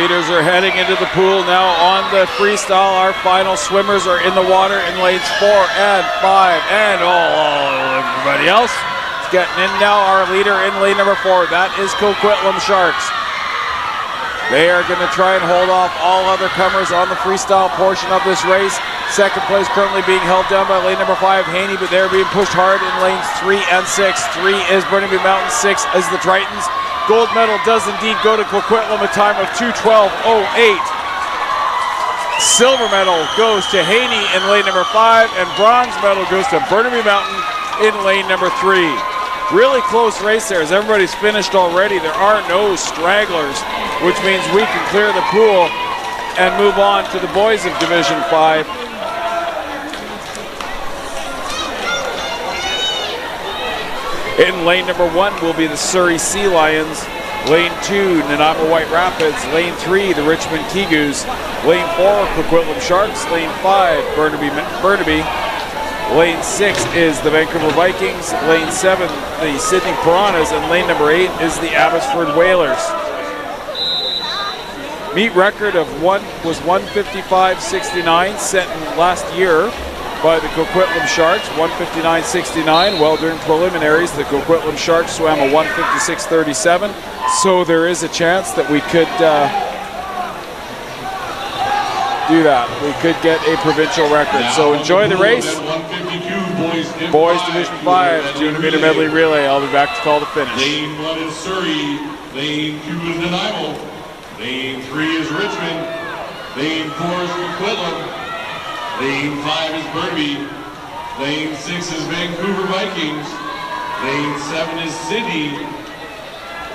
leaders are heading into the pool now on the freestyle. Our final swimmers are in the water in lanes 4 and 5, and everybody else is getting in now. Our leader in lane number 4, that is Coquitlam Sharks. They are going to try and hold off all other comers on the freestyle portion of this race. Second place currently being held down by lane number 5, Haney, but they're being pushed hard in lanes 3 and 6. 3 is Burnaby Mountain, 6 is the Tritons. Gold medal does indeed go to Coquitlam, a time of 2:12.08. Silver medal goes to Haney in lane number 5, and bronze medal goes to Burnaby Mountain in lane number 3. Really close race there as everybody's finished already. There are no stragglers, which means we can clear the pool and move on to the boys of Division 5. In lane number 1 will be the Surrey Sea Lions. Lane 2, Nanaimo White Rapids. Lane 3, the Richmond Kigus. Lane 4, Coquitlam Sharks. Lane 5, Burnaby. Lane 6 is the Vancouver Vikings. Lane 7, the Sydney Piranhas. And lane number 8 is the Abbotsford Whalers. Meet record of was 155.69, set in last year by the Coquitlam Sharks, 159.69. Well, during preliminaries, the Coquitlam Sharks swam a 156.37. So there is a chance that we could do that. We could get a provincial record. Now so enjoy the race. 152, Boys Division 5, 200 meter medley relay. I'll be back to call the finish. Lane 1 is Surrey. Lane 2 is Nanaimo. Lane 3 is Richmond. Lane 4 is Coquitlam. Lane 5 is Burnaby. Lane 6 is Vancouver Vikings. Lane 7 is Sydney.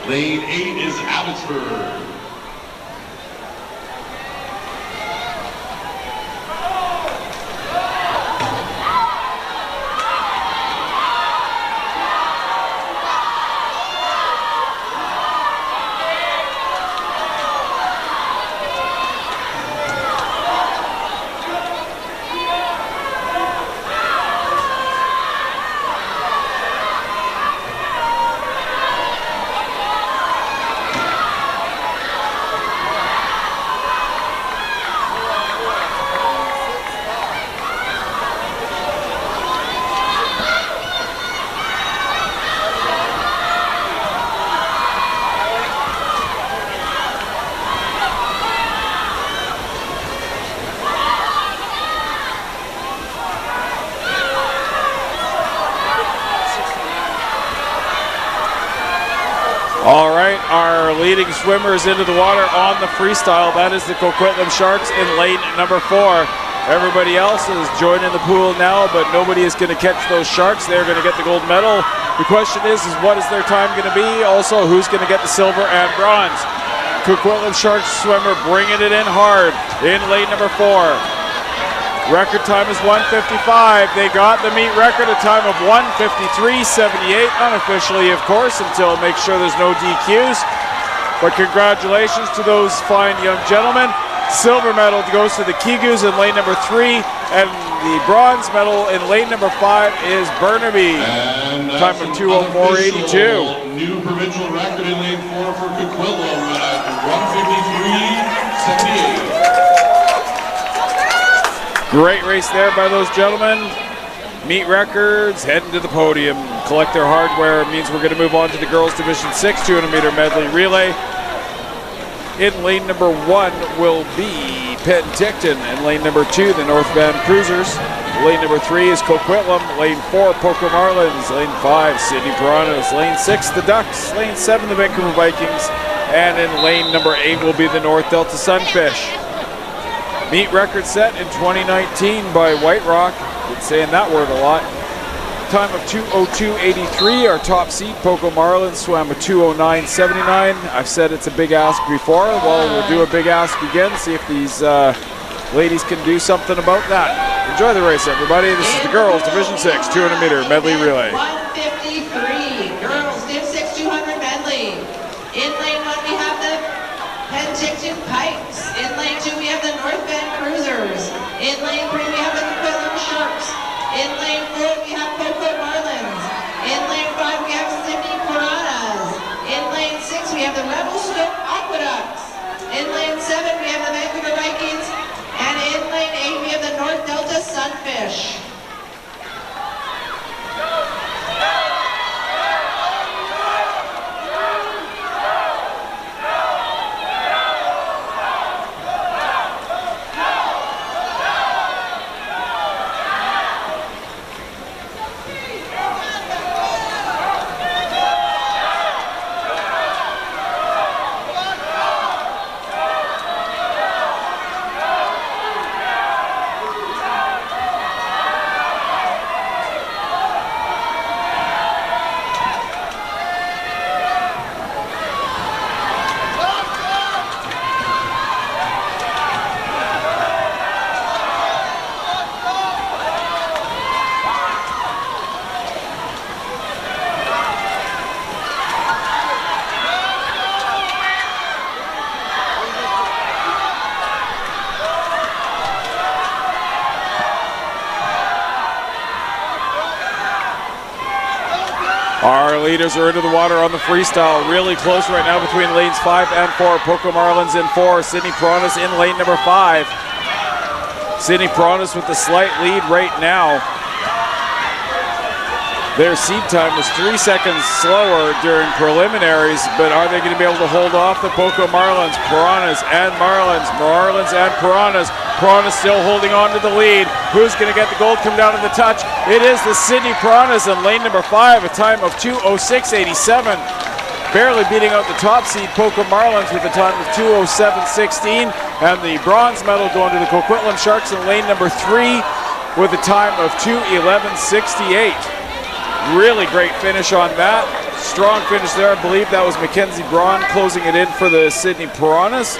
Lane 8 is Abbotsford. All right, our leading swimmers into the water on the freestyle. That is the Coquitlam Sharks in lane number 4. Everybody else is joining the pool now, but nobody is going to catch those Sharks. They're going to get the gold medal. The question is what is their time going to be? Also, who's going to get the silver and bronze? Coquitlam Sharks swimmer bringing it in hard in lane number 4. Record time is 1:55. They got the meet record, a time of 1:53.78, unofficially, of course, until make sure there's no DQs. But congratulations to those fine young gentlemen. Silver medal goes to the Kigus in lane number 3, and the bronze medal in lane number 5 is Burnaby. Time of 2:04.82. New provincial record in lane 4 for Coquitlam at 1:53.78. Great race there by those gentlemen. Meet records, heading to the podium, collect their hardware. It means we're going to move on to the girls Division 6 200 meter medley relay. In lane number 1 will be Penticton. In lane number 2, the North Van Cruisers. Lane number 3 is Coquitlam. Lane 4, Poco Marlins. Lane 5, Sydney Piranhas. Lane 6, the Ducks. Lane 7, the Vancouver Vikings. And in lane number 8 will be the North Delta Sunfish. Meet record set in 2019 by White Rock. Been saying that word a lot. Time of 2:02.83. Our top seed, Poco Marlins, swam a 2:09.79. I've said it's a big ask before. Well, we'll do a big ask again. See if these ladies can do something about that. Enjoy the race, everybody. This is the girls Division 6 200 meter medley relay. 1:53. Girls Div 6 200 medley. In lane 1 we have the Penticton Pikes. In lane 2 we have the North Van Cruisers. In lane 3 we have the Coquitlam Sharks. In lane 4 we have Poco Marlins. In lane 5 we have Sydney Piranhas. In lane 6 we have the Revelstoke Aqueducts. In lane 7 Our leaders are into the water on the freestyle. Really close right now between lanes 5 and 4. Poco Marlins in 4. Sydney Piranhas in lane number 5. Sydney Piranhas with the slight lead right now. Their seed time was 3 seconds slower during preliminaries, but are they going to be able to hold off the Poco Marlins? Piranhas and Marlins. Marlins and Piranhas. Piranhas still holding on to the lead. Who's going to get the gold come down to the touch? It is the Sydney Piranhas in lane number 5, a time of 2:06.87. Barely beating out the top seed Poco Marlins with a time of 2:07.16. And the bronze medal going to the Coquitlam Sharks in lane number 3 with a time of 2:11.68. Really great finish on that. Strong finish there. I believe that was Mackenzie Braun closing it in for the Sydney Piranhas.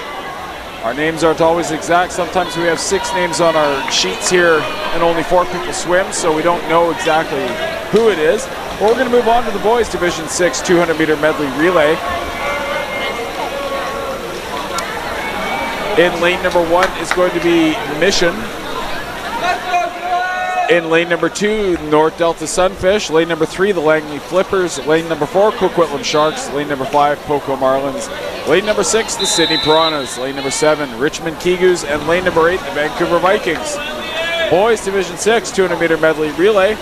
Our names aren't always exact. Sometimes we have 6 names on our sheets here and only 4 people swim, so we don't know exactly who it is. Well, we're going to move on to the boys Division 6 200-meter medley relay. In lane number 1 is going to be Mission. In lane number 2, North Delta Sunfish. Lane number 3, the Langley Flippers. Lane number 4, Coquitlam Sharks. Lane number 5, Poco Marlins. Lane number 6, the Sydney Piranhas. Lane number 7, Richmond Kigus. And lane number 8, the Vancouver Vikings. Boys Division 6 200-meter medley relay.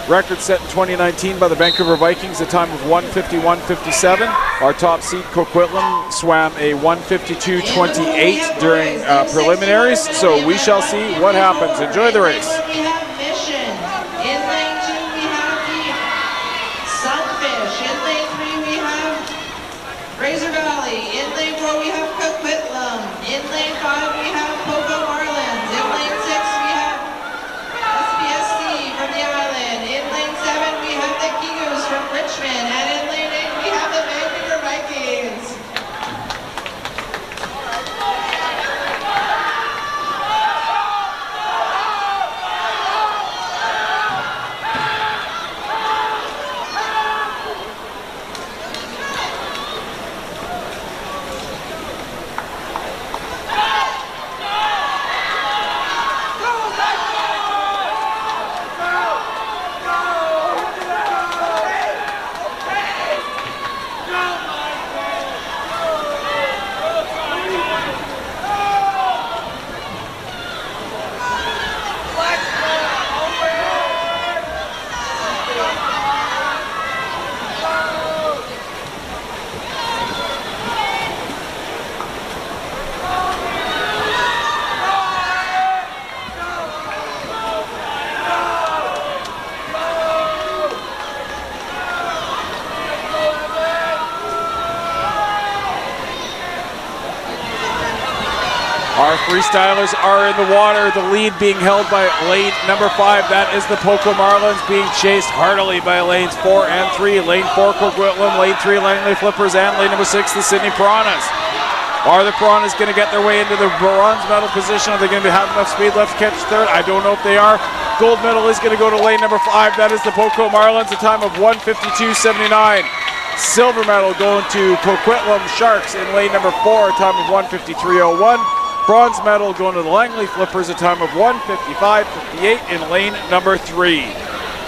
Record set in 2019 by the Vancouver Vikings, a time of 1:51.57. Our top seed, Coquitlam, swam a 1:52.28 during preliminaries, so we shall see what happens. Enjoy the race. We have Mission. In lane 2, we have the Sunfish. In lane 3, we have Fraser Valley. In lane 4, we have Coquitlam. In lane 5, we have Poco Marlins. In lane 6, we have SPSC from the island. In lane 7, we have the Kigus from Richmond. And in lane 8, we have the Vancouver Vikings. Our freestylers are in the water, the lead being held by lane number 5. That is the Poco Marlins, being chased heartily by lanes 4 and 3. Lane 4, Coquitlam. Lane 3, Langley Flippers. And lane number 6, the Sydney Piranhas. Are the Piranhas going to get their way into the bronze medal position? Are they going to have enough speed left to catch third? I don't know if they are. Gold medal is going to go to lane number 5. That is the Poco Marlins, a time of 1:52.79. Silver medal going to Coquitlam Sharks in lane number 4, a time of 1:53.01. Bronze medal going to the Langley Flippers, a time of 1:55.58 in lane number 3.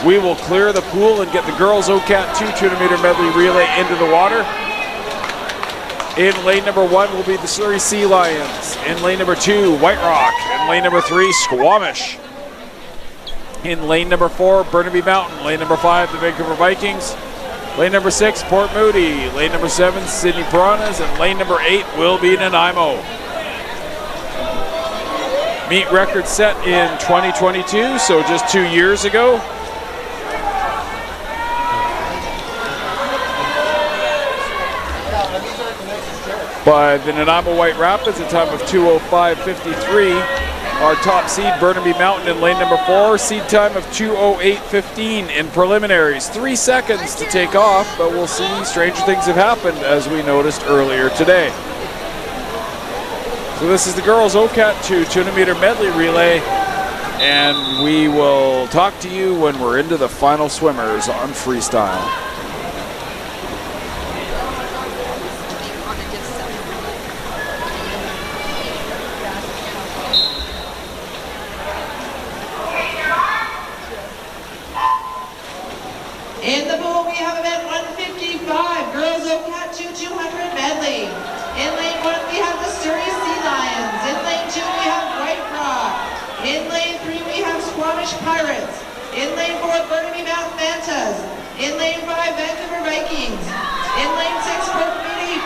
We will clear the pool and get the girls OCAT 2 200-meter medley relay into the water. In lane number 1 will be the Surrey Sea Lions. In lane number 2, White Rock. In lane number 3, Squamish. In lane number 4, Burnaby Mountain. Lane number 5, the Vancouver Vikings. Lane number 6, Port Moody. Lane number 7, Sydney Piranhas. And lane number 8 will be Nanaimo. Meet record set in 2022, so just 2 years ago. By the Nanaimo White Rapids, a time of 2:05.53. Our top seed, Burnaby Mountain, in lane number 4, seed time of 2:08.15 in preliminaries. 3 seconds to take off, but we'll see. Stranger things have happened, as we noticed earlier today. So this is the girls OCAT 2 200-meter medley relay, and we will talk to you when we're into the final swimmers on freestyle. In Pirates. In lane 4, Burnaby Mountain Mantas. In lane 5, Vancouver Vikings. In lane 6, Port Moody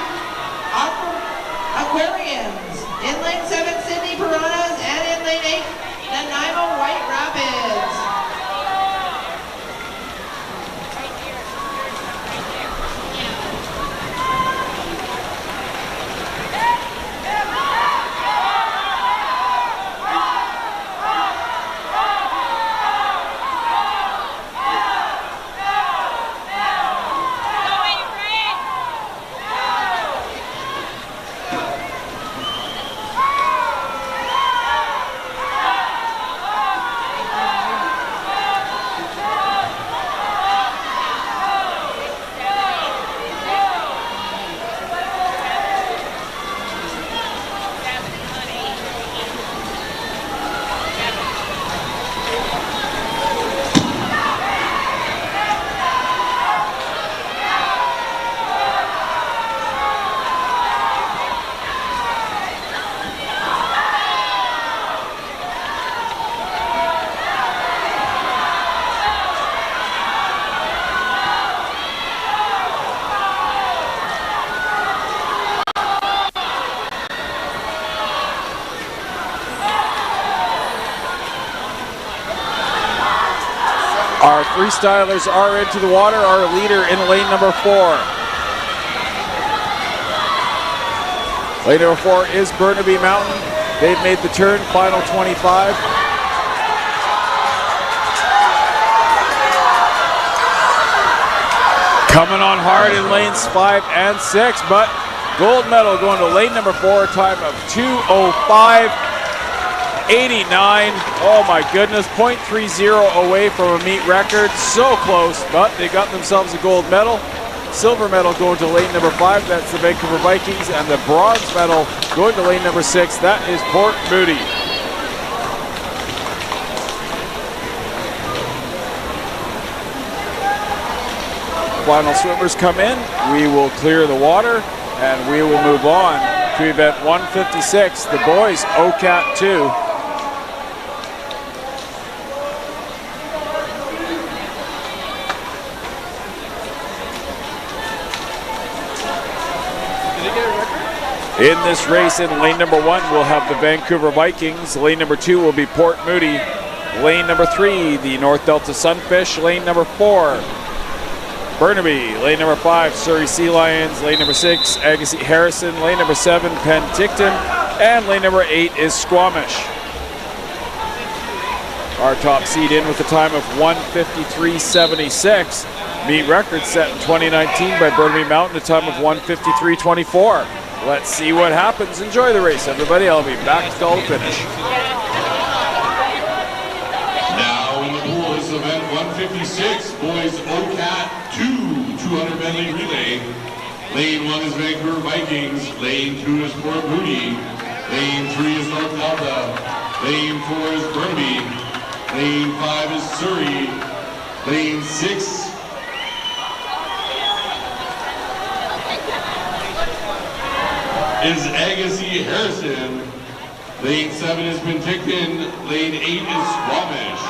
Aquariums. In lane 7, Sydney Piranhas. And in lane 8, Nanaimo White Rapids. Our freestylers are into the water. Our leader in lane number 4. Lane number 4 is Burnaby Mountain. They've made the turn, final 25. Coming on hard in lanes 5 and 6, but gold medal going to lane number 4, time of 2:05.89. Oh my goodness, 0.30 away from a meet record. So close, but they got themselves a gold medal. Silver medal going to lane number 5, that's the Vancouver Vikings, and the bronze medal going to lane number 6, that is Port Moody. Final swimmers come in, we will clear the water, and we will move on to event 156, the boys OCAT 2. In this race, in lane number 1, we'll have the Vancouver Vikings. Lane number 2 will be Port Moody. Lane number 3, the North Delta Sunfish. Lane number 4, Burnaby. Lane number 5, Surrey Sea Lions. Lane number 6, Agassiz Harrison. Lane number 7, Penticton. And lane number 8 is Squamish. Our top seed in with a time of 1:53.76. Meet record set in 2019 by Burnaby Mountain, a time of 1:53.24. Let's see what happens. Enjoy the race, everybody. I'll be back to call the finish. Now in the pool is event 156, boys OCAT 2, 200 medley relay. Lane 1 is Vancouver Vikings. Lane 2 is Port Moody. Lane 3 is North Delta. Lane 4 is Burnaby. Lane 5 is Surrey. Lane 6 is Agassiz Harrison. Lane 7 is Penticton. Lane 8 is Squamish.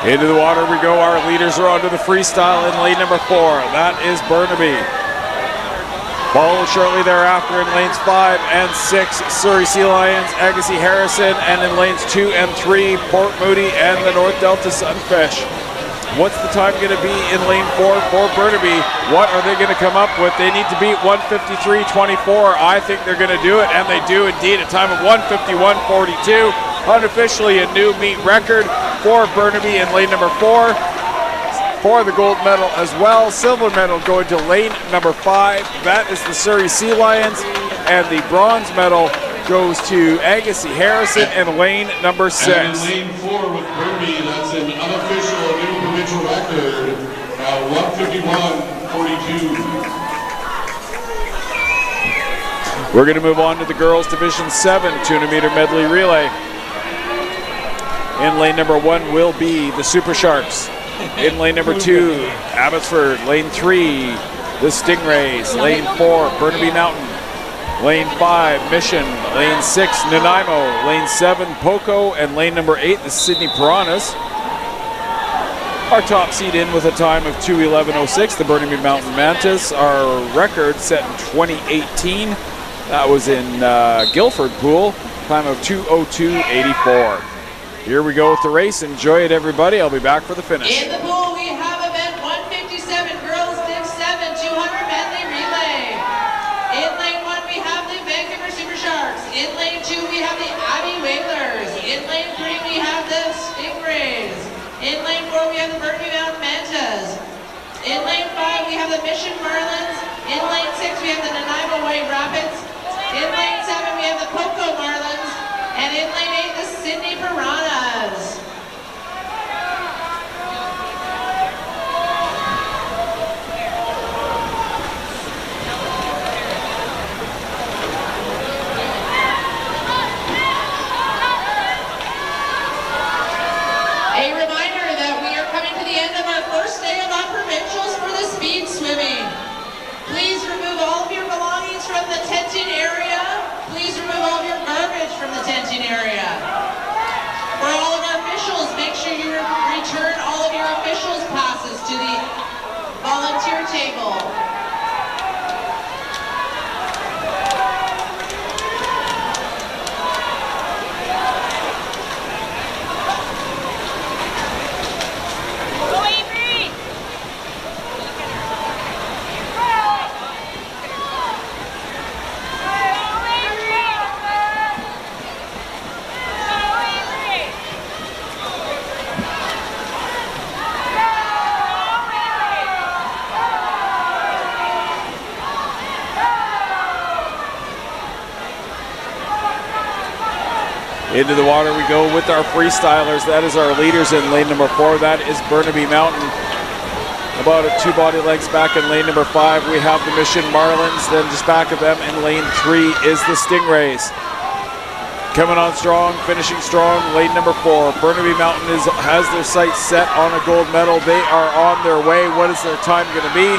Into the water we go. Our leaders are onto the freestyle in lane number 4. That is Burnaby. Followed shortly thereafter in lanes 5 and 6, Surrey Sea Lions, Agassiz Harrison, and in lanes 2 and 3, Port Moody and the North Delta Sunfish. What's the time going to be in lane 4 for Burnaby? What are they going to come up with? They need to beat 1:53.24. I think they're going to do it, and they do indeed. A time of 1:51.42. Unofficially a new meet record for Burnaby in lane number 4. For the gold medal as well. Silver medal going to lane number 5. That is the Surrey Sea Lions. And the bronze medal goes to Agassi Harrison in lane number 6. And in lane 4 with Burnaby, that's an unofficial new provincial record at 1:51.42. We're going to move on to the girls Division 7 200-meter medley relay. In lane number 1 will be the Super Sharks. In lane number 2, Abbotsford. Lane 3, the Stingrays. Lane 4, Burnaby Mountain. Lane 5, Mission. Lane 6, Nanaimo. Lane 7, Poco. And lane number 8, the Sydney Piranhas. Our top seed in with a time of 2:11.06, the Burnaby Mountain Mantis. Our record set in 2018. That was in Guildford Pool. Time of 2:02.84. Here we go with the race. Enjoy it, everybody. I'll be back for the finish. In the pool, we have event 157, girls Div 7, 200 medley relay. In lane 1, we have the Vancouver Super Sharks. In lane 2, we have the Abbey Whalers. In lane 3, we have the Stingrays. In lane 4, we have the Burnaby Mountain Mantas. In lane 5, we have the Mission Marlins. In lane 6, we have the Nanaimo White Rapids. In lane 7, we have the Poco Marlins. And in lane 8, the Sydney Piranhas. A reminder that we are coming to the end of our first day of our provincials for the speed swimming. Please remove all of your belongings from the tenting area. Please remove all of your garbage from the tenting area. For all of our officials, make sure you return all of your officials' passes to the volunteer table. Into the water we go with our freestylers. That is our leaders in lane number 4. That is Burnaby Mountain. About 2 body lengths back in lane number 5, we have the Mission Marlins. Then just back of them in lane 3 is the Stingrays. Coming on strong, finishing strong, lane number 4. Burnaby Mountain has their sights set on a gold medal. They are on their way. What is their time going to be?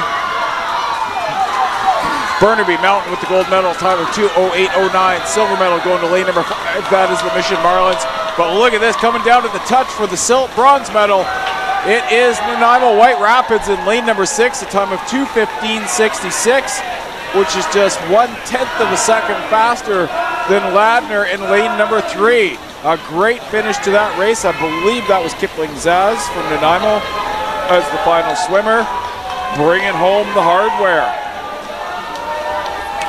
Burnaby Mountain with the gold medal, time of 2:08.09. Silver medal going to lane number 5. That is the Mission Marlins. But look at this, coming down to the touch for the bronze medal. It is Nanaimo White Rapids in lane number 6, a time of 2:15.66, which is just 1/10 of a second faster than Ladner in lane number 3. A great finish to that race. I believe that was Kipling Zaz from Nanaimo as the final swimmer, bringing home the hardware.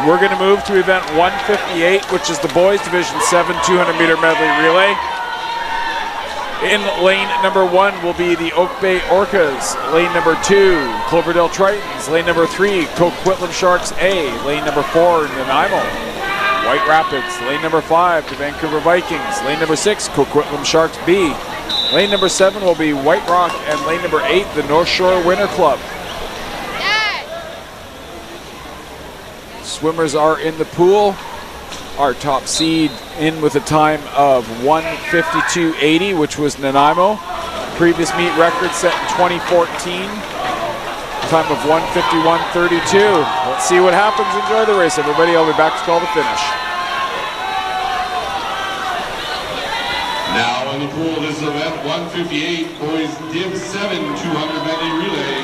We're going to move to event 158, which is the boys Division 7 200-meter medley relay. In lane number 1 will be the Oak Bay Orcas. Lane number 2, Cloverdale Tritons. Lane number 3, Coquitlam Sharks A. Lane number 4, Nanaimo White Rapids. Lane number 5, the Vancouver Vikings. Lane number 6, Coquitlam Sharks B. Lane number 7 will be White Rock, and lane number 8, the North Shore Winter Club. Swimmers are in the pool. Our top seed in with a time of 1:52.80, which was Nanaimo. Previous meet record set in 2014. Time of 1:51.32. Let's see what happens. Enjoy the race, everybody. I'll be back to call the finish. Now in the pool, this is event 158, boys Div 7 200 medley relay.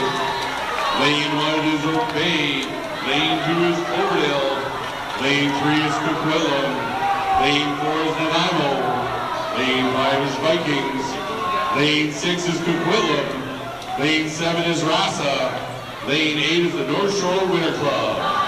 Lane 1 is Oak Bay. Lane 2 is Cloverdale. Lane 3 is Coquitlam. Lane 4 is Nanaimo. Lane 5 is Vikings. Lane 6 is Coquitlam. Lane 7 is Rasa. Lane 8 is the North Shore Winter Club.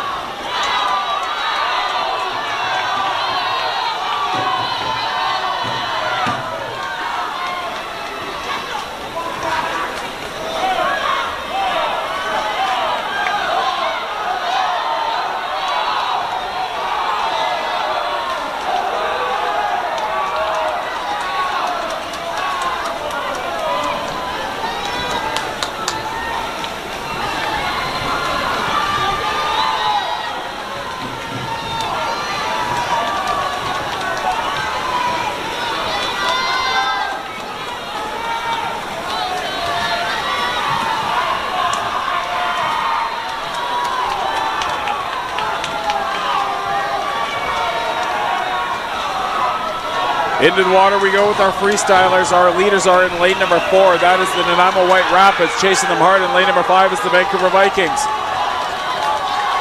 Into the water we go with our freestylers. Our leaders are in lane number 4. That is the Nanaimo White Rapids. Chasing them hard in lane number 5 is the Vancouver Vikings.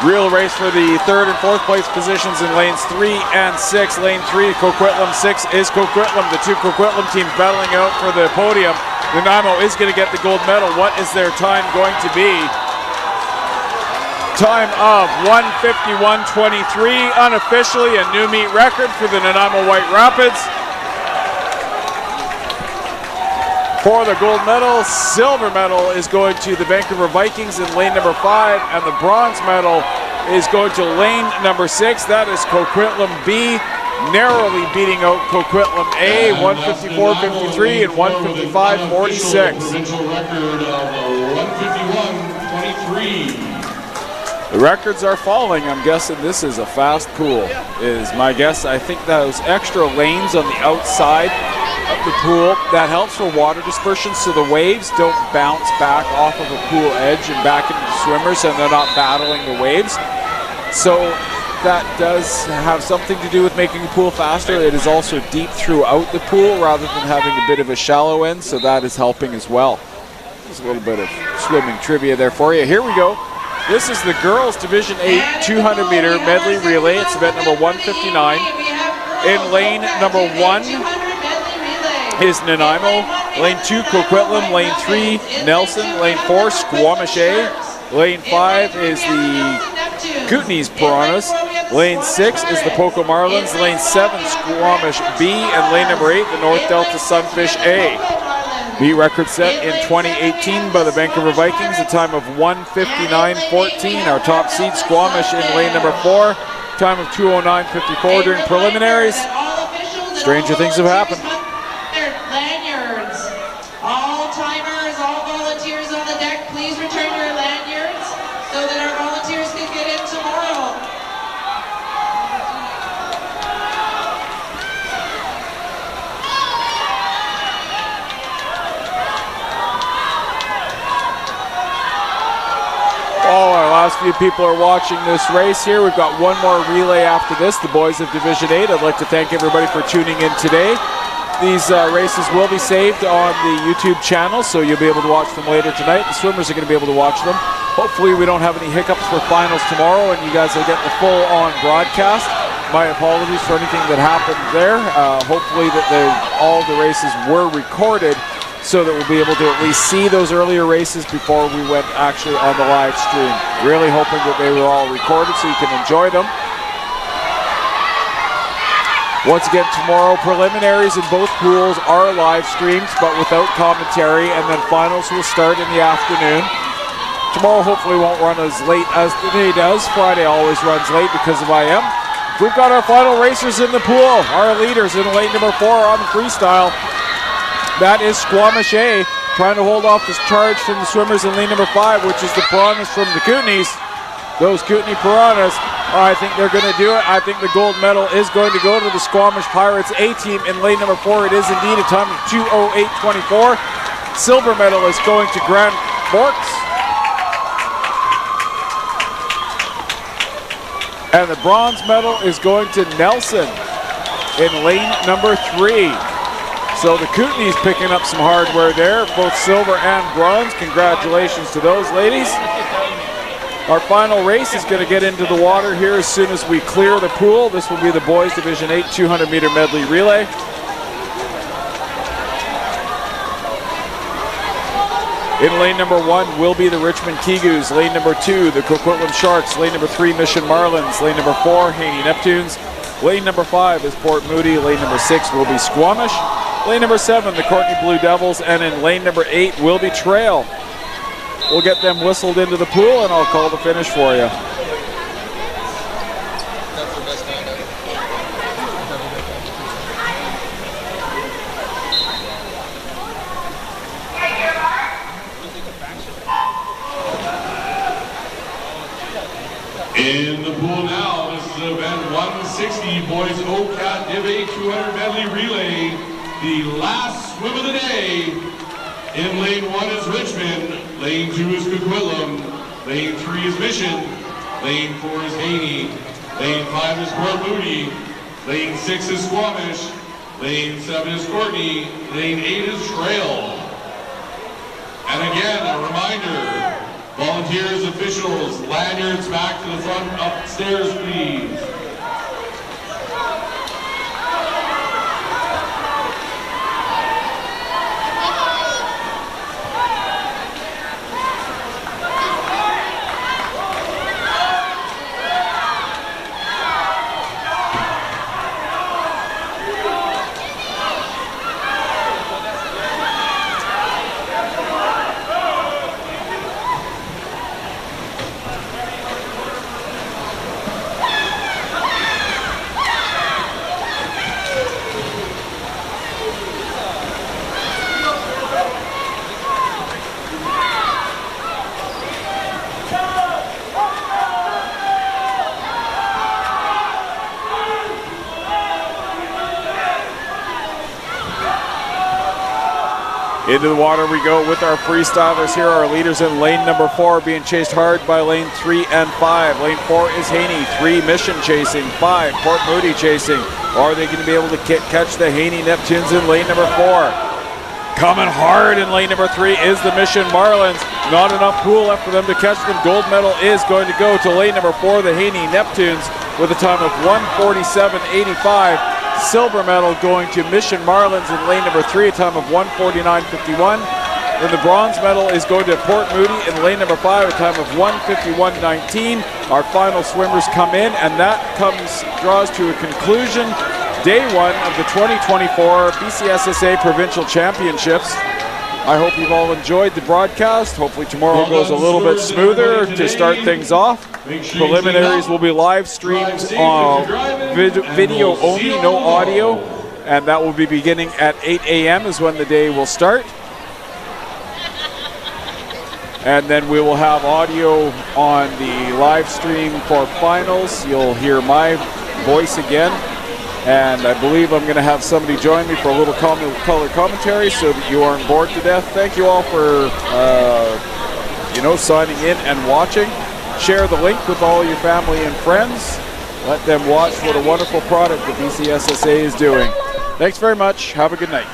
Real race for the 3rd and 4th place positions in lanes 3 and 6. Lane 3, Coquitlam. 6 is Coquitlam. The two Coquitlam teams battling out for the podium. Nanaimo is going to get the gold medal. What is their time going to be? Time of 1:51:23. Unofficially a new meet record for the Nanaimo White Rapids. For the gold medal, silver medal is going to the Vancouver Vikings in lane number 5, and the bronze medal is going to lane number 6. That is Coquitlam B, narrowly beating out Coquitlam A, 154.53 and 155.46. Provincial record of 151.23. The records are falling. I'm guessing this is a fast pool, is my guess. I think those extra lanes on the outside of the pool, that helps for water dispersion so the waves don't bounce back off of a pool edge and back into the swimmers and they're not battling the waves. So that does have something to do with making the pool faster. It is also deep throughout the pool rather than having a bit of a shallow end, so that is helping as well. There's a little bit of swimming trivia there for you. Here we go. This is the girls Division 8 200 meter medley relay. It's event number 159. In lane number 1 is Nanaimo. Lane 2, Coquitlam. Lane 3, Nelson. Lane 4, Squamish A. Lane 5 is the Kootenays Piranhas. Lane 6 is the Poco Marlins. Lane 7, Squamish B. And lane number 8, the North Delta Sunfish A. B record set in 2018 by the Vancouver Vikings, a time of 1:59:14. Our top seed, Squamish, in lane number 4, time of 2:09:54 during preliminaries. Stranger things have happened. Lanyards. All timers, all volunteers on the deck, please return your lanyards so that our volunteers can get in tomorrow. Oh, our last few people are watching this race here. We've got one more relay after this, the boys of Division 8. I'd like to thank everybody for tuning in today. These races will be saved on the YouTube channel, so you'll be able to watch them later tonight. The swimmers are going to be able to watch them. Hopefully we don't have any hiccups for finals tomorrow, and you guys will get the full-on broadcast. My apologies for anything that happened there. Hopefully that all the races were recorded, so that we'll be able to at least see those earlier races before we went actually on the live stream. Really hoping that they were all recorded so you can enjoy them. Once again, tomorrow, preliminaries in both pools are live streamed, but without commentary, and then finals will start in the afternoon. Tomorrow hopefully won't run as late as today does. Friday always runs late because of IM. We've got our final racers in the pool. Our leaders in lane number 4 on the freestyle. That is Squamish A, trying to hold off this charge from the swimmers in lane number 5, which is the Piranhas from the Kootenays. Those Kootenay Piranhas, I think they're going to do it. I think the gold medal is going to go to the Squamish Pirates A team in lane number 4. It is indeed a time of 2:08:24. Silver medal is going to Grand Forks. And the bronze medal is going to Nelson in lane number 3. So the Kootenays picking up some hardware there, both silver and bronze. Congratulations to those ladies. Our final race is going to get into the water here as soon as we clear the pool. This will be the boys Division 8 200 meter medley relay. In lane number 1 will be the Richmond Kigus. Lane number 2, the Coquitlam Sharks. Lane number 3, Mission Marlins. Lane number 4, Haney Neptunes. Lane number 5 is Port Moody. Lane number 6 will be Squamish. Lane number 7, the Courtenay Blue Devils. And in lane number 8 will be Trail. We'll get them whistled into the pool, and I'll call the finish for you. In the pool now, this is event 160, boys OCAT Div A 200 medley relay. The last swim of the day. In lane 1 is Richmond, lane 2 is Coquitlam, lane 3 is Mission, lane 4 is Haney, lane 5 is Port Moody, lane 6 is Squamish, lane 7 is Courtenay, lane 8 is Trail. And again, a reminder, volunteers, officials, lanyards back to the front upstairs, please. Into the water we go with our freestylers here. Our leaders in lane number 4 being chased hard by lane 3 and 5. Lane 4 is Haney, 3 Mission chasing, 5 Port Moody chasing. Are they going to be able to catch the Haney Neptunes in lane number 4? Coming hard in lane number 3 is the Mission Marlins. Not enough pool left for them to catch them. Gold medal is going to go to lane number 4, the Haney Neptunes, with a time of 1:47.85. Silver medal going to Mission Marlins in lane number 3, a time of 1:49.51. Then the bronze medal is going to Port Moody in lane number 5, a time of 1:51.19. Our final swimmers come in, and that draws to a conclusion day 1 of the 2024 BCSSA Provincial Championships. I hope you've all enjoyed the broadcast. Hopefully tomorrow goes a little bit smoother to start things off. Preliminaries will be live streamed on video only, no audio, and that will be beginning at 8 a.m. is when the day will start. And then we will have audio on the live stream for finals. You'll hear my voice again. And I believe I'm going to have somebody join me for a little color commentary so that you aren't bored to death. Thank you all for, signing in and watching. Share the link with all your family and friends. Let them watch what a wonderful product the BCSSA is doing. Thanks very much. Have a good night.